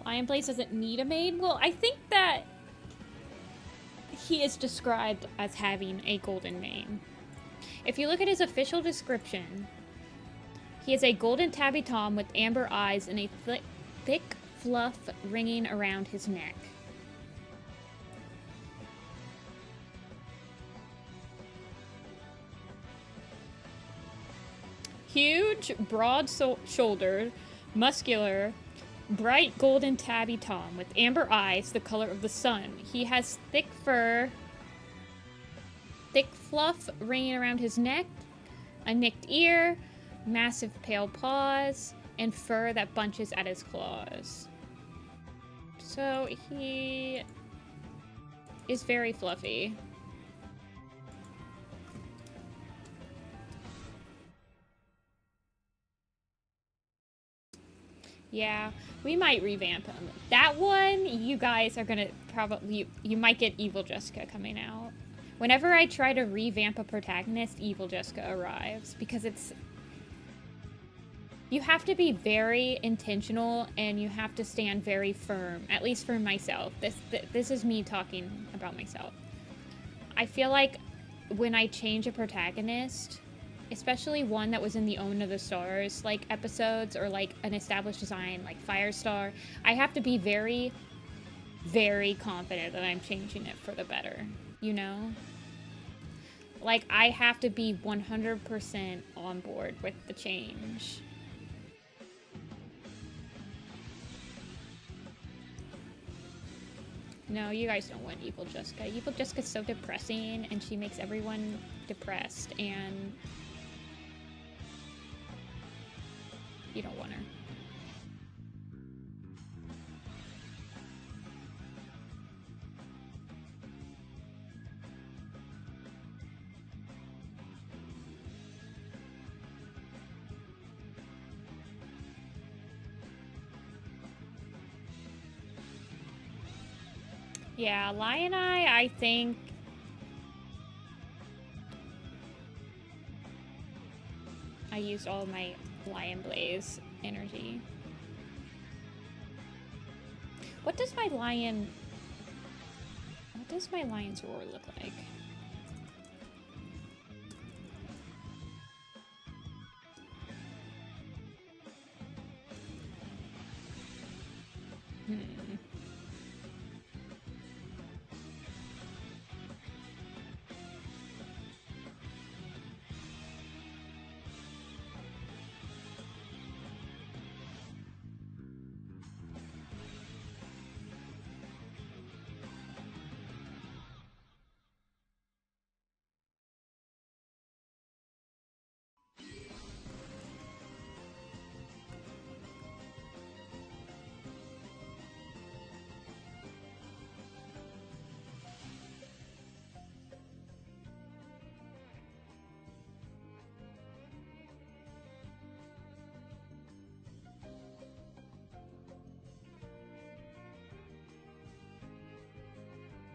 Lion Blaze doesn't need a maid. Well, I think that he is described as having a golden mane. If you look at his official description, he is a golden tabby tom with amber eyes and a thick fluff ringing around his neck. Huge, broad-shouldered, muscular, bright golden tabby tom with amber eyes the color of the sun. He has thick fur, thick fluff ringing around his neck, a nicked ear, massive pale paws, and fur that bunches at his claws. So he is very fluffy. Yeah, we might revamp him. That one, you guys are gonna probably, you might get Evil Jessica coming out. Whenever I try to revamp a protagonist, Evil Jessica arrives because it's, you have to be very intentional and you have to stand very firm, at least for myself. This is me talking about myself. I feel like when I change a protagonist, especially one that was in the Omen of the Stars like episodes or like an established design like Firestar, I have to be very, very confident that I'm changing it for the better, you know? Like, I have to be 100% on board with the change. No, you guys don't want Evil Jessica. Evil Jessica's so depressing, and she makes everyone depressed, and you don't want her. Yeah, Lion Eye, I think I used all of my Lion Blaze energy. What does my lion's roar look like?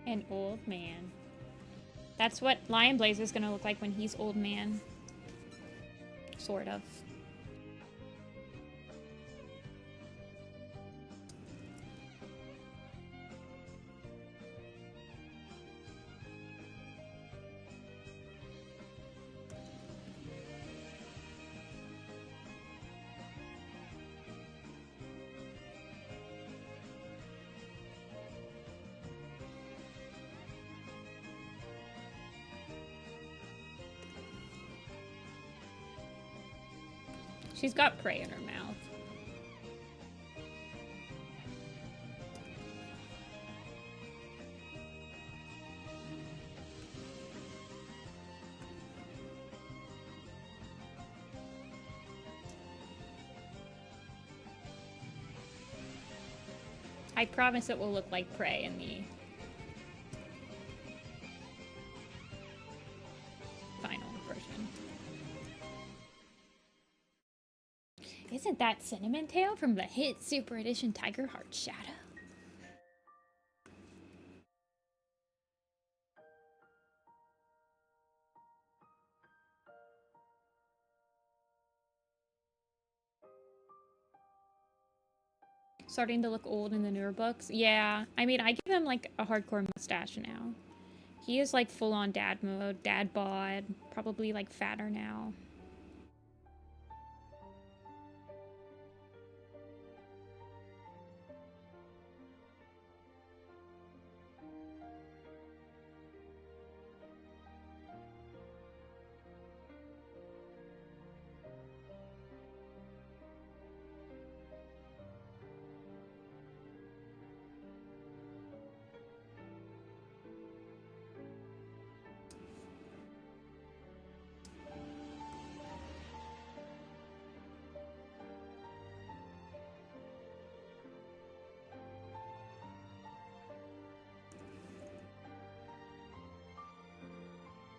An old man. That's what Lion Blaze is gonna look like when he's old man. Sort of. She's got prey in her mouth. I promise it will look like prey in the final version. Isn't that Cinnamon Tail from the hit Super Edition Tiger Heart Shadow? Starting to look old in the newer books. Yeah, I mean, I give him like a hardcore mustache now. He is like full on dad mode, dad bod, probably like fatter now.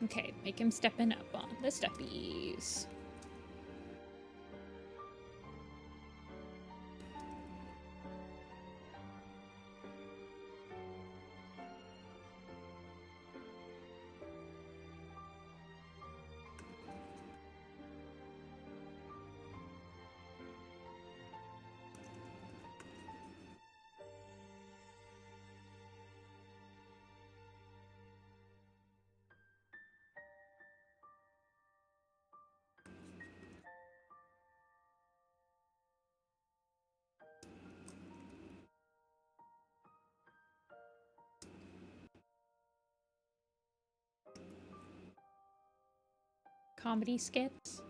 Okay, make him stepping up on the steppies. Comedy skits.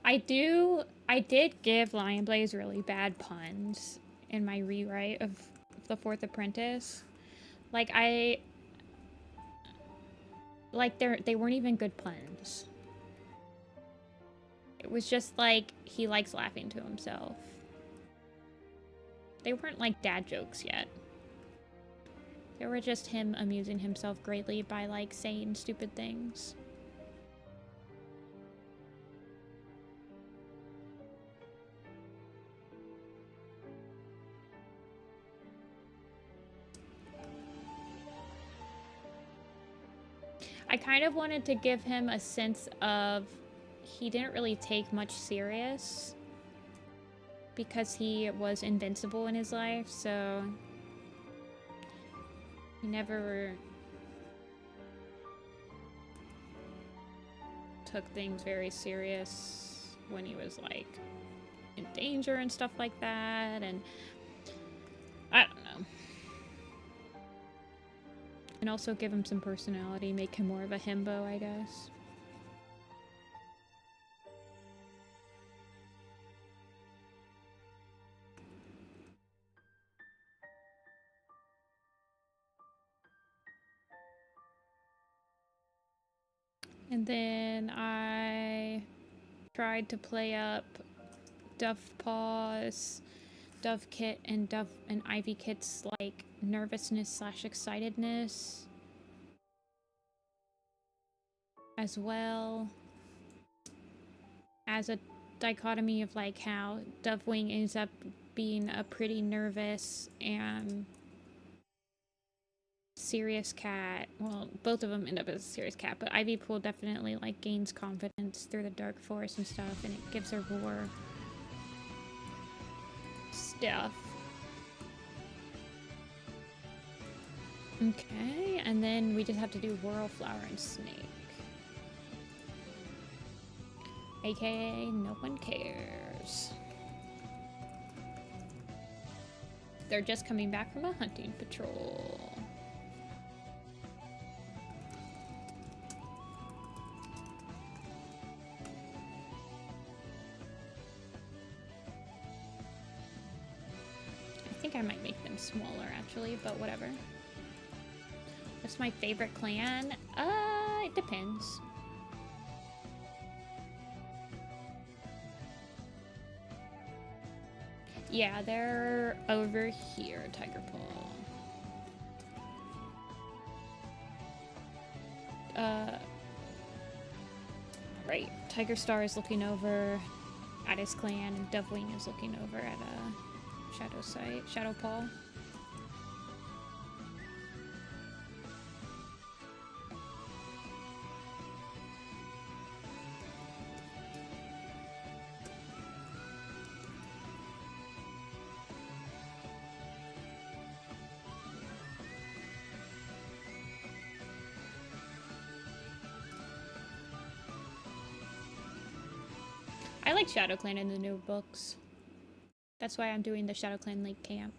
I did give Lion Blaze really bad puns in my rewrite of The Fourth Apprentice. Like they weren't even good puns. It was just like he likes laughing to himself. They weren't like dad jokes yet. They were just him amusing himself greatly by like saying stupid things. I kind of wanted to give him a sense of he didn't really take much serious because he was invincible in his life, so he never took things very serious when he was like in danger and stuff like that, and I don't know. And also give him some personality, make him more of a himbo, I guess. And then I tried to play up Dove Paws, Dove Kit, and Ivy Kit's like nervousness / excitedness as well as a dichotomy of like how Dovewing ends up being a pretty nervous and Serious Cat. Well, both of them end up as a Serious Cat, but Ivy Pool definitely like gains confidence through the Dark Forest and stuff, and it gives her more stuff. Okay, and then we just have to do Whirl, Flower, and Snake. AKA, no one cares. They're just coming back from a hunting patrol. I think I might make them smaller actually, but whatever. What's my favorite clan? It depends. Yeah, they're over here, Tiger Paw. Right. Tiger Star is looking over at his clan, and Dovewing is looking over at Shadow Site, Shadow Paw. I like ShadowClan in the new books. That's why I'm doing the ShadowClan Lake Camp.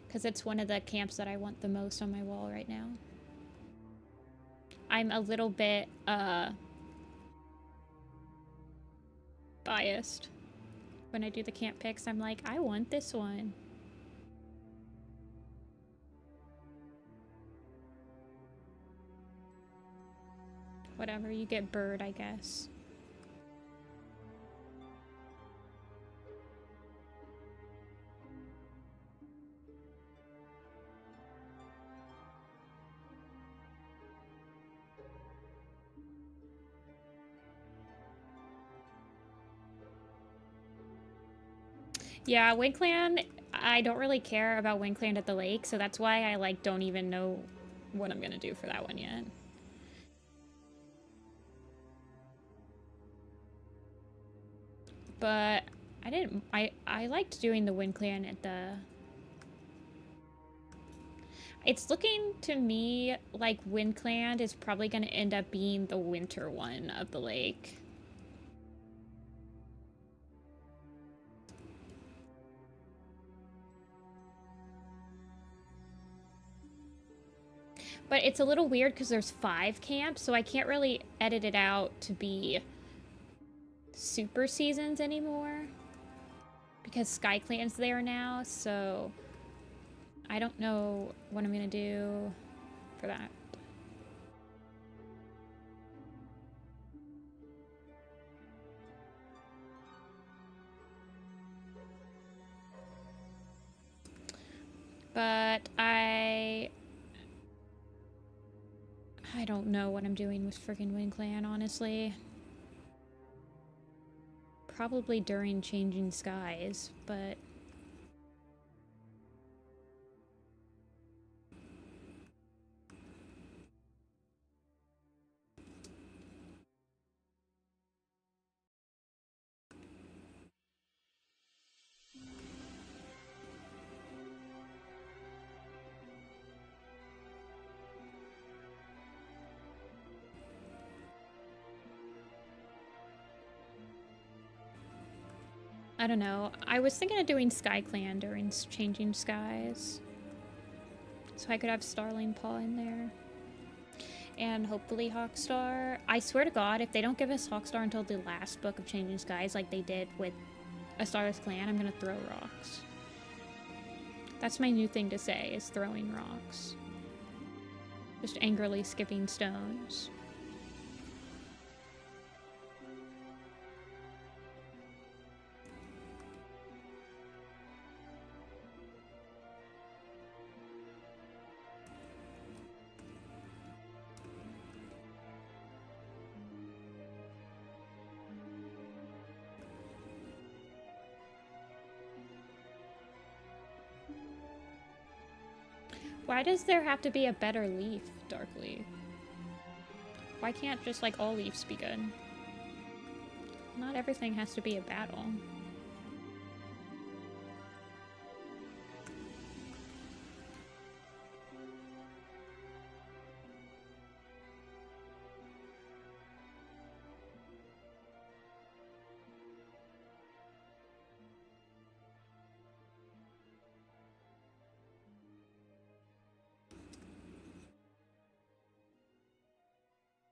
Because it's one of the camps that I want the most on my wall right now. I'm a little bit, biased. When I do the camp picks, I'm like, I want this one. Whatever, you get bird, I guess. Yeah, Wind Clan, I don't really care about Wind Clan at the lake, so that's why I like don't even know what I'm gonna do for that one yet. But I liked doing the Wind Clan at the... It's looking to me like Wind Clan is probably going to end up being the winter one of the lake. But it's a little weird because there's 5 camps, so I can't really edit it out to be super seasons anymore. Because Sky Clan's there now, so I don't know what I'm gonna do for that. But I don't know what I'm doing with friggin' Wind Clan, honestly. Probably during Changing Skies, but... I don't know. I was thinking of doing Sky Clan during Changing Skies. So I could have Starling Paw in there. And hopefully Hawkstar. I swear to God, if they don't give us Hawkstar until the last book of Changing Skies like they did with A Starless Clan, I'm gonna throw rocks. That's my new thing to say, is throwing rocks. Just angrily skipping stones. Why does there have to be a better leaf, dark leaf? Why can't just like all leaves be good? Not everything has to be a battle.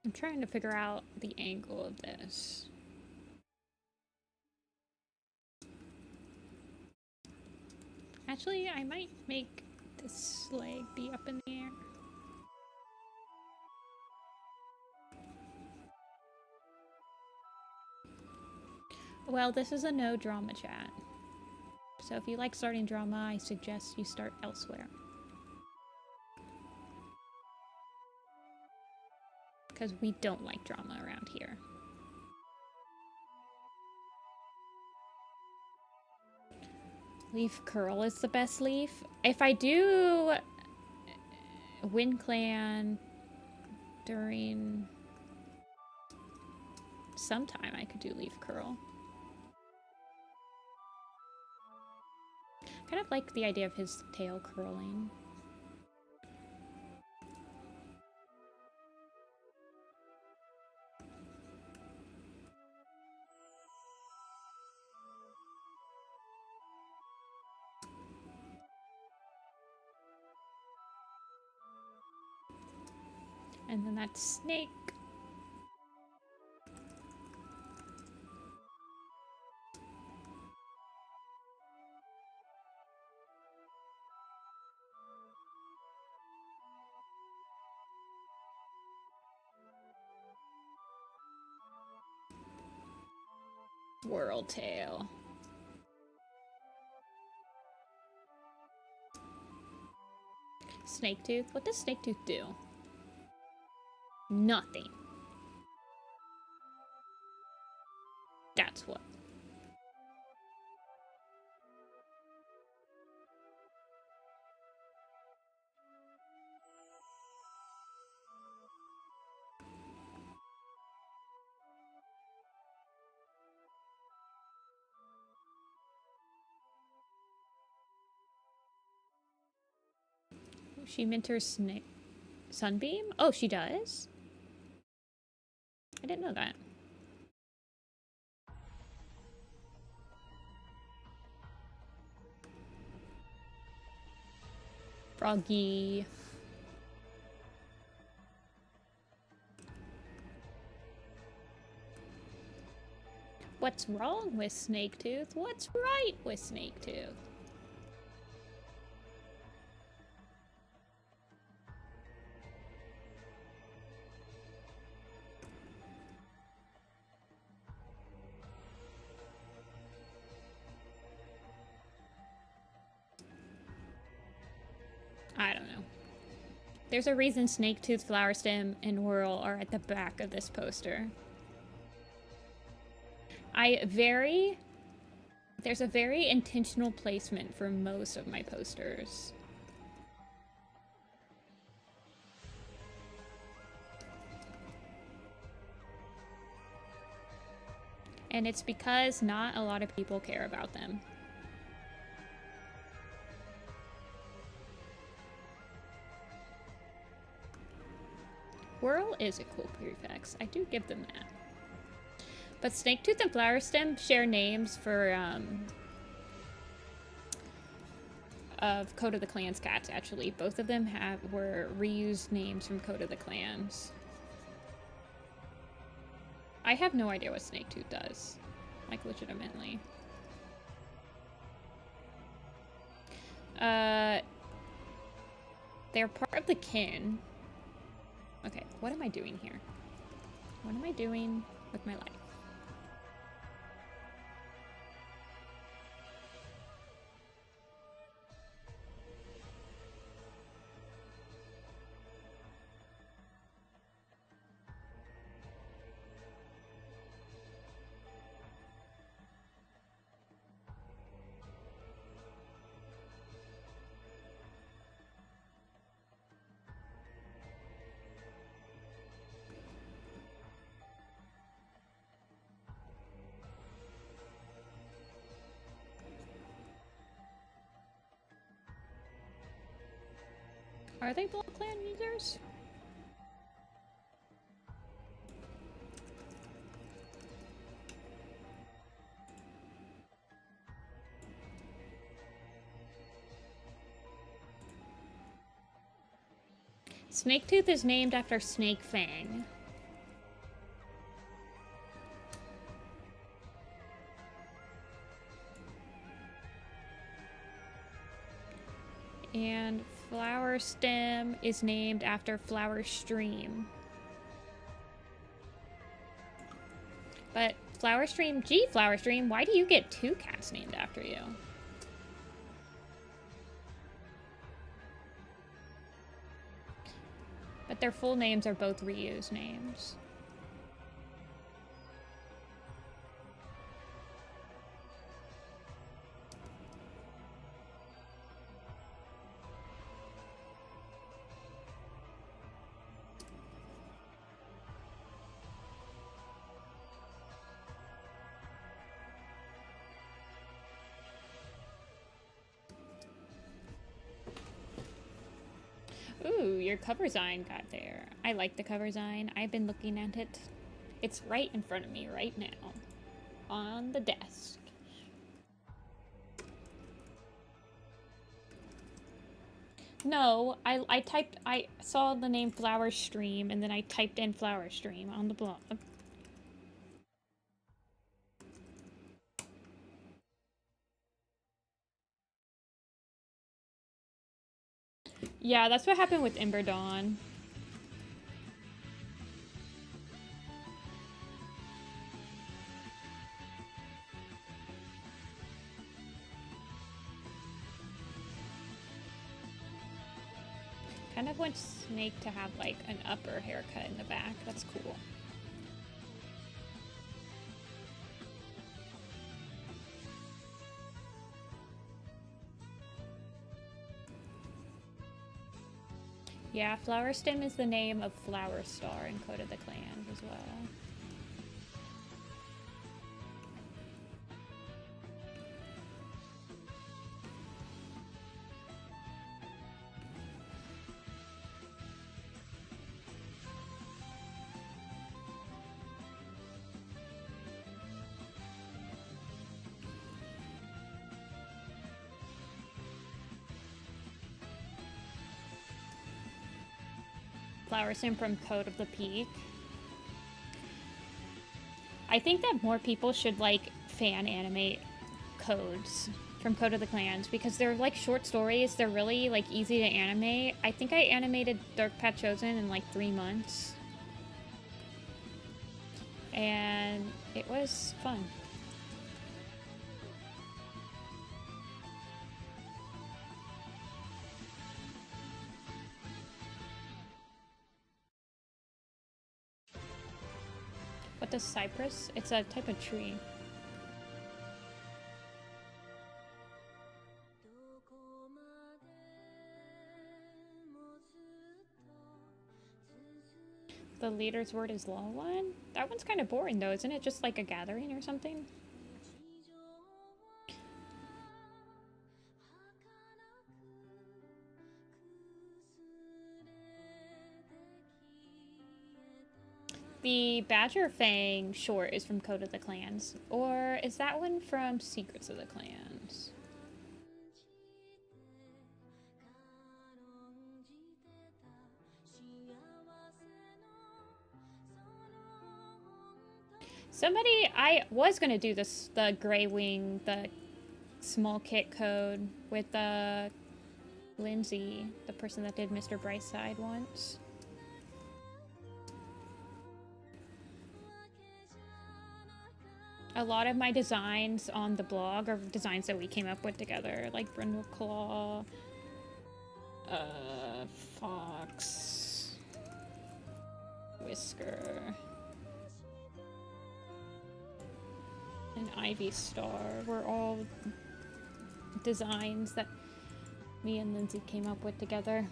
I'm trying to figure out the angle of this. Actually, I might make this leg be up in the air. Well, this is a no drama chat. So if you like starting drama, I suggest you start elsewhere. Because we don't like drama around here. Leaf curl is the best leaf. If I do Wind Clan during sometime, I could do leaf curl. Kind of like the idea of his tail curling. And then that snake. Whirl tail. Snake tooth? What does snake tooth do? Nothing. That's what. She mentors snake. Sunbeam? Oh, she does? I didn't know that. Froggy. What's wrong with Snaketooth? What's right with Snaketooth? I don't know. There's a reason Snaketooth, Flower Stem, and Whirl are at the back of this poster. There's a very intentional placement for most of my posters. And it's because not a lot of people care about them. Whirl is a cool prefix. I do give them that. But Snaketooth and Flower Stem share names for, of Code of the Clans cats, actually. Both of them were reused names from Code of the Clans. I have no idea what Snaketooth does. Like, legitimately. They're part of the kin. Okay, what am I doing here? What am I doing with my life? Are they Blood Clan users? Snaketooth is named after Snake Fang. And Flower Stem is named after Flower Stream. But Flower Stream, gee, Flower Stream, why do you get 2 cats named after you? But their full names are both Ryu's names. Ooh, your cover sign got there. I like the cover sign. I've been looking at it. It's right in front of me right now. On the desk. No, I saw the name Flower Stream and then I typed in Flower Stream on the blog. Yeah, that's what happened with Ember Dawn. Kind of want Snake to have like an upper haircut in the back. That's cool. Yeah, Flower Stem is the name of Flower Star in Code of the Clans as well. Flower Stem from Code of the Peak. I think that more people should like fan animate codes from Code of the Clans because they're like short stories. They're really like easy to animate. I think I animated Dark Path Chosen in like 3 months. And it was fun. What does cypress? It's a type of tree. The leader's word is law one? That one's kind of boring though, isn't it? Just like a gathering or something? The Badger Fang short is from Code of the Clans. Or is that one from Secrets of the Clans? Somebody, I was gonna do this, the Grey Wing, the small kit code with Lindsay, the person that did Mr. Brightside once. A lot of my designs on the blog are designs that we came up with together, like Brindle Claw, Fox, Whisker, and Ivy Star were all designs that me and Lindsay came up with together.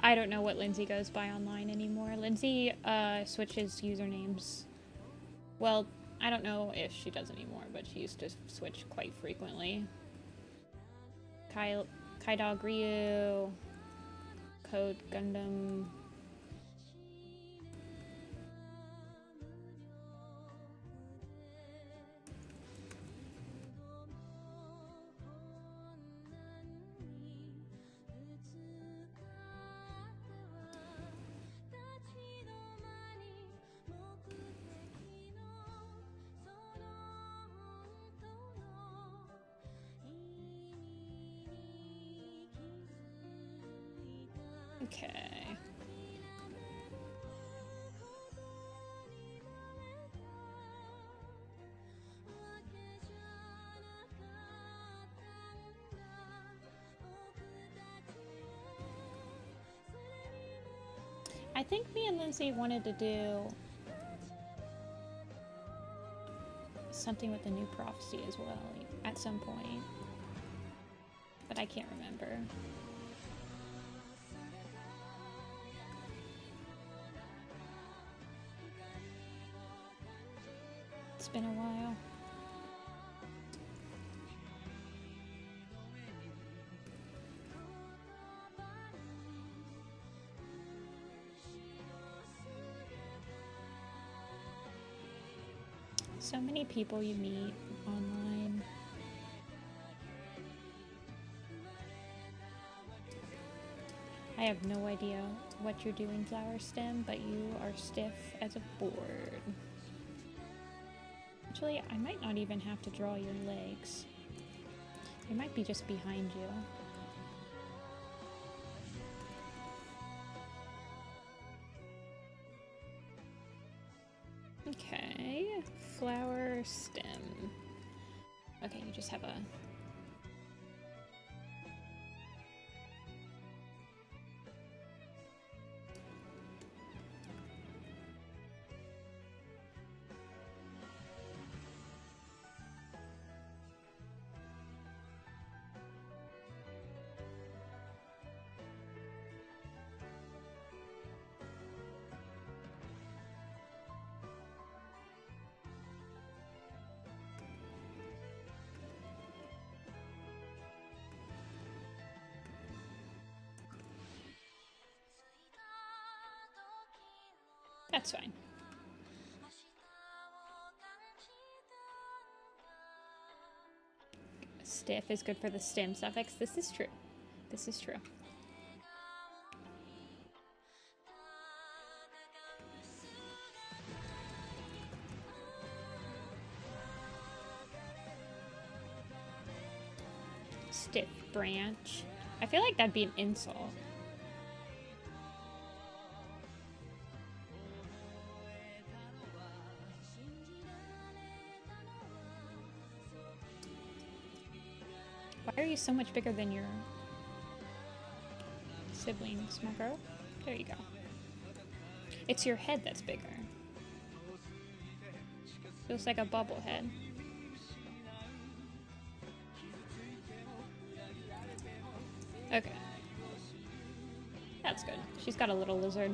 I don't know what Lindsay goes by online anymore. Lindsay switches usernames. Well, I don't know if she does anymore, but she used to switch quite frequently. Kaidog Ryu, Code Gundam. Okay. I think me and Lindsay wanted to do something with the new prophecy as well at some point, but I can't remember. It's been a while. So many people you meet online. I have no idea what you're doing, Flower Stem, but you are stiff as a board. Actually, I might not even have to draw your legs. They might be just behind you. Okay, Flower Stem. Okay, you just have a... That's fine. Stiff is good for the stem suffix. This is true. This is true. Stiff branch. I feel like that'd be an insult. Why are you so much bigger than your sibling, small girl? There you go. It's your head that's bigger. Feels like a bobblehead. Okay. That's good. She's got a little lizard.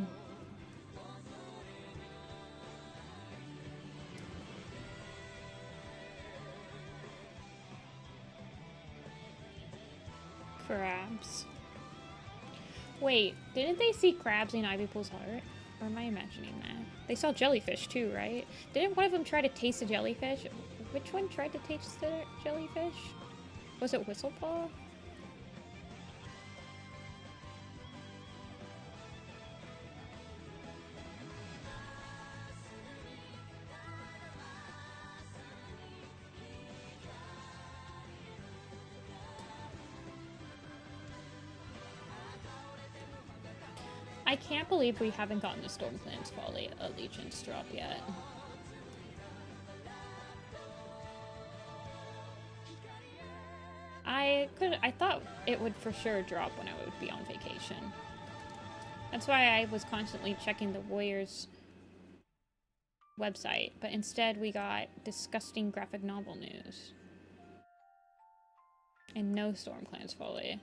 Crabs. Wait, didn't they see crabs in Ivy Pool's heart? Or am I imagining that? They saw jellyfish too, right? Didn't one of them try to taste a jellyfish? Which one tried to taste the jellyfish? Was it Whistlepaw? I can't believe we haven't gotten the ShadowClans Folly Allegiance drop yet. I thought it would for sure drop when I would be on vacation. That's why I was constantly checking the Warriors website, but instead we got disgusting graphic novel news. And no ShadowClans Folly.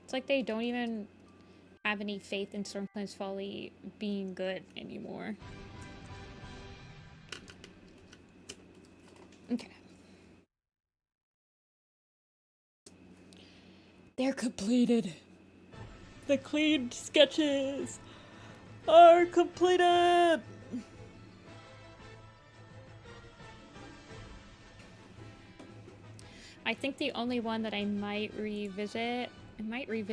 It's like they don't even have any faith in StormClan's Folly being good anymore. Okay. They're completed. The clean sketches are completed. I think the only one that I might revisit, I might make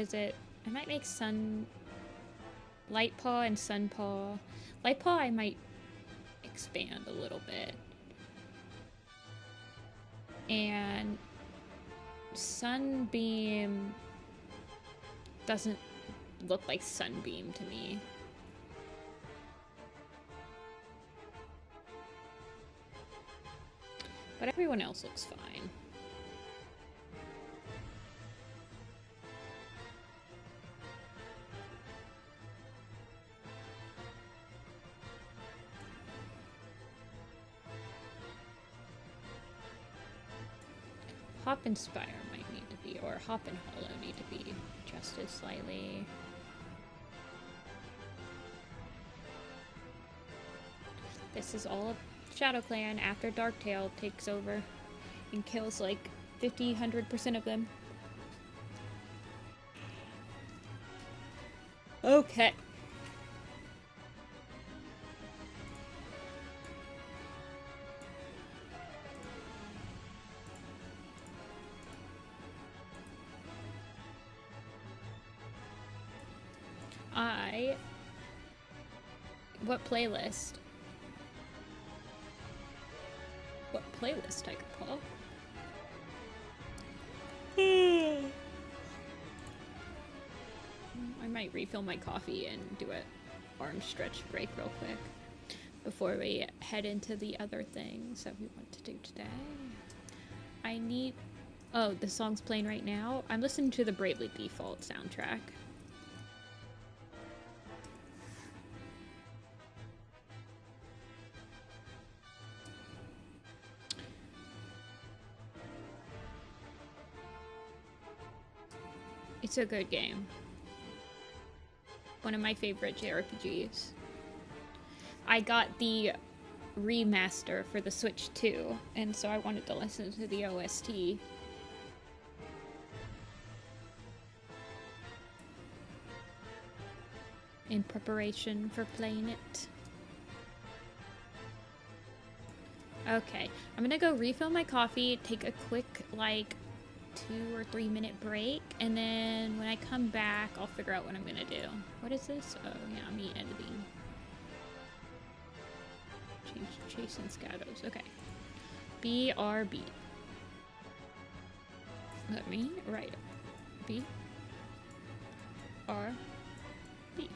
Lightpaw and Sunpaw. Lightpaw I might expand a little bit. And Sunbeam doesn't look like Sunbeam to me. But everyone else looks fine. Hop and Spire might need to be, or Hop and Hollow need to be adjusted slightly. This is all of ShadowClan after Darktail takes over and kills like 50–100% of them. Okay. What playlist? What playlist, Tiger Paw? I might refill my coffee and do an arm stretch break real quick before we head into the other things that we want to do today. I need... Oh, the song's playing right now? I'm listening to the Bravely Default soundtrack. It's a good game. One of my favorite JRPGs. I got the remaster for the Switch too, and so I wanted to listen to the OST. In preparation for playing it. Okay, I'm gonna go refill my coffee, take a quick, like, 2 or 3 minute break, and then when I come back I'll figure out what I'm gonna do. What is this? Oh yeah, me editing. Change chasing shadows. Okay. BRB. Let me write it. B R B.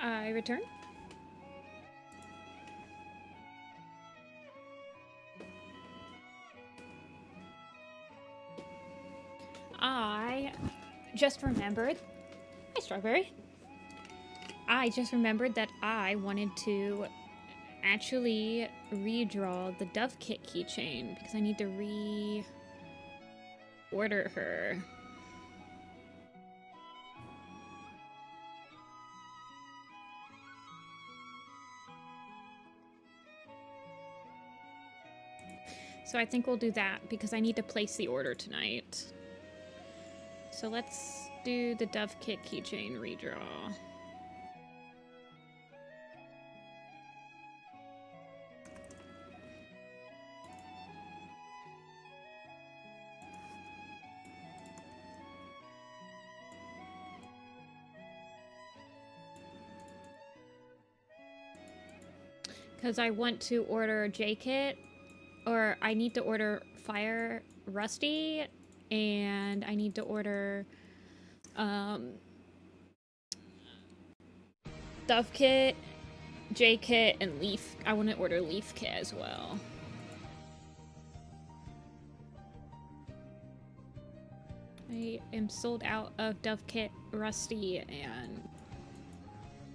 I return. I just remembered. Hi, Strawberry. I just remembered that I wanted to actually redraw the Dove Kit keychain because I need to order her. So I think we'll do that because I need to place the order tonight. So let's do the Dove Kit keychain redraw. Because I want to order J-Kit, or I need to order Fire Rusty, and I need to order Dove Kit, J-Kit, and Leaf. I want to order Leaf Kit as well. I am sold out of Dove Kit, Rusty, and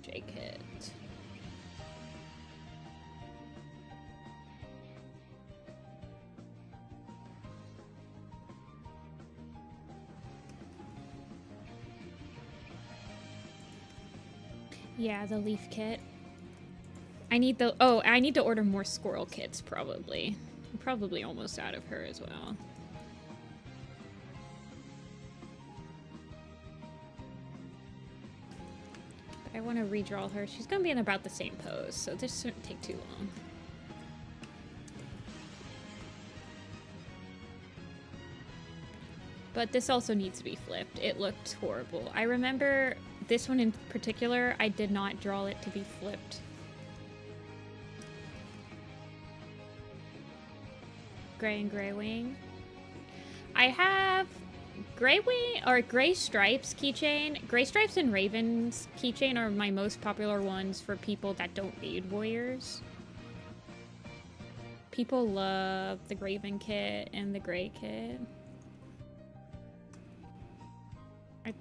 J-Kit. Yeah, the Leaf Kit. I need the... Oh, I need to order more Squirrel Kits, probably. I'm probably almost out of her as well. But I want to redraw her. She's going to be in about the same pose, so this shouldn't take too long. But this also needs to be flipped. It looked horrible. I remember this one in particular, I did not draw it to be flipped. Gray and Gray Wing. I have Gray Wing or Gray Stripes keychain. Gray Stripes and Ravens keychain are my most popular ones for people that don't need warriors. People love the Raven kit and the Gray kit.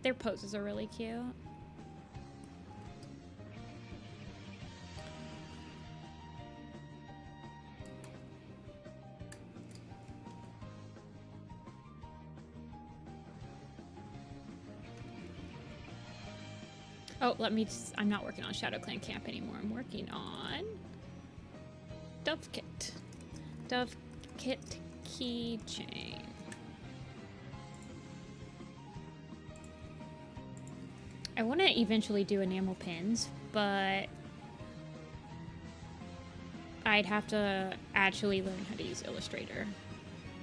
Their poses are really cute. Oh, I'm not working on ShadowClan Camp anymore. I'm working on Dove Kit. Dove Kit keychain. I want to eventually do enamel pins, but I'd have to actually learn how to use Illustrator,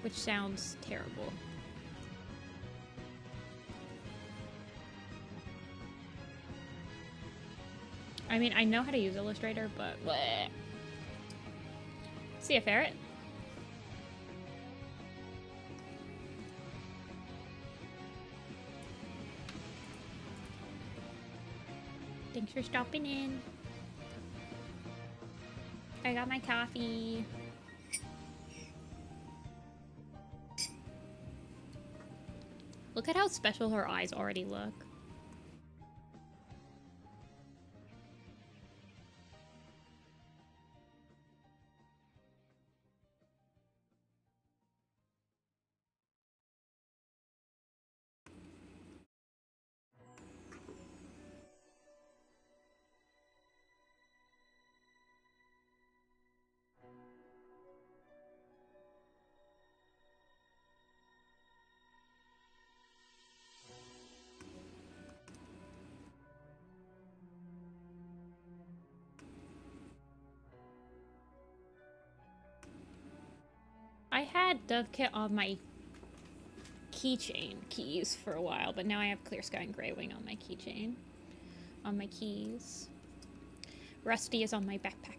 which sounds terrible. I mean, I know how to use Illustrator, but bleh. See a ferret? Thanks for stopping in. I got my coffee. Look at how special her eyes already look. I had Dove Kit on my keychain keys for a while, but now I have Clear Sky and Grey Wing on my keychain. On my keys. Rusty is on my backpack.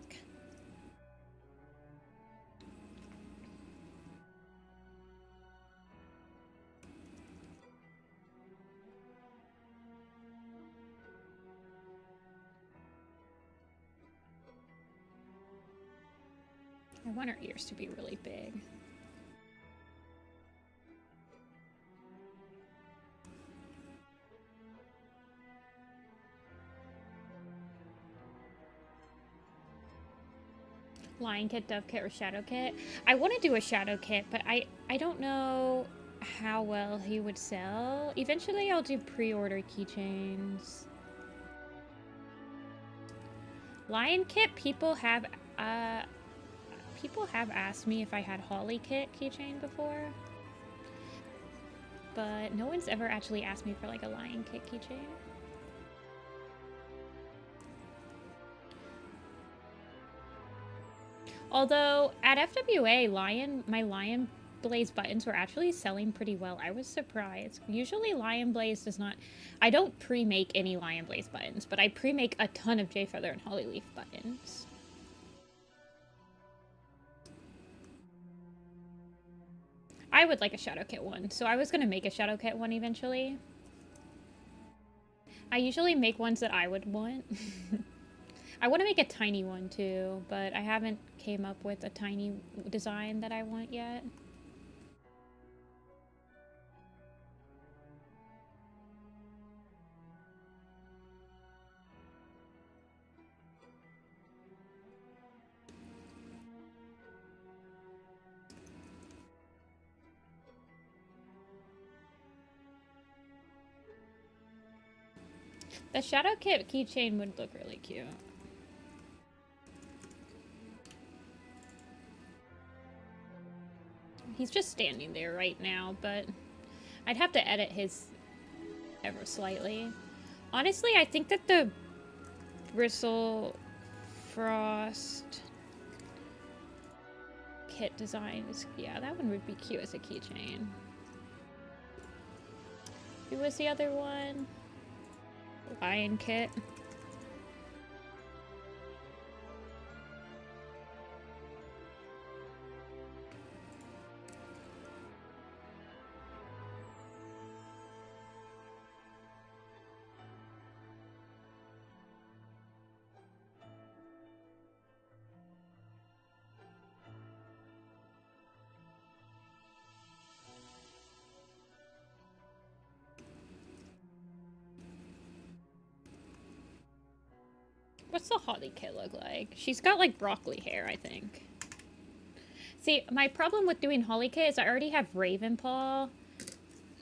I want her ears to be really big. Lion kit, dove kit, or shadow kit. I want to do a shadow kit, but I don't know how well he would sell. Eventually I'll do pre-order keychains. Lion kit, people have asked me if I had Holly kit keychain before, but no one's ever actually asked me for like a lion kit keychain. Although at FWA, my Lion Blaze buttons were actually selling pretty well. I was surprised. Usually Lion Blaze does not... I don't pre-make any Lion Blaze buttons, but I pre-make a ton of Jay Feather and Holly Leaf buttons. I would like a Shadow Kit one, so I was going to make a Shadow Kit one eventually. I usually make ones that I would want. I want to make a tiny one too, but I haven't came up with a tiny design that I want yet. The Shadow Kit keychain would look really cute. He's just standing there right now, but I'd have to edit his ever slightly. Honestly, I think that the Bristle Frost kit design is, yeah, that one would be cute as a keychain. Who was the other one? Lion kit. What's the Holly kit look like? She's got like broccoli hair, I think. See, my problem with doing Holly kit is I already have Ravenpaw,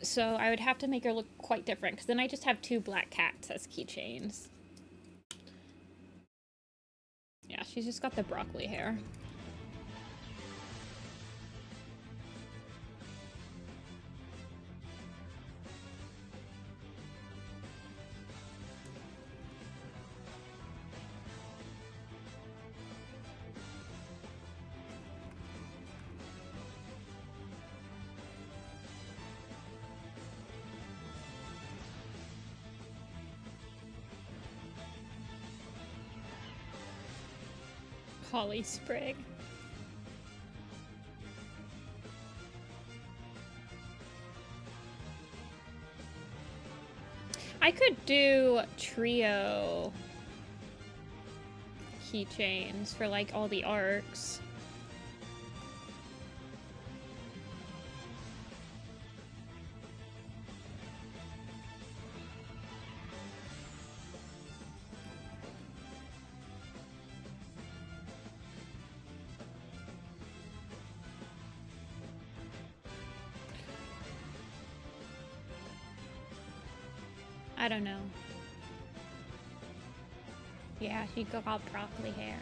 so I would have to make her look quite different, because then I just have two black cats as keychains. Yeah, she's just got the broccoli hair. Holly Sprig. I could do trio keychains for like all the arcs. I don't know. Yeah, she got broccoli hair.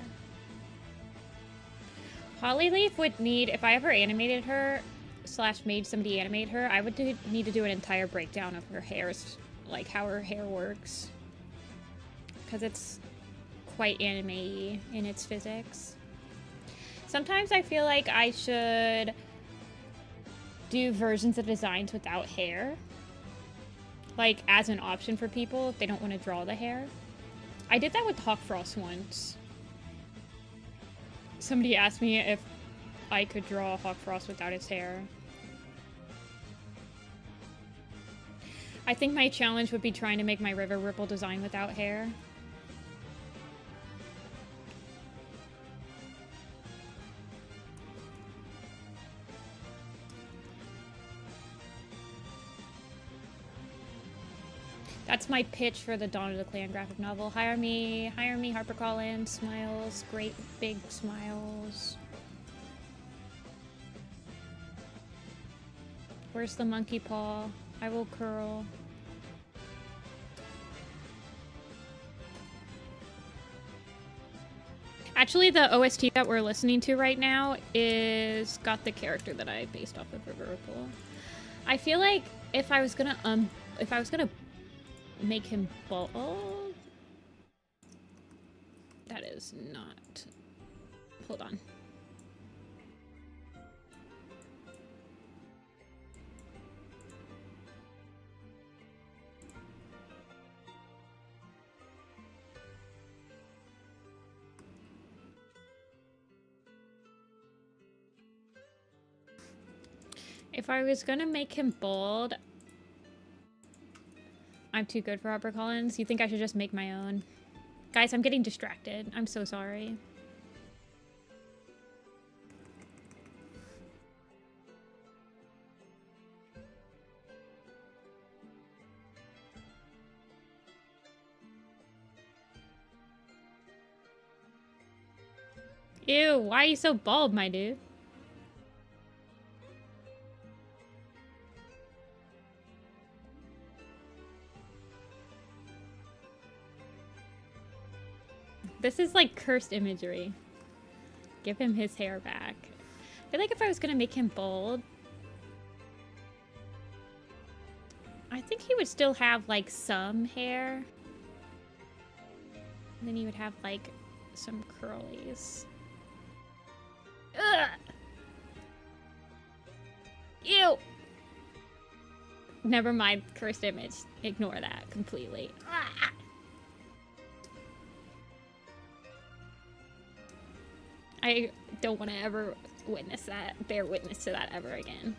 Holly Leaf would need, if I ever animated her, / made somebody animate her, I would need to do an entire breakdown of her hairs, like how her hair works. Because it's quite anime-y in its physics. Sometimes I feel like I should do versions of designs without hair. Like, as an option for people if they don't want to draw the hair. I did that with Hawk Frost once. Somebody asked me if I could draw Hawk Frost without his hair. I think my challenge would be trying to make my River Ripple design without hair. That's my pitch for the Dawn of the Clan graphic novel. Hire me, HarperCollins. Smiles, great big smiles. Where's the monkey paw? I will curl. Actually, the OST that we're listening to right now is got the character that I based off of River Ripple. I feel like if I was gonna make him bald, that is not. Hold on. If I was gonna make him bald, I'm too good for HarperCollins. You think I should just make my own? Guys, I'm getting distracted. I'm so sorry. Ew, why are you so bald, my dude? This is like cursed imagery. Give him his hair back. I feel like if I was gonna make him bald, I think he would still have like some hair. And then he would have like some curlies. Ugh! Ew! Never mind, cursed image. Ignore that completely. Ah! I don't want to ever witness that, bear witness to that ever again.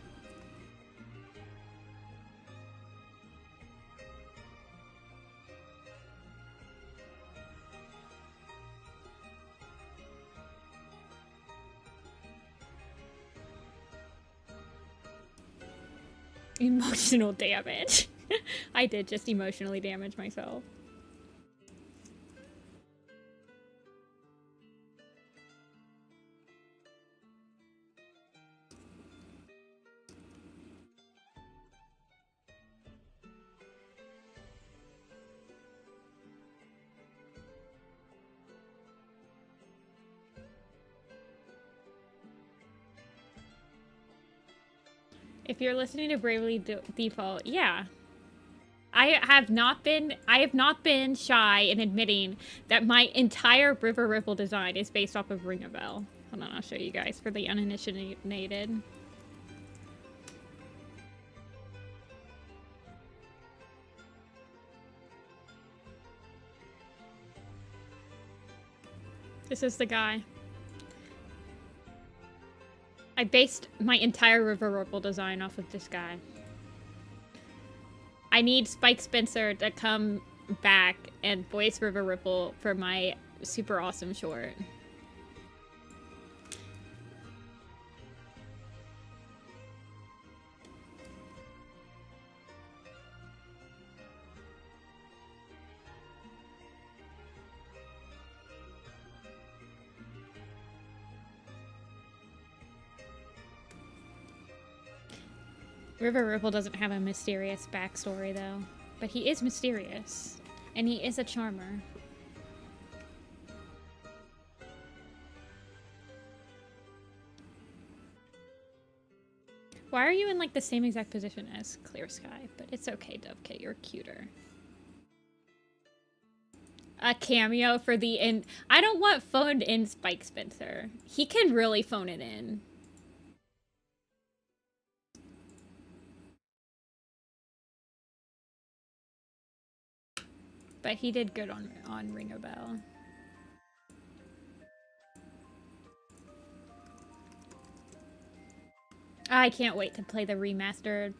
Emotional damage. I did just emotionally damage myself. If you're listening to Bravely Default, yeah. I have not been shy in admitting that my entire River Ripple design is based off of Ring a Bell. Hold on, I'll show you guys for the uninitiated. This is the guy. I based my entire River Ripple design off of this guy. I need Spike Spencer to come back and voice River Ripple for my super awesome short. River Ripple doesn't have a mysterious backstory, though. But he is mysterious. And he is a charmer. Why are you in, like, the same exact position as Clear Sky? But it's okay, Dovekit. You're cuter. A cameo for the in... I don't want phoned in Spike Spencer. He can really phone it in. But he did good on Ring a Bell. I can't wait to play the remastered.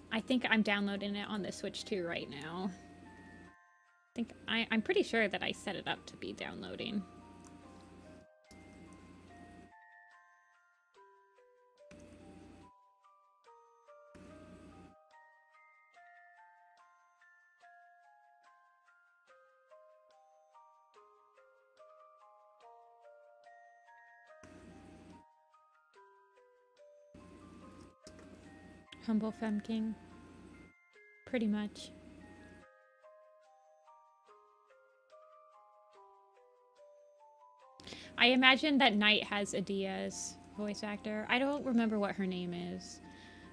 I think I'm downloading it on the Switch 2 right now. I'm pretty sure that I set it up to be downloading. Humble Femme King. Pretty much. I imagine that Knight has Adia's voice actor. I don't remember what her name is,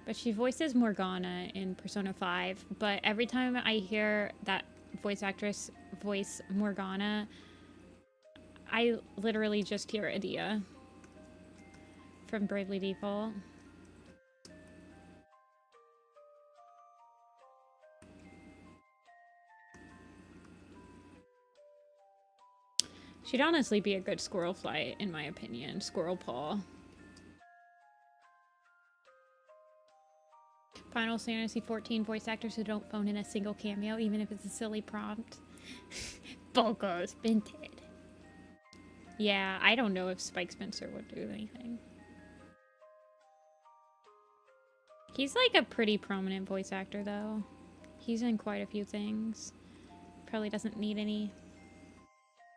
but she voices Morgana in Persona 5. But every time I hear that voice actress voice Morgana, I literally just hear Adia from Bravely Default. She'd honestly be a good Squirrel Flight, in my opinion. Squirrel Paw. Final Fantasy 14 voice actors who don't phone in a single cameo, even if it's a silly prompt. Bogo's Vinted. Yeah, I don't know if Spike Spencer would do anything. He's like a pretty prominent voice actor, though. He's in quite a few things. Probably doesn't need any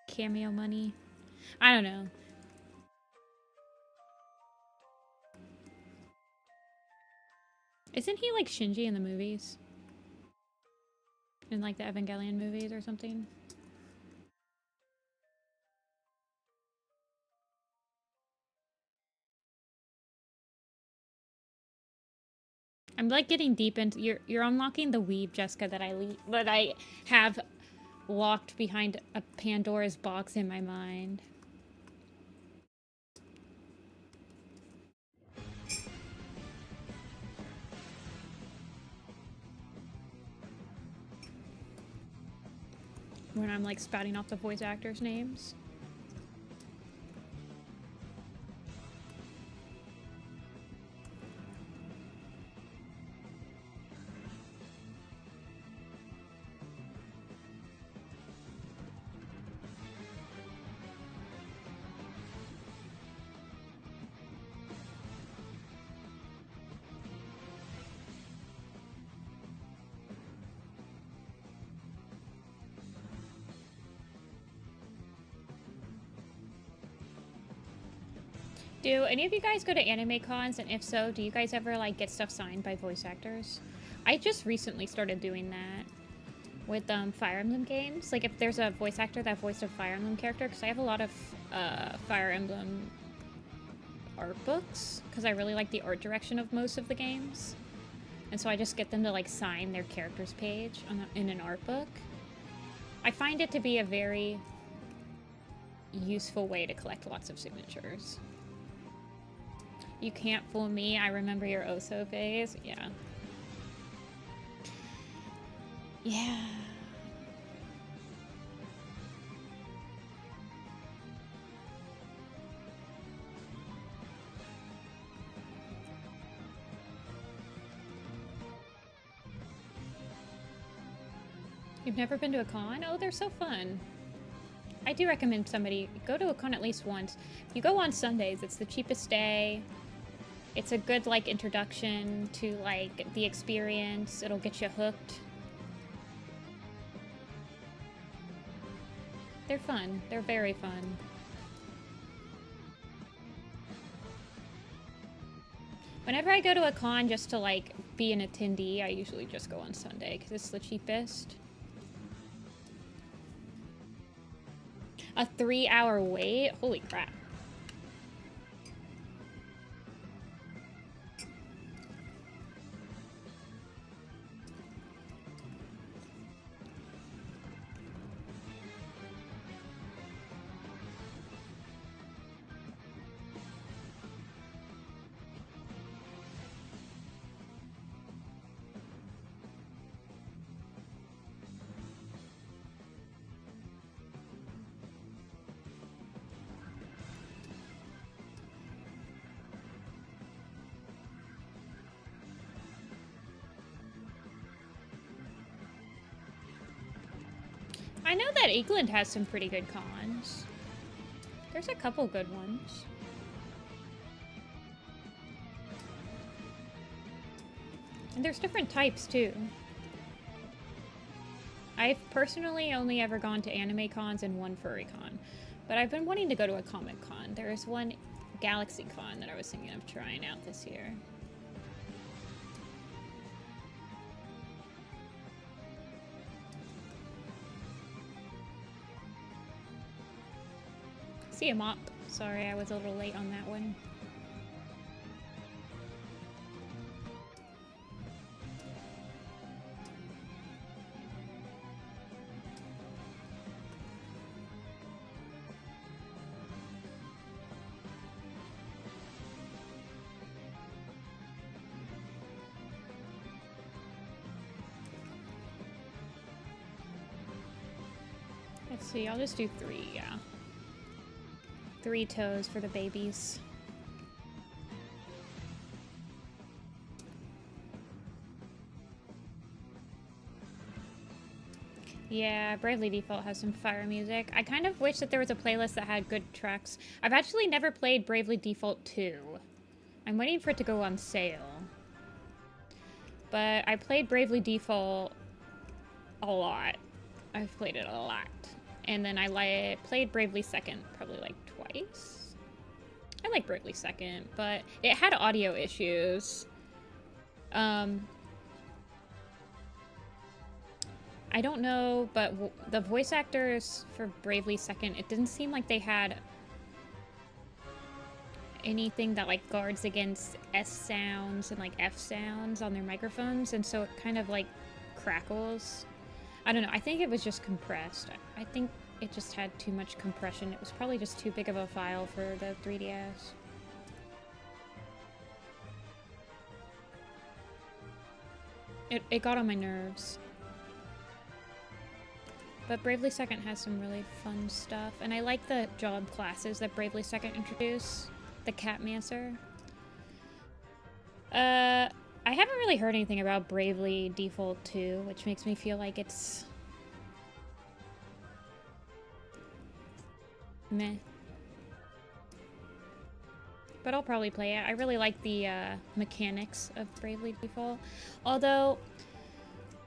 cameo money. I don't know. Isn't he like Shinji in the movies? In like the Evangelion movies or something? I'm like getting deep into you're unlocking the weeb, Jessica, that I have locked behind a Pandora's box in my mind. When I'm like spouting off the voice actors' names. Do any of you guys go to anime cons, and if so, do you guys ever like get stuff signed by voice actors? I just recently started doing that with Fire Emblem games. Like if there's a voice actor that voiced a Fire Emblem character, because I have a lot of Fire Emblem art books, because I really like the art direction of most of the games. And so I just get them to like sign their character's page in an art book. I find it to be a very useful way to collect lots of signatures. You can't fool me. I remember your Oso phase. Yeah. Yeah. You've never been to a con? Oh, they're so fun. I do recommend somebody go to a con at least once. You go on Sundays. It's the cheapest day. It's a good, like, introduction to, like, the experience. It'll get you hooked. They're fun. They're very fun. Whenever I go to a con just to, like, be an attendee, I usually just go on Sunday, because it's the cheapest. A 3-hour wait? Holy crap. I know that England has some pretty good cons. There's a couple good ones. And there's different types, too. I've personally only ever gone to anime cons and one furry con. But I've been wanting to go to a comic con. There is one Galaxy Con that I was thinking of trying out this year. See ya, Mop. Sorry, I was a little late on that one. Let's see, I'll just do 3, yeah. 3 toes for the babies. Yeah, Bravely Default has some fire music. I kind of wish that there was a playlist that had good tracks. I've actually never played Bravely Default 2. I'm waiting for it to go on sale. But I played Bravely Default a lot. I've played it a lot. And then I played Bravely Second probably like twice. I like Bravely Second, but it had audio issues. I don't know, but the voice actors for Bravely Second, it didn't seem like they had anything that like guards against S sounds and like F sounds on their microphones, and so it kind of like crackles. I don't know, I think it was just compressed. I think it just had too much compression. It was probably just too big of a file for the 3DS. It got on my nerves. But Bravely Second has some really fun stuff, and I like the job classes that Bravely Second introduced. The Catmancer. I haven't really heard anything about Bravely Default 2, which makes me feel like it's meh. But I'll probably play it. I really like the mechanics of Bravely Default. Although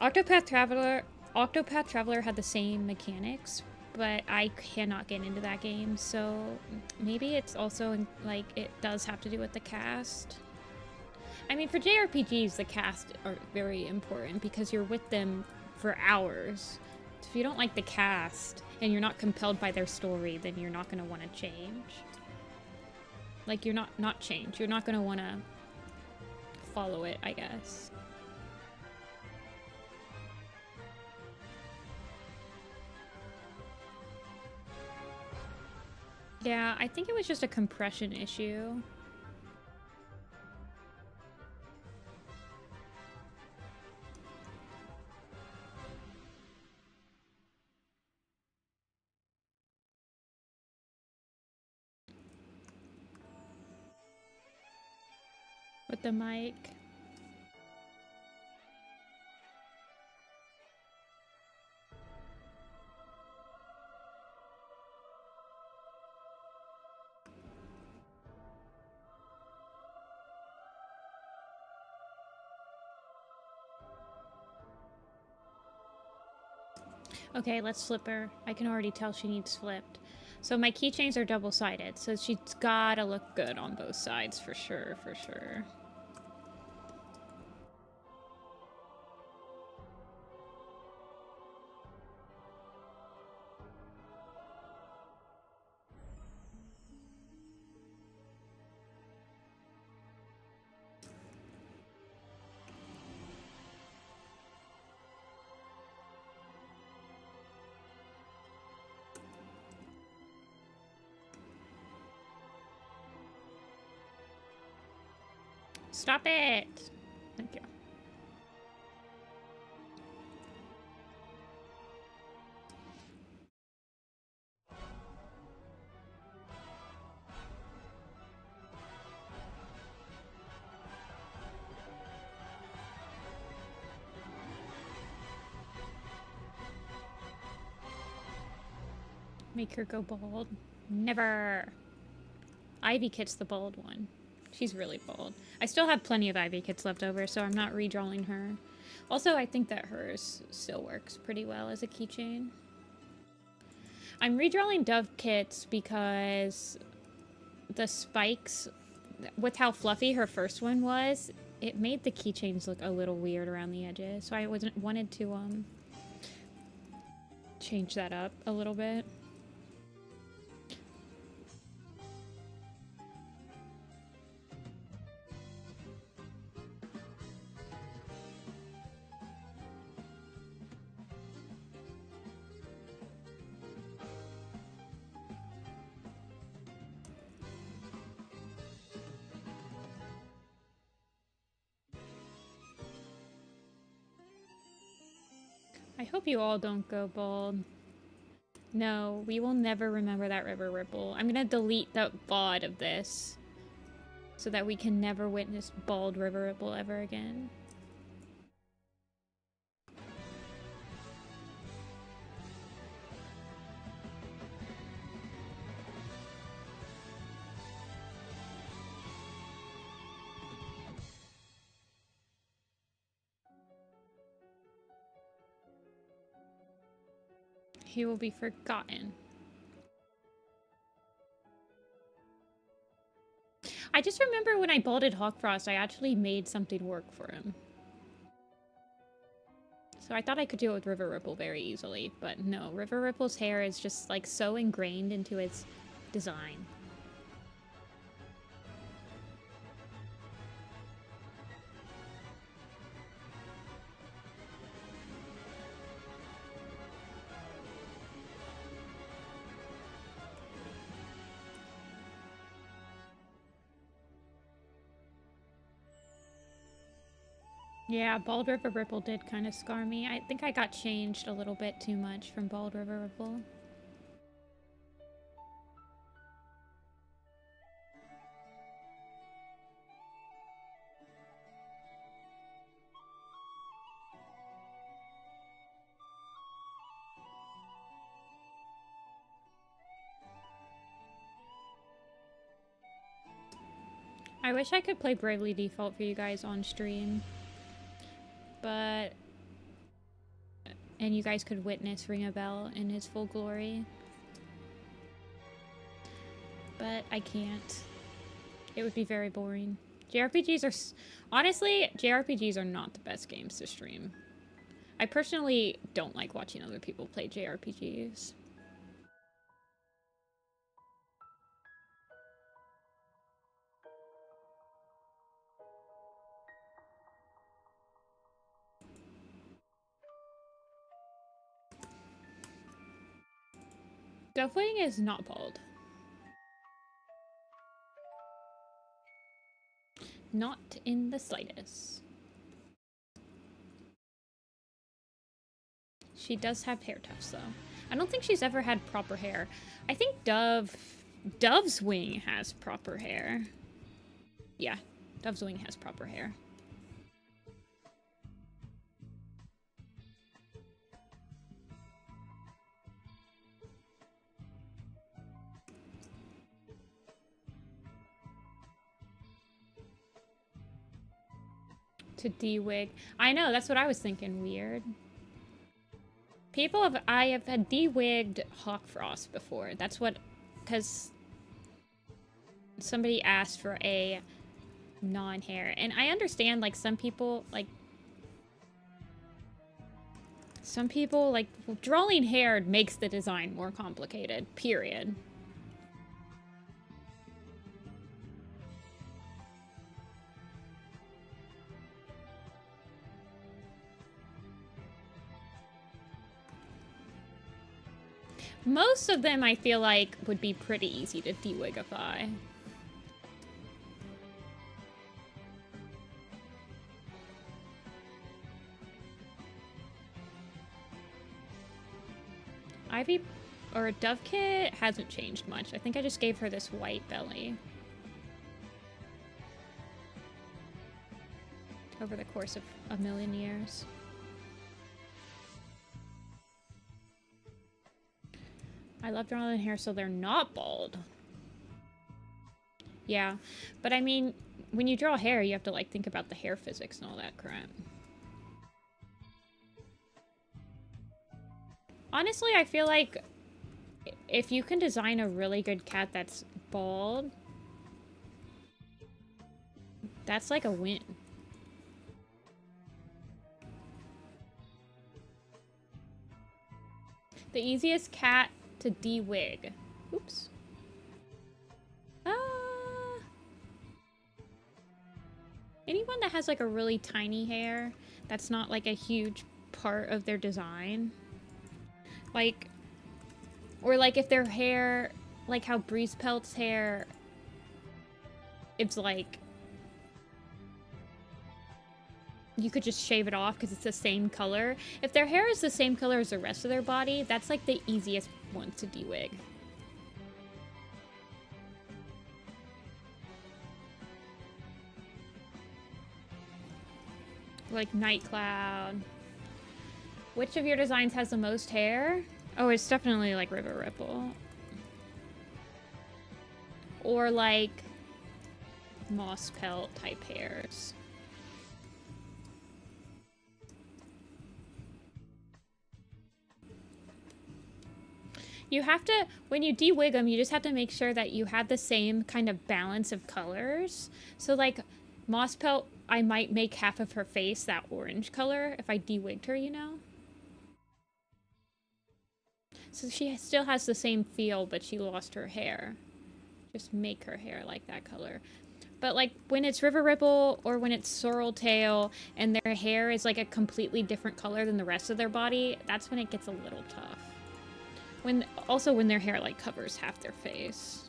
Octopath Traveler had the same mechanics, but I cannot get into that game, so maybe it's also like it does have to do with the cast. I mean, for JRPGs, the cast are very important because you're with them for hours. So if you don't like the cast and you're not compelled by their story, then you're not going to want to change. Like, you're not change. You're not going to want to follow it, I guess. Yeah, I think it was just a compression issue. With the mic. Okay, let's flip her. I can already tell she needs flipped. So my keychains are double-sided, so she's gotta look good on both sides for sure, for sure. Stop it! Thank you. Make her go bald. Never! Ivy Kit's the bald one. She's really bald. I still have plenty of Ivy Kits left over, so I'm not redrawing her. Also, I think that hers still works pretty well as a keychain. I'm redrawing Dove Kits because the spikes, with how fluffy her first one was, it made the keychains look a little weird around the edges. So I wanted to change that up a little bit. I hope you all don't go bald. No, we will never remember that River Ripple. I'm gonna delete the VOD of this so that we can never witness bald River Ripple ever again. He will be forgotten. I just remember when I balded Hawkfrost, I actually made something work for him. So I thought I could deal with River Ripple very easily, but no, River Ripple's hair is just like so ingrained into its design. Yeah, Bald River Ripple did kind of scar me. I think I got changed a little bit too much from Bald River Ripple. I wish I could play Bravely Default for you guys on stream. But... and you guys could witness Ring a Bell in his full glory. But I can't. It would be very boring. JRPGs are... honestly, JRPGs are not the best games to stream. I personally don't like watching other people play JRPGs. Duffling is not bald. Not in the slightest. She does have hair tufts, though. I don't think she's ever had proper hair. I think Dove's Wing has proper hair. Yeah, Dove's Wing has proper hair. To de-wig. I know, that's what I was thinking. Weird. I have had de-wigged Hawkfrost before. That's what, because somebody asked for a non-hair. And I understand, like, some people, like, drawing hair makes the design more complicated, period. Most of them, I feel like, would be pretty easy to de-wigify. Ivy, or Dove Kit, hasn't changed much. I think I just gave her this white belly. Over the course of a million years. I love drawing hair so they're not bald. Yeah, but I mean, when you draw hair, you have to, like, think about the hair physics and all that crap. Honestly, I feel like if you can design a really good cat that's bald, that's like a win. The easiest cat to de-wig. Oops. Anyone that has like a really tiny hair that's not like a huge part of their design. Like, or like if their hair, like how Breeze Pelt's hair, it's like, you could just shave it off because it's the same color. If their hair is the same color as the rest of their body, that's like the easiest ones to de-wig. Like Night Cloud. Which of your designs has the most hair? Oh, it's definitely like River Ripple. Or like moss pelt type hairs. You have to, when you de-wig them, you just have to make sure that you have the same kind of balance of colors. So like moss pelt, I might make half of her face that orange color if I de-wigged her, you know? So she still has the same feel, but she lost her hair. Just make her hair like that color. But like when it's River Ripple or when it's Sorrel Tail and their hair is like a completely different color than the rest of their body, that's when it gets a little tough. Also when their hair like covers half their face.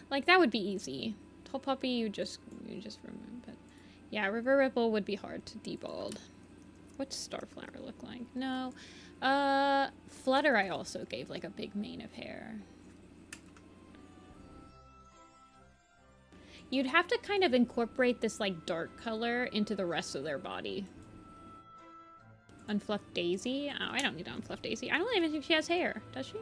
Like that would be easy. Tall Puppy you just remove, but yeah, River Ripple would be hard to debald. What's Starflower look like? No. Flutter I also gave like a big mane of hair. You'd have to kind of incorporate this like dark color into the rest of their body. Unfluff Daisy? Oh, I don't need to unfluff Daisy. I don't even think she has hair. Does she?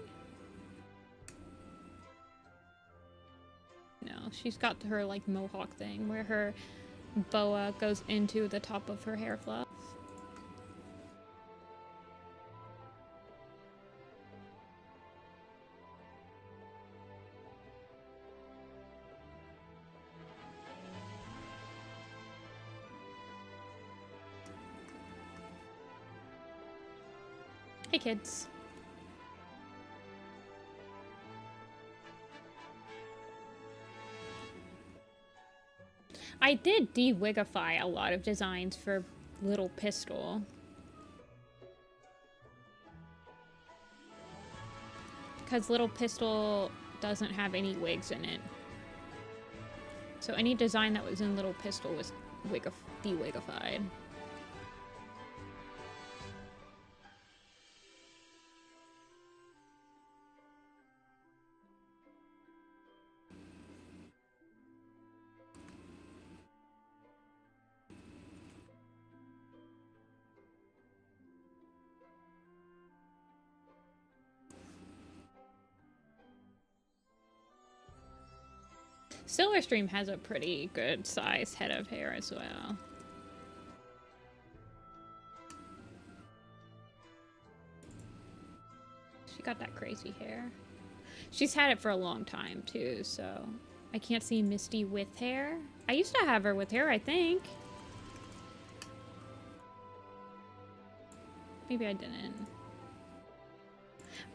No, she's got her like mohawk thing where her boa goes into the top of her hair fluff. Hey kids. I did de-wigify a lot of designs for Little Pistol. Because Little Pistol doesn't have any wigs in it. So any design that was in Little Pistol was de-wigified. Silverstream has a pretty good sized head of hair as well. She got that crazy hair. She's had it for a long time too, so I can't see Misty with hair. I used to have her with hair, I think. Maybe I didn't.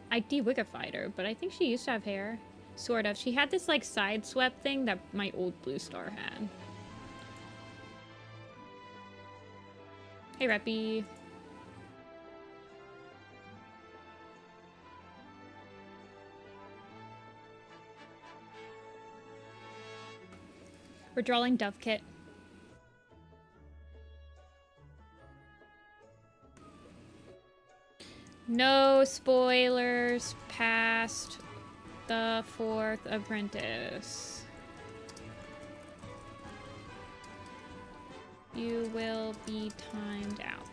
I de-wigified her, but I think she used to have hair. Sort of. She had this like side swept thing that my old Blue Star had. Hey, Reppy. We're drawing Dove Kit. No spoilers past the 4th apprentice. You will be timed out.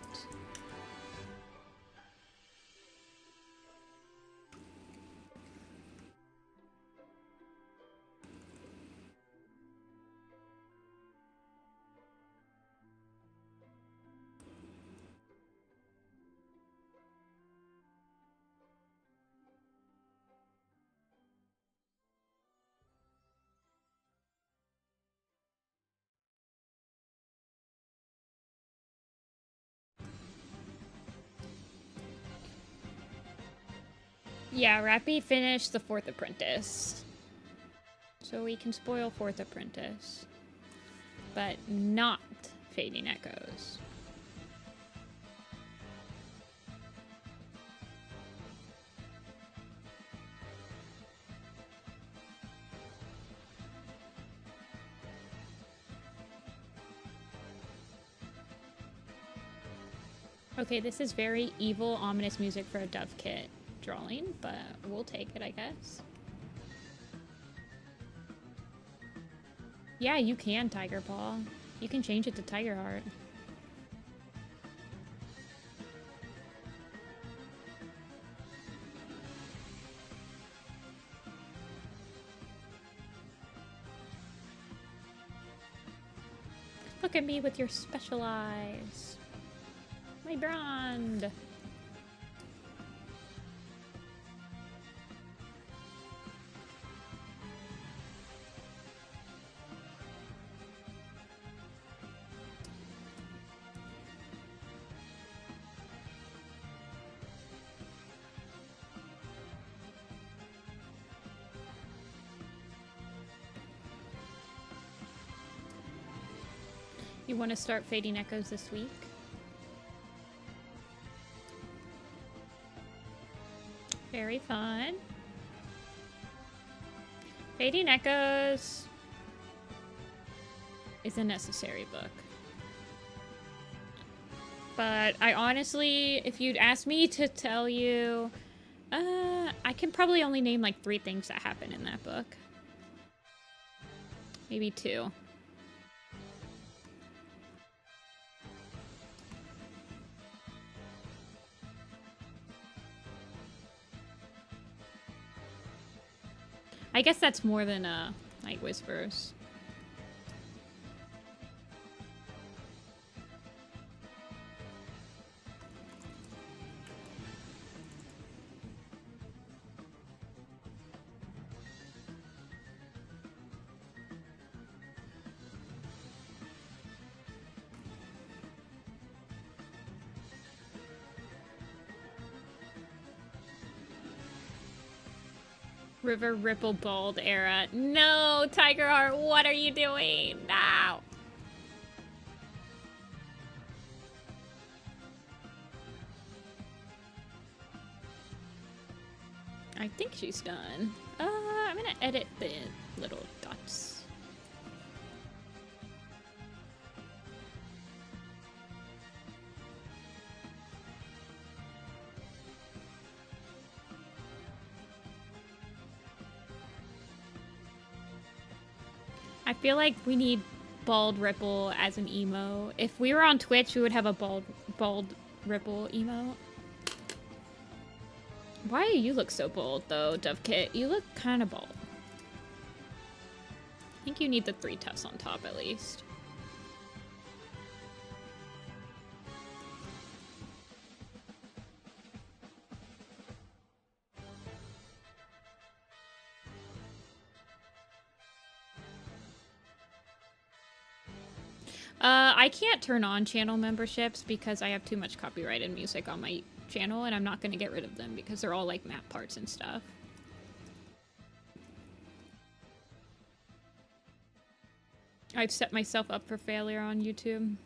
Yeah, Rappy finished the 4th apprentice. So we can spoil 4th apprentice. But not Fading Echoes. Okay, this is very evil, ominous music for a Dove Kit drawing, but we'll take it, I guess. Yeah, you can, Tiger Paw. You can change it to Tiger Heart. Look at me with your special eyes. My brand. You want to start Fading Echoes this week? Very fun. Fading Echoes is a necessary book. But I honestly, if you'd ask me to tell you, I can probably only name like 3 things that happen in that book. Maybe 2. I guess that's more than Night Whispers. River Ripple Bald era. No, Tiger Heart, what are you doing? No. I think she's done. I'm gonna edit the little dots. I feel like we need Bald Ripple as an emo. If we were on Twitch, we would have a bald Ripple emo. Why do you look so bold, though, Dovekit? You look kind of bald. I think you need the 3 tufts on top, at least. I can't turn on channel memberships because I have too much copyrighted music on my channel, and I'm not going to get rid of them because they're all like map parts and stuff. I've set myself up for failure on YouTube.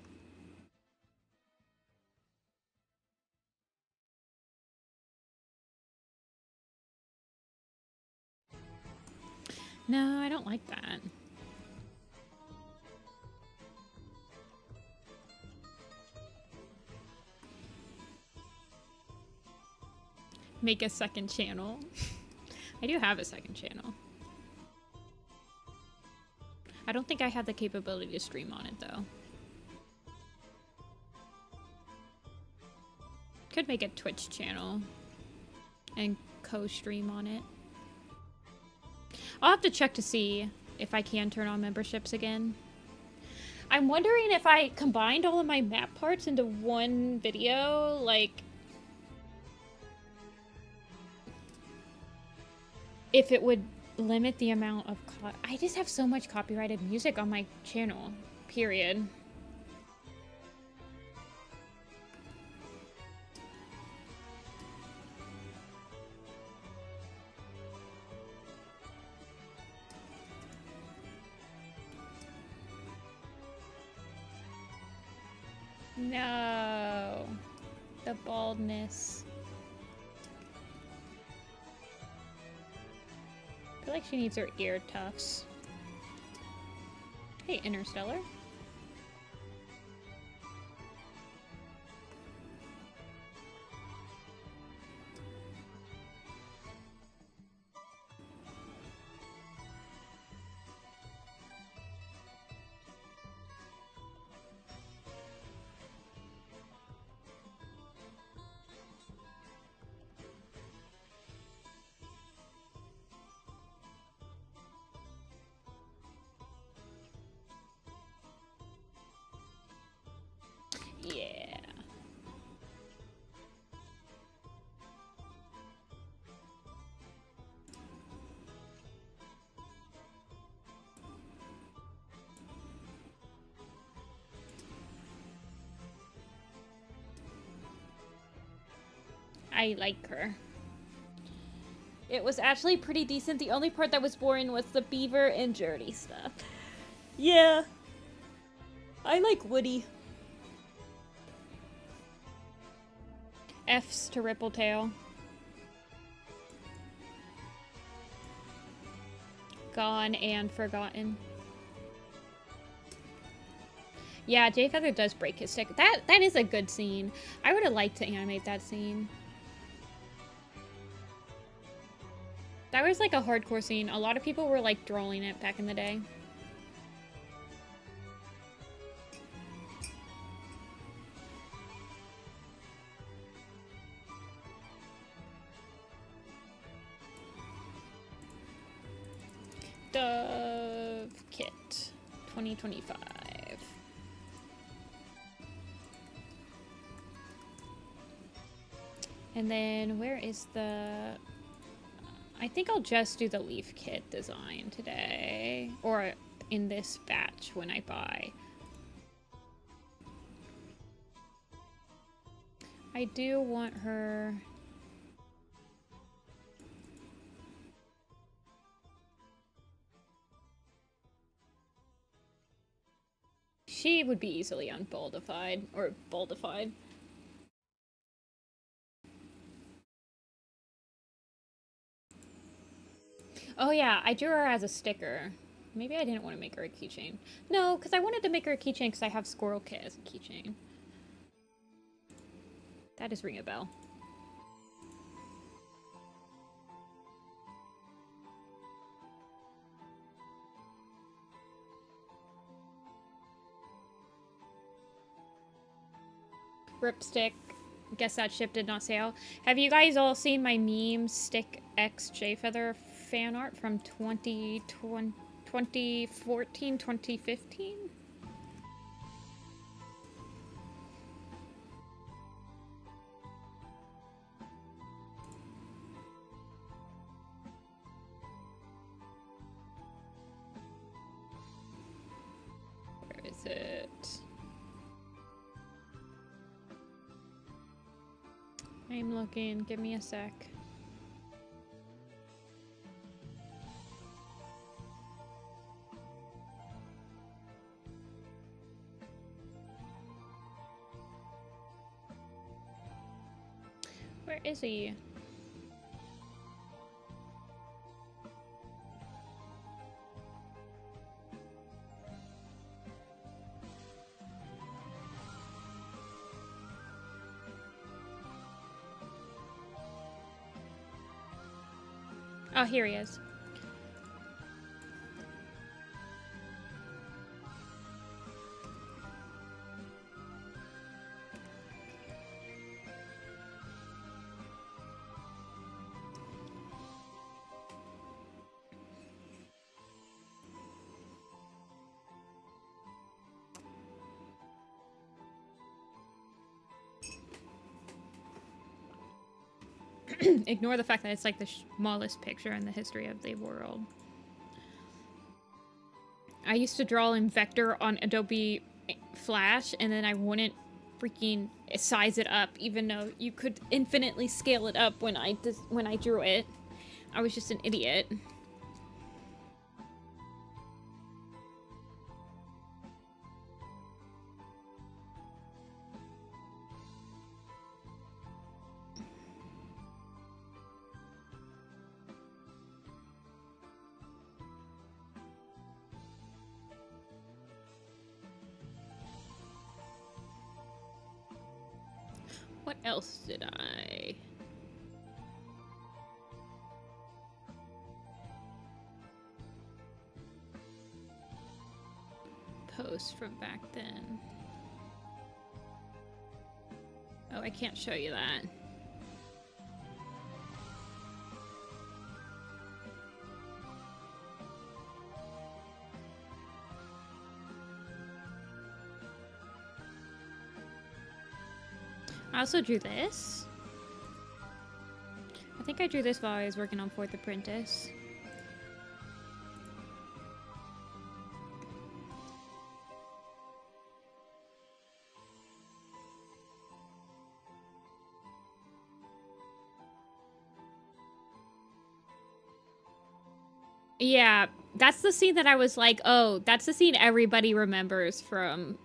No, I don't like that. Make a second channel. I do have a second channel. I don't think I have the capability to stream on it, though. Could make a Twitch channel and co-stream on it. I'll have to check to see if I can turn on memberships again. I'm wondering if I combined all of my map parts into one video, like... if it would limit the amount of I just have so much copyrighted music on my channel, period. No. The baldness. I feel like she needs her ear tufts. Hey, Interstellar. I like her. It was actually pretty decent. The only part that was boring was the beaver and Journey stuff. Yeah. I like Woody. F's to Rippletail. Gone and forgotten. Yeah, Jay Feather does break his stick. That is a good scene. I would have liked to animate that scene. That was like a hardcore scene. A lot of people were like drawing it back in the day. Dove Kit 2025. And then where is the... I think I'll just do the leaf kit design today. Or in this batch when I buy. I do want her... She would be easily unboldified, or boldified. Oh yeah, I drew her as a sticker. Maybe I didn't want to make her a keychain. No, because I wanted to make her a keychain because I have Squirrel Kit as a keychain. That is ring a bell. Ripstick. Guess that ship did not sail. Have you guys all seen my meme Stick X J Feather fan art from 2014, 2015? Where is it? I'm looking. Give me a sec. Where is he? Oh, here he is. Ignore the fact that it's like the smallest picture in the history of the world. I used to draw in vector on Adobe Flash, and then I wouldn't freaking size it up, even though you could infinitely scale it up when I drew it. I was just an idiot. What else did I... post from back then? Oh, I can't show you that. I also drew this. I think I drew this while I was working on Fourth Apprentice. Yeah, that's the scene that I was like, oh, that's the scene everybody remembers from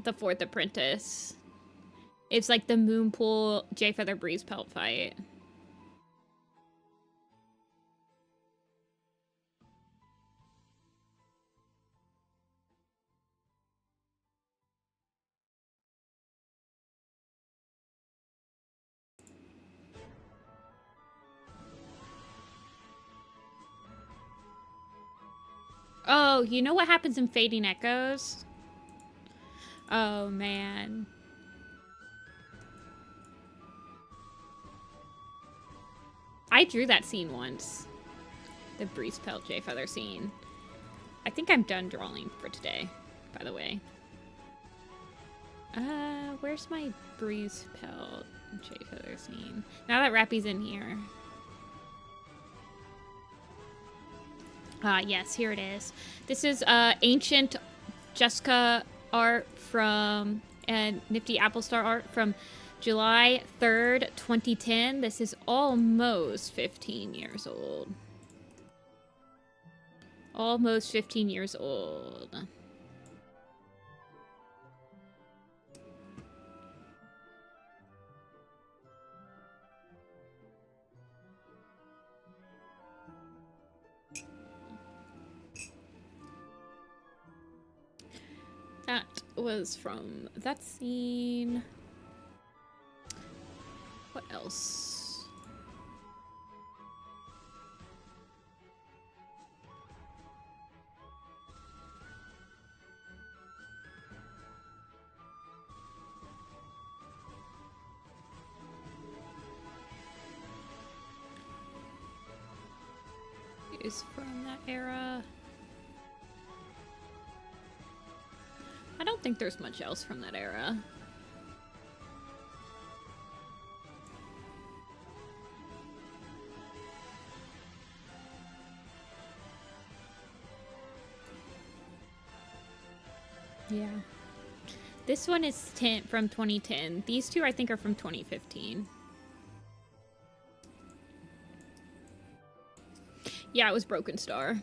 The Fourth Apprentice. It's like the Moonpool Jay Feather Breeze Pelt fight. Oh, you know what happens in Fading Echoes? Oh, man. I drew that scene once. The Breeze Pelt Jay Feather scene. I think I'm done drawing for today, by the way. Where's my Breeze Pelt Jay Feather scene? Now that Rappy's in here. Yes, here it is. This is ancient Jessica art from and Nifty Applestar art from July 3rd, 2010. This is almost 15 years old. Almost 15 years old. That was from that scene. What else? Is from that era. I don't think there's much else from that era. Yeah. This one is from 2010. These two I think are from 2015. Yeah, it was Broken Star.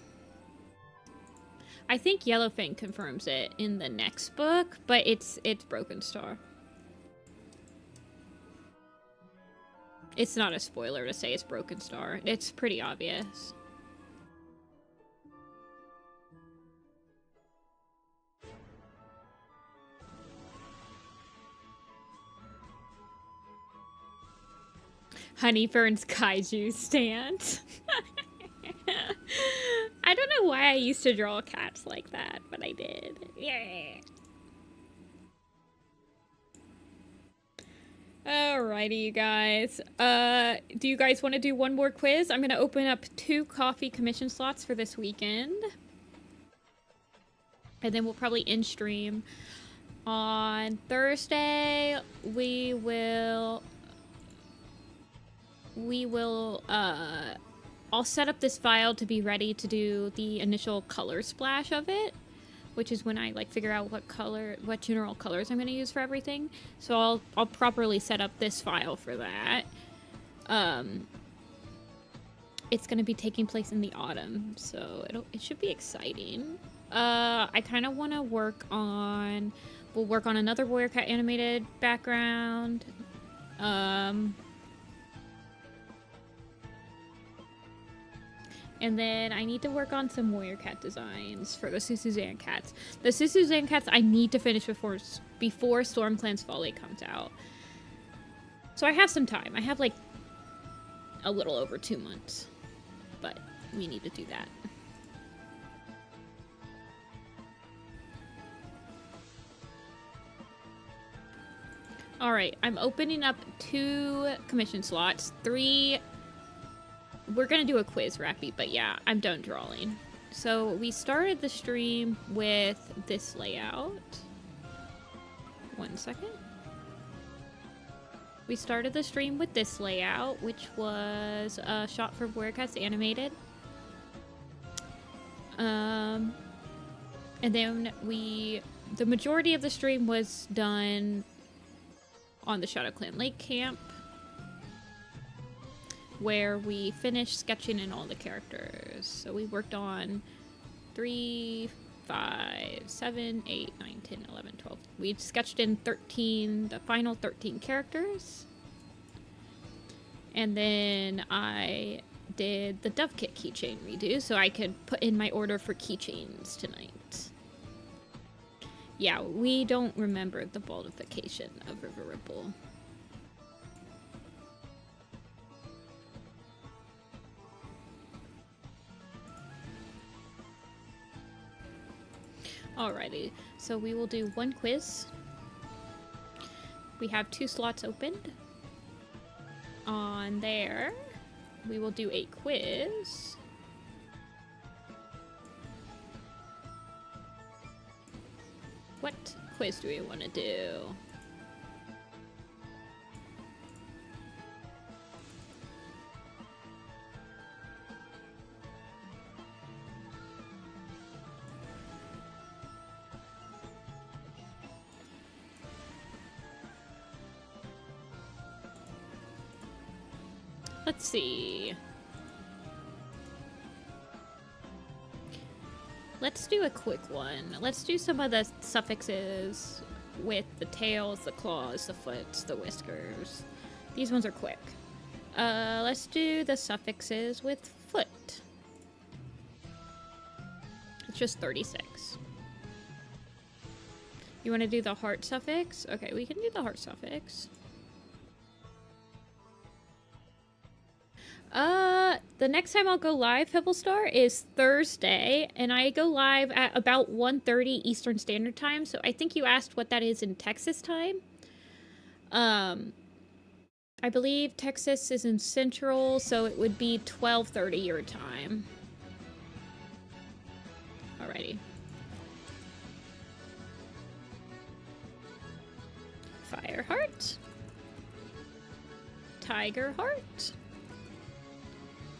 I think Yellowfang confirms it in the next book, but it's Broken Star. It's not a spoiler to say it's Broken Star. It's pretty obvious. Honeyfern's Kaiju stand. I don't know why I used to draw cats like that, but I did. Yeah. Alrighty, you guys. Do you guys want to do one more quiz? I'm going to open up 2 coffee commission slots for this weekend. And then we'll probably end stream. On Thursday, we will I'll set up this file to be ready to do the initial color splash of it, which is when I like figure out what general colors I'm going to use for everything. So I'll properly set up this file for that. It's going to be taking place in the autumn, so it should be exciting. I kind of want to we'll work on another Warrior Cat animated background. And then I need to work on some Warrior Cat designs for the Suzanne cats. The Suzanne cats I need to finish before StormClan's Folly comes out. So I have some time. I have like a little over 2 months. But we need to do that. Alright, I'm opening up 2 commission slots. 3... We're gonna do a quiz, Rappy, but yeah, I'm done drawing. So we started the stream with this layout. 1 second. We started the stream with this layout, which was a shot for Warrior Cats Animated. And then the majority of the stream was done on the ShadowClan Lake Camp. where we finished sketching in all the characters. So we worked on 3, 5, 7, 8, 9, 10, 11, 12. We sketched in 13, the final 13 characters. And then I did the Dove Kit keychain redo so I could put in my order for keychains tonight. Yeah, we don't remember the baldification of River Ripple. Alrighty, so we will do one quiz. We have 2 slots opened. On there, we will do a quiz. What quiz do we want to do? Let's see. Let's do a quick one. Let's do some of the suffixes with the tails, the claws, the foots, the whiskers. These ones are quick. Let's do the suffixes with foot. It's just 36. You want to do the heart suffix? Okay, we can do the heart suffix. The next time I'll go live, Pebblestar, is Thursday, and I go live at about 1:30 Eastern Standard Time, so I think you asked what that is in Texas time. I believe Texas is in Central, so it would be 12:30 your time. Alrighty. Fireheart. Tiger Heart.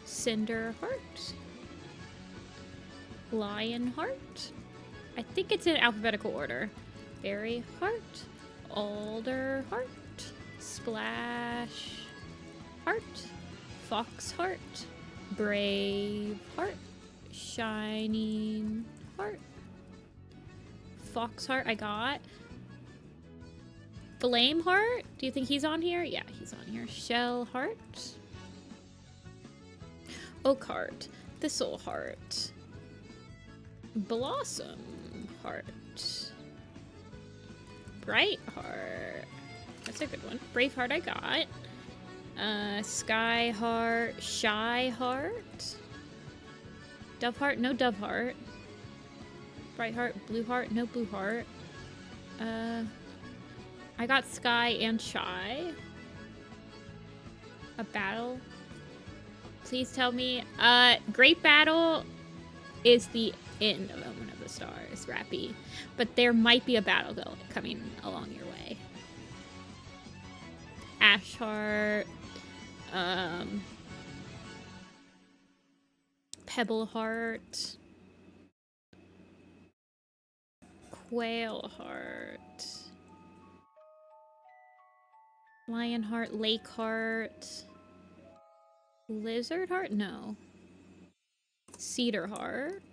Cinder Heart. Lion Heart. I think it's in alphabetical order. Berry Heart. Alder Heart. Splash Heart. Fox Heart. Brave Heart. Shining Heart. Fox Heart I got. Flame Heart. Do you think he's on here? Yeah, he's on here. Shell Heart. Oak Heart, Thistle Heart, Blossom Heart, Bright Heart, that's a good one. Brave Heart I got. Sky Heart, Shy Heart, Dove Heart, no Dove Heart, Bright Heart, Blue Heart, no Blue Heart. I got Sky and Shy. A battle. Please tell me. Great Battle is the end of Omen of the Stars, Rappy. But there might be a battle coming along your way. Ash Heart. Pebble Heart. Quail Heart. Lion Heart, Lake Heart. Lizard Heart? No. Cedar Heart.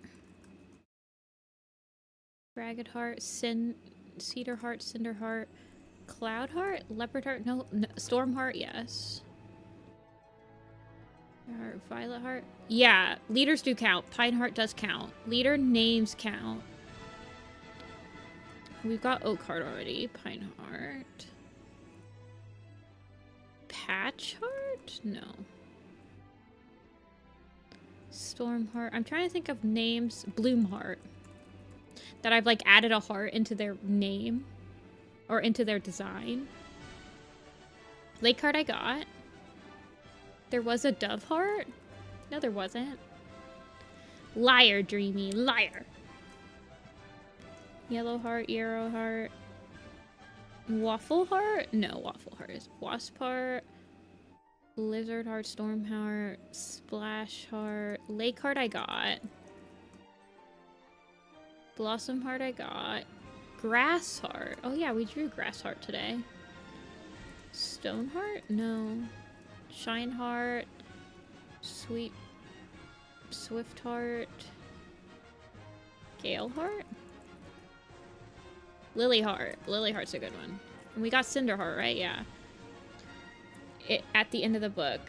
Ragged Heart. Cedar Heart. Cinder Heart. Cloud Heart? Leopard Heart? No. Storm Heart? Yes. Violet Heart? Yeah. Leaders do count. Pine Heart does count. Leader names count. We've got Oak Heart already. Pine Heart. Patch Heart? No. Storm Heart. I'm trying to think of names. Bloom Heart. That I've like added a heart into their name. Or into their design. Lake Heart I got. There was a Dove Heart? No, there wasn't. Liar, Dreamy. Liar. Yellow Heart. Yarrow Heart. Waffle Heart? No, Waffle Heart is Wasp Heart. Lizard Heart, Storm Heart, Splash Heart, Lake Heart I got. Blossom Heart I got. Grass Heart. Oh yeah, we drew Grass Heart today. Stone Heart? No. Shine Heart. Swift-Heart, Gale-Heart, Lily-Heart. Lily-Heart's a good one. And we got Cinder-Heart, right? Yeah. At the end of the book.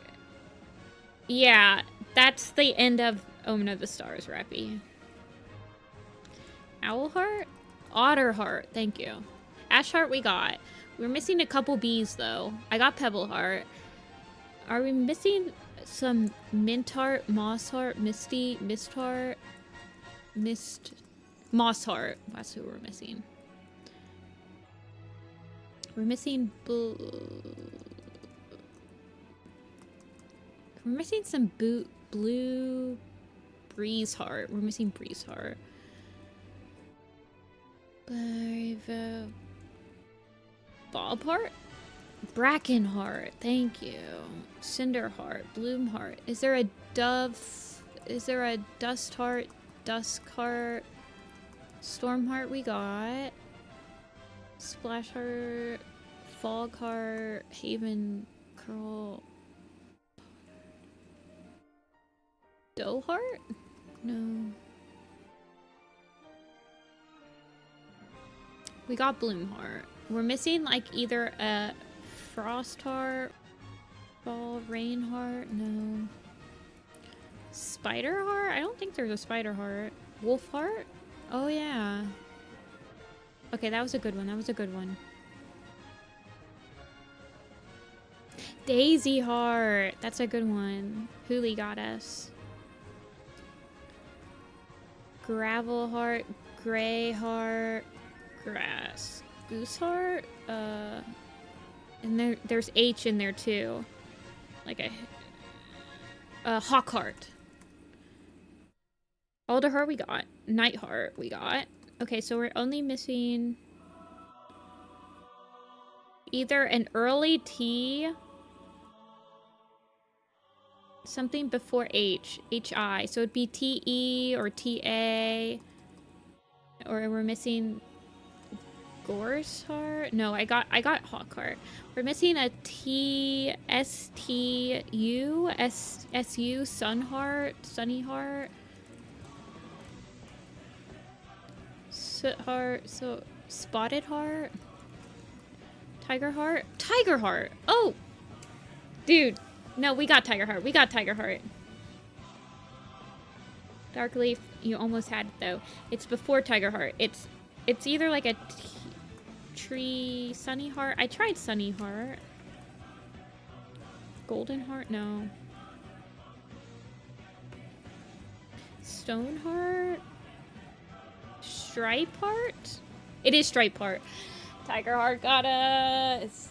Yeah, that's the end of Omen of the Stars, Rappy. Owlheart? Otterheart, thank you. Ashheart we got. We're missing a couple bees, though. I got Pebbleheart. Are we missing some Mintheart, Mossheart, Misty, Mistheart, Mossheart? That's who we're missing. We're missing we're missing some blue Breezeheart. We're missing Breezeheart. Bobheart? Brackenheart, thank you. Cinderheart, Bloomheart. Is there a Dove? Is there a Dustheart, Duskheart? Stormheart we got. Splashheart, Fogheart, Haven Curl. Doughheart? No. We got Bloomheart. We're missing like either a Frostheart, Rainheart, no. Spiderheart? I don't think there's a Spiderheart. Wolfheart? Oh yeah. Okay, that was a good one. That was a good one. Daisyheart. That's a good one. Hoolie Goddess. Gravelheart, Greyheart, Grass. Gooseheart? And there's H in there too. Like a Hawkheart. Alderheart we got. Nightheart we got. Okay, so we're only missing either an early T, something before H, HI. So it'd be TE or TA, or we're missing Gorseheart. No, I got Hawkheart. We're missing a T, STU, SU, Sunheart, Sunnyheart. Sootheart, so Spotted Heart, Tigerheart, Tigerheart. Oh, dude, no, we got Tigerheart. We got Tigerheart. Darkleaf, you almost had it though. It's before Tigerheart. It's either like a tree Sunnyheart. I tried Sunnyheart. Goldenheart, no. Stoneheart. Stripeheart? It is Stripeheart. Tigerheart got us.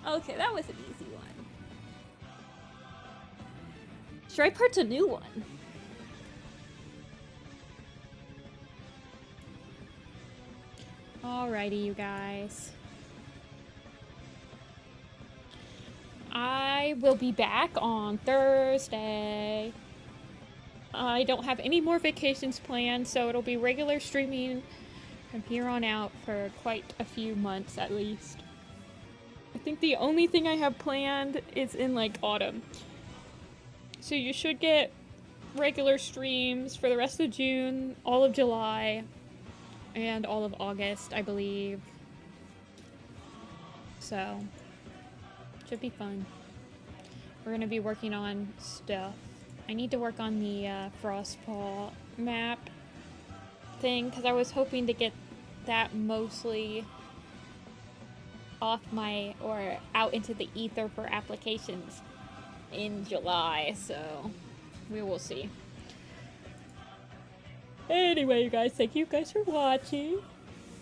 Okay, that was an easy one. Stripeheart's a new one. Alrighty, you guys. I will be back on Thursday. I don't have any more vacations planned, so it'll be regular streaming from here on out for quite a few months at least. I think the only thing I have planned is in like autumn. So you should get regular streams for the rest of June, all of July, and all of August, I believe. So, should be fun. We're gonna be working on stuff. I need to work on the Frostfall map thing, because I was hoping to get that mostly off my, or out into the ether for applications in July, so we will see. Anyway, you guys, thank you guys for watching.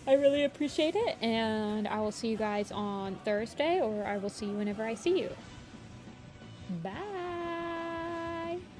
I really appreciate it, and I will see you guys on Thursday, or I will see you whenever I see you. Bye!